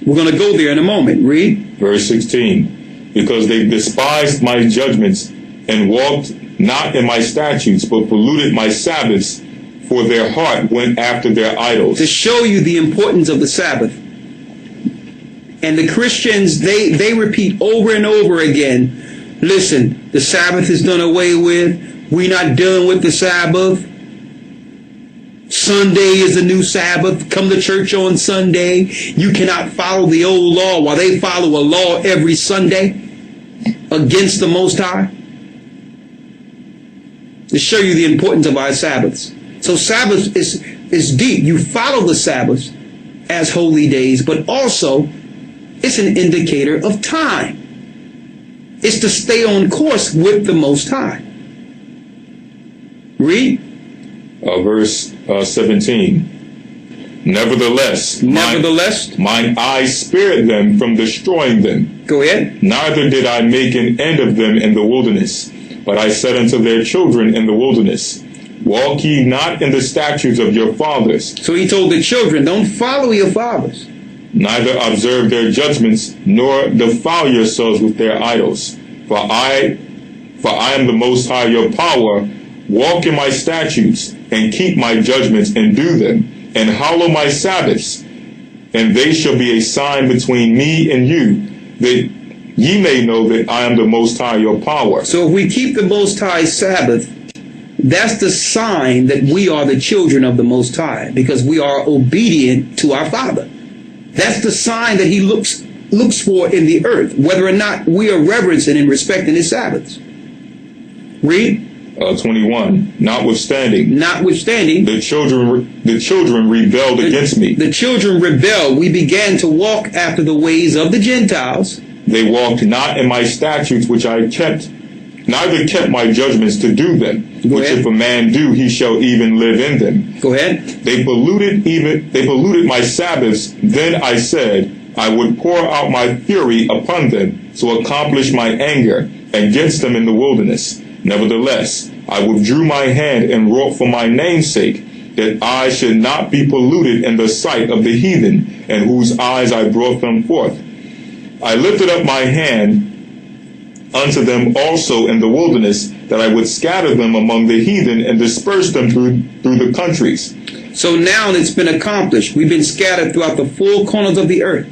We're going to go there in a moment. Read. Verse 16. Because they despised my judgments and walked not in my statutes, but polluted my Sabbaths, for their heart went after their idols. To show you the importance of the Sabbath. And the Christians, they repeat over and over again, listen, the Sabbath is done away with. We're not done with the Sabbath. Sunday is the new Sabbath. Come to church on Sunday. You cannot follow the old law while they follow a law every Sunday. against the Most High? To show you the importance of our Sabbaths. So Sabbath is deep. You follow the Sabbaths as holy days, but also it's an indicator of time. It's to stay on course with the Most High. Read. Verse 17. Nevertheless, mine eyes spared them from destroying them. Go ahead. Neither did I make an end of them in the wilderness, but I said unto their children in the wilderness, walk ye not in the statutes of your fathers. So he told the children, don't follow your fathers. Neither observe their judgments, nor defile yourselves with their idols. For I am the Most High your power. Walk in my statutes, and keep my judgments, and do them, and hallow my Sabbaths. And they shall be a sign between me and you, that ye may know that I am the Most High your power. So if we keep the Most High Sabbath, that's the sign that we are the children of the Most High, because we are obedient to our Father. That's the sign that he looks for in the earth, whether or not we are reverencing and respecting his Sabbaths. Read. 21. Notwithstanding, the children rebelled against me. The children rebelled. We began to walk after the ways of the Gentiles. They walked not in my statutes which I kept, neither kept my judgments to do them. Which if a man do, he shall even live in them. Go ahead. They polluted my Sabbaths. Then I said, I would pour out my fury upon them to accomplish my anger against them in the wilderness. Nevertheless, I withdrew my hand and wrought for my name's sake, that I should not be polluted in the sight of the heathen, in whose eyes I brought them forth. I lifted up my hand unto them also in the wilderness, that I would scatter them among the heathen and disperse them through the countries. So now it's been accomplished. We've been scattered throughout the four corners of the earth.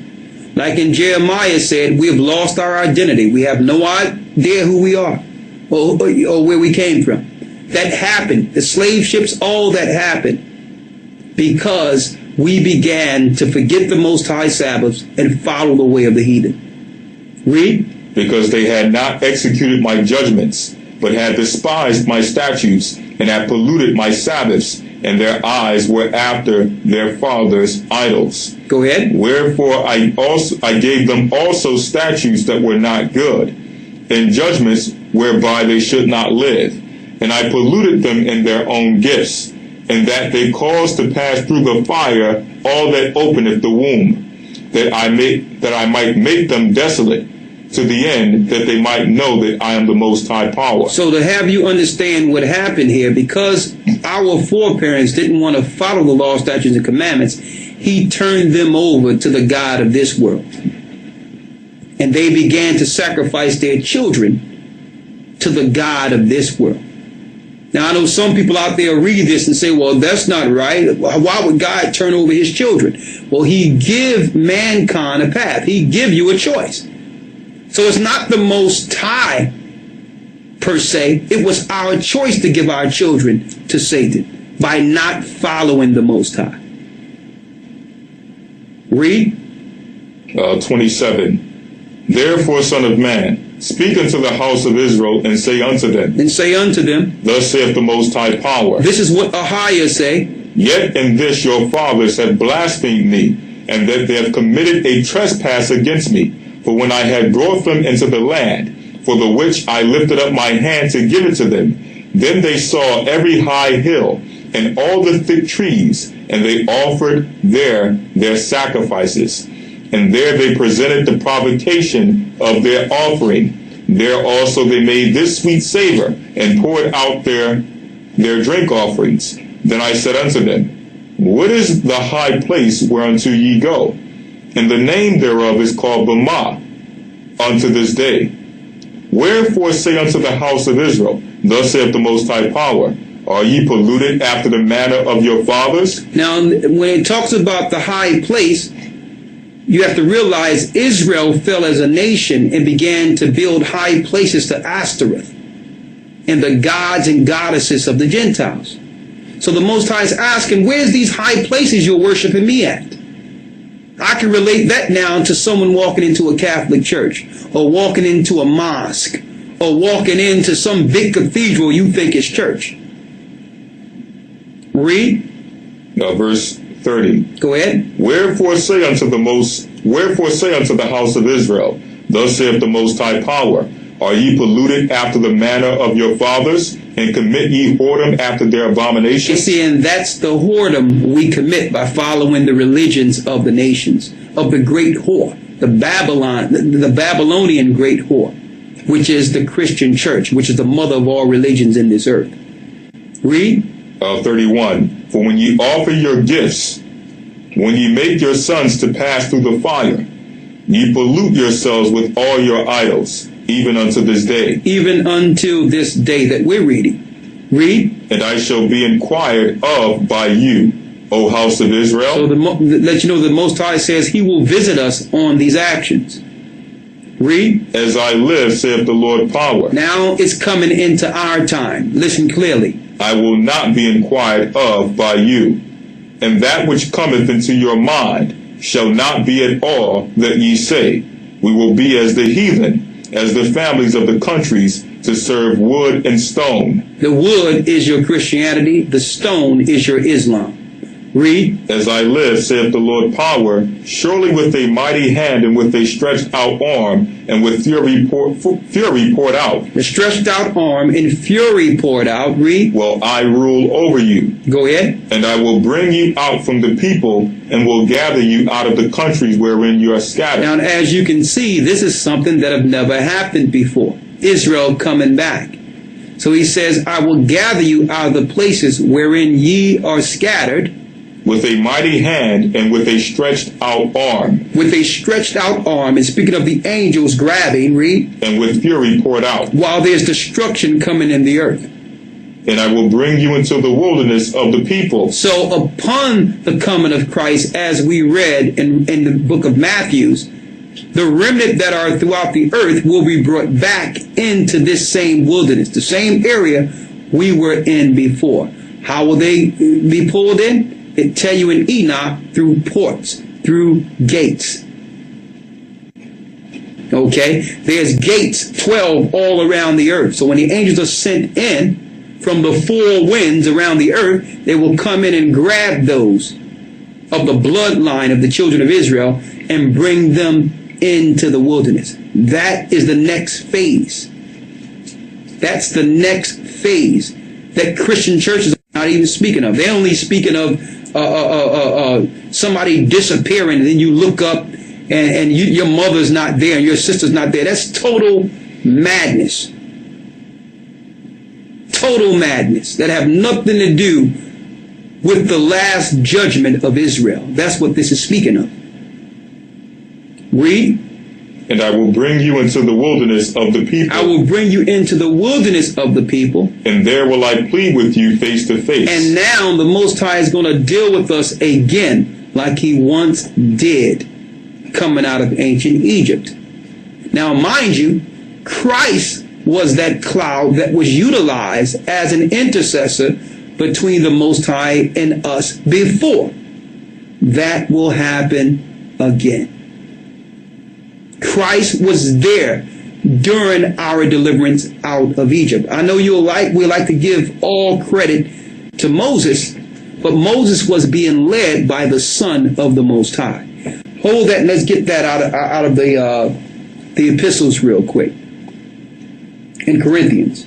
Like in Jeremiah said, we have lost our identity. We have no idea who we are or where we came from. That happened. The slave ships, all that happened because we began to forget the Most High Sabbaths and follow the way of the heathen. Read. Because they had not executed my judgments, but had despised my statutes, and had polluted my Sabbaths, and their eyes were after their fathers' idols. Go ahead. Wherefore I gave them also statutes that were not good, and judgments whereby they should not live. And I polluted them in their own gifts, and that they caused to pass through the fire all that openeth the womb, that I might make them desolate, to the end that they might know that I am the Most High power. So to have you understand what happened here, because our foreparents didn't want to follow the law, statutes, and commandments, he turned them over to the God of this world. And they began to sacrifice their children to the God of this world. Now, I know some people out there read this and say, well, that's not right. Why would God turn over his children? Well, he give mankind a path. He give you a choice. So it's not the Most High, per se. It was our choice to give our children to Satan by not following the Most High. Read. 27. Therefore, Son of Man, speak unto the house of Israel, and say unto them. And say unto them. Thus saith the Most High power. This is what Ahiah say. Yet in this your fathers have blasphemed me, and that they have committed a trespass against me. For when I had brought them into the land, for the which I lifted up my hand to give it to them, then they saw every high hill, and all the thick trees, and they offered there their sacrifices. And there they presented the provocation of their offering. There also they made this sweet savor, and poured out their drink offerings. Then I said unto them, what is the high place whereunto ye go? And the name thereof is called Bamah unto this day. Wherefore say unto the house of Israel, thus saith the Most High power, are ye polluted after the manner of your fathers? Now, when it talks about the high place, you have to realize Israel fell as a nation and began to build high places to Ashtoreth and the gods and goddesses of the Gentiles. So the Most High is asking, where's these high places you're worshiping me at? I can relate that now to someone walking into a Catholic church, or walking into a mosque, or walking into some big cathedral you think is church. Read. Verse 30. Go ahead. Wherefore say unto the house of Israel, thus saith the Most High Power, are ye polluted after the manner of your fathers, and commit ye whoredom after their abominations? You see, and that's the whoredom we commit by following the religions of the nations, of the great whore, the Babylonian great whore, which is the Christian church, which is the mother of all religions in this earth. Read. 31. For when ye offer your gifts, when ye make your sons to pass through the fire, ye pollute yourselves with all your idols, even unto this day. Even until this day that we're reading. Read. And I shall be inquired of by you, O house of Israel. So let you know the Most High says he will visit us on these actions. Read. As I live, saith the Lord Power. Now it's coming into our time. Listen clearly. I will not be inquired of by you, and that which cometh into your mind shall not be at all that ye say, we will be as the heathen, as the families of the countries, to serve wood and stone. The wood is your Christianity, the stone is your Islam. Read. As I live, saith the Lord Power, surely with a mighty hand and with a stretched out arm and with fury poured out. The stretched out arm and fury poured out. Read. Will I rule over you. Go ahead. And I will bring you out from the people and will gather you out of the countries wherein you are scattered. Now, as you can see, this is something that have never happened before. Israel coming back. So he says, I will gather you out of the places wherein ye are scattered. With a mighty hand and with a stretched out arm. With a stretched out arm, and speaking of the angels grabbing, read. And with fury poured out. While there's destruction coming in the earth. And I will bring you into the wilderness of the people. So upon the coming of Christ, as we read in the book of Matthew, the remnant that are throughout the earth will be brought back into this same wilderness, the same area we were in before. How will they be pulled in? It tell you in Enoch, through ports, through gates. Okay? There's gates, 12 all around the earth. So when the angels are sent in from the four winds around the earth, they will come in and grab those of the bloodline of the children of Israel and bring them into the wilderness. That is the next phase. That's the next phase that Christian churches are not even speaking of. They're only speaking of somebody disappearing, and then you look up and your mother's not there and your sister's not there. That's total madness. Total madness that have nothing to do with the last judgment of Israel. That's what this is speaking of. Read. And I will bring you into the wilderness of the people. I will bring you into the wilderness of the people. And there will I plead with you face to face. And now the Most High is going to deal with us again like he once did coming out of ancient Egypt. Now, mind you, Christ was that cloud that was utilized as an intercessor between the Most High and us before. That will happen again. Christ was there during our deliverance out of Egypt. I know we like to give all credit to Moses, but Moses was being led by the Son of the Most High. Hold that and let's get that out of the epistles real quick. In Corinthians,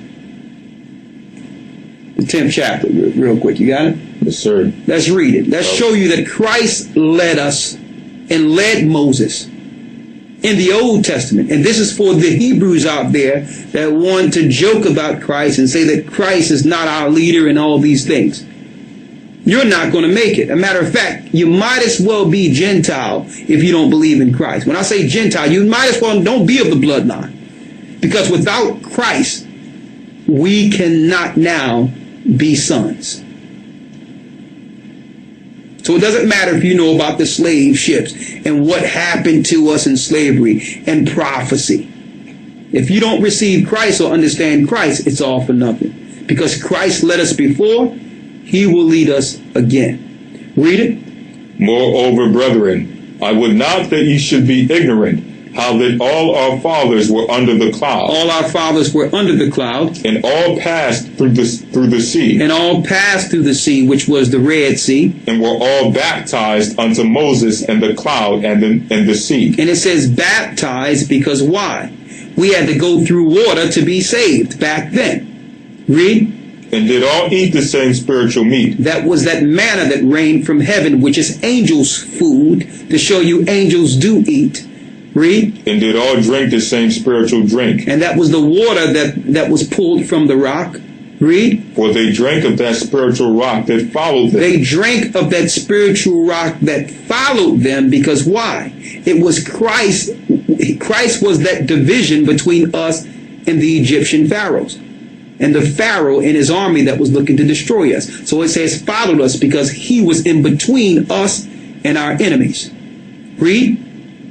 the 10th chapter, real quick. You got it? Yes, sir. Let's read it. Let's show you that Christ led us and led Moses in the Old Testament. And this is for the Hebrews out there that want to joke about Christ and say that Christ is not our leader and all these things. You're not going to make it. As a matter of fact, you might as well be Gentile if you don't believe in Christ. When I say Gentile, you might as well don't be of the bloodline. Because without Christ, we cannot now be sons. So it doesn't matter if you know about the slave ships and what happened to us in slavery and prophecy. If you don't receive Christ or understand Christ, it's all for nothing. Because Christ led us before, he will lead us again. Read it. Moreover, brethren, I would not that ye should be ignorant, how that all our fathers were under the cloud. All our fathers were under the cloud. And all passed through the sea. And all passed through the sea, which was the Red Sea. And were all baptized unto Moses in the cloud and in the sea. And it says baptized because why? We had to go through water to be saved back then. Read. And did all eat the same spiritual meat. That was that manna that rained from heaven, which is angels' food, to show you angels do eat. Read. And did all drink the same spiritual drink. And that was the water that was pulled from the rock. Read. For they drank of that spiritual rock that followed them. They drank of that spiritual rock that followed them because why? It was Christ. Christ was that division between us and the Egyptian pharaohs. And the Pharaoh and his army that was looking to destroy us. So it says followed us because he was in between us and our enemies. Read.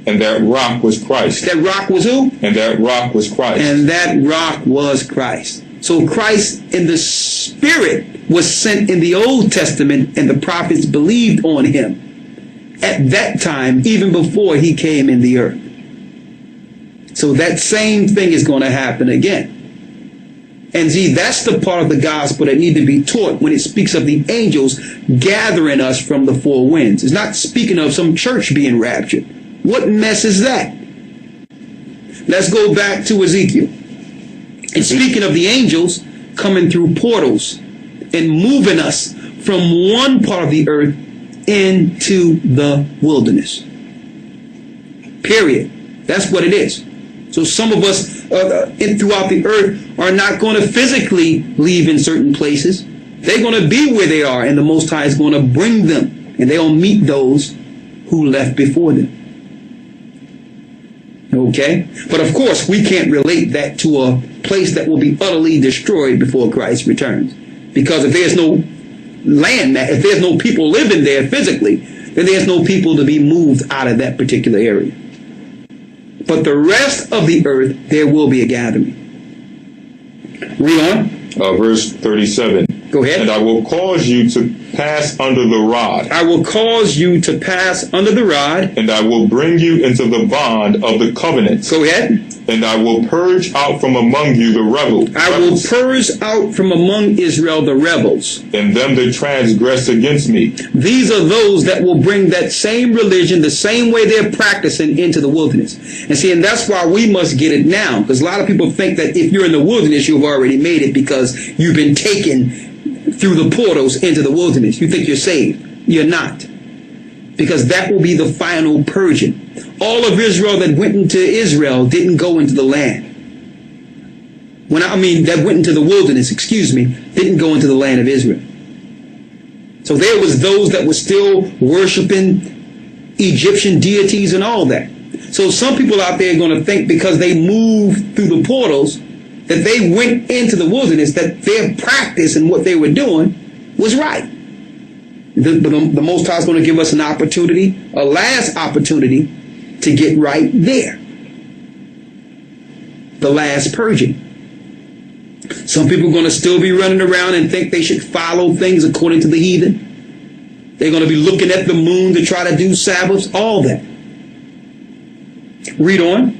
And that rock was Christ. That rock was who? And that rock was Christ. And that rock was Christ. So Christ in the Spirit was sent in the Old Testament, and the prophets believed on him at that time, even before he came in the earth. So that same thing is going to happen again. And see, that's the part of the gospel that need to be taught when it speaks of the angels gathering us from the four winds. It's not speaking of some church being raptured. What mess is that? Let's go back to Ezekiel. It's speaking of the angels coming through portals and moving us from one part of the earth into the wilderness. Period. That's what it is. So some of us throughout the earth are not going to physically leave in certain places. They're going to be where they are, and the Most High is going to bring them, and they'll meet those who left before them. Okay? But of course, we can't relate that to a place that will be utterly destroyed before Christ returns. Because if there's no land, if there's no people living there physically, then there's no people to be moved out of that particular area. But the rest of the earth, there will be a gathering. Read on. Verse 37. Go ahead. And I will cause you to pass under the rod. I will cause you to pass under the rod. And I will bring you into the bond of the covenant. Go ahead. And I will purge out from among you the rebels. I will purge out from among Israel the rebels. And them that transgress against me. These are those that will bring that same religion, the same way they're practicing, into the wilderness. And see, and that's why we must get it now. Because a lot of people think that if you're in the wilderness, you've already made it because you've been taken through the portals into the wilderness. You think you're saved. You're not. Because that will be the final purging. All of Israel that went into Israel didn't go into the land. That went into the wilderness, didn't go into the land of Israel. So there was those that were still worshiping Egyptian deities and all that. So some people out there are going to think because they moved through the portals that they went into the wilderness, that their practice and what they were doing was right. The Most High is going to give us an opportunity, a last opportunity, to get right there. The last purging. Some people are going to still be running around and think they should follow things according to the heathen. They're going to be looking at the moon to try to do Sabbaths, all that. Read on.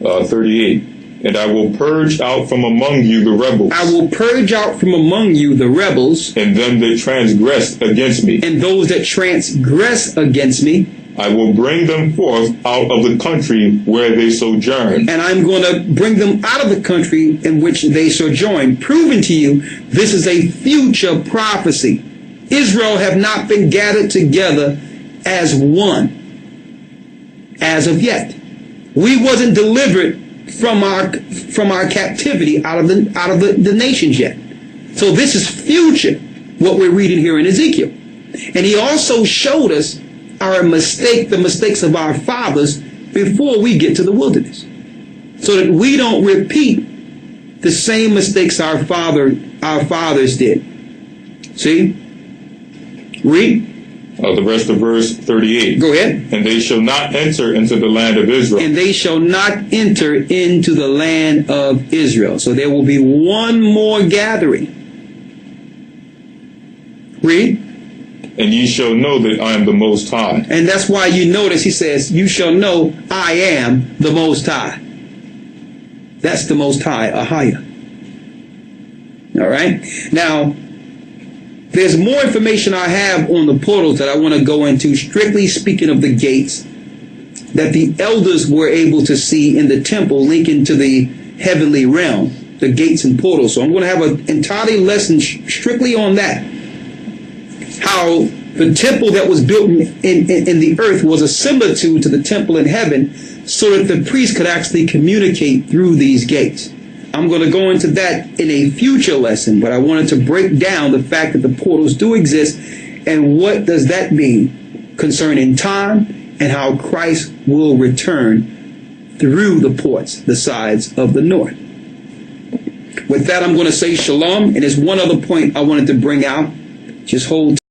38. And I will purge out from among you the rebels. I will purge out from among you the rebels. And them that transgress against me. And those that transgress against me. I will bring them forth out of the country where they sojourn. And I'm going to bring them out of the country in which they sojourn. Proving to you, this is a future prophecy. Israel have not been gathered together as one as of yet. We wasn't delivered from our captivity out of the nations yet. So this is future, what we're reading here in Ezekiel. And he also showed us the mistakes of our fathers before we get to the wilderness, so that we don't repeat the same mistakes our fathers did. See? Read. The rest of verse 38. Go ahead. And they shall not enter into the land of Israel. And they shall not enter into the land of Israel. So there will be one more gathering. Read. And ye shall know that I am the Most High. And that's why you notice he says, you shall know I am the Most High. That's the Most High, Ahia. All right. Now, there's more information I have on the portals that I want to go into, strictly speaking of the gates that the elders were able to see in the temple linking to the heavenly realm, the gates and portals. So I'm going to have an entire lesson strictly on that. How the temple that was built in the earth was a similitude to the temple in heaven, so that the priest could actually communicate through these gates. I'm going to go into that in a future lesson, but I wanted to break down the fact that the portals do exist and what does that mean concerning time and how Christ will return through the ports, the sides of the north. With that, I'm going to say shalom, and there's one other point I wanted to bring out. Just hold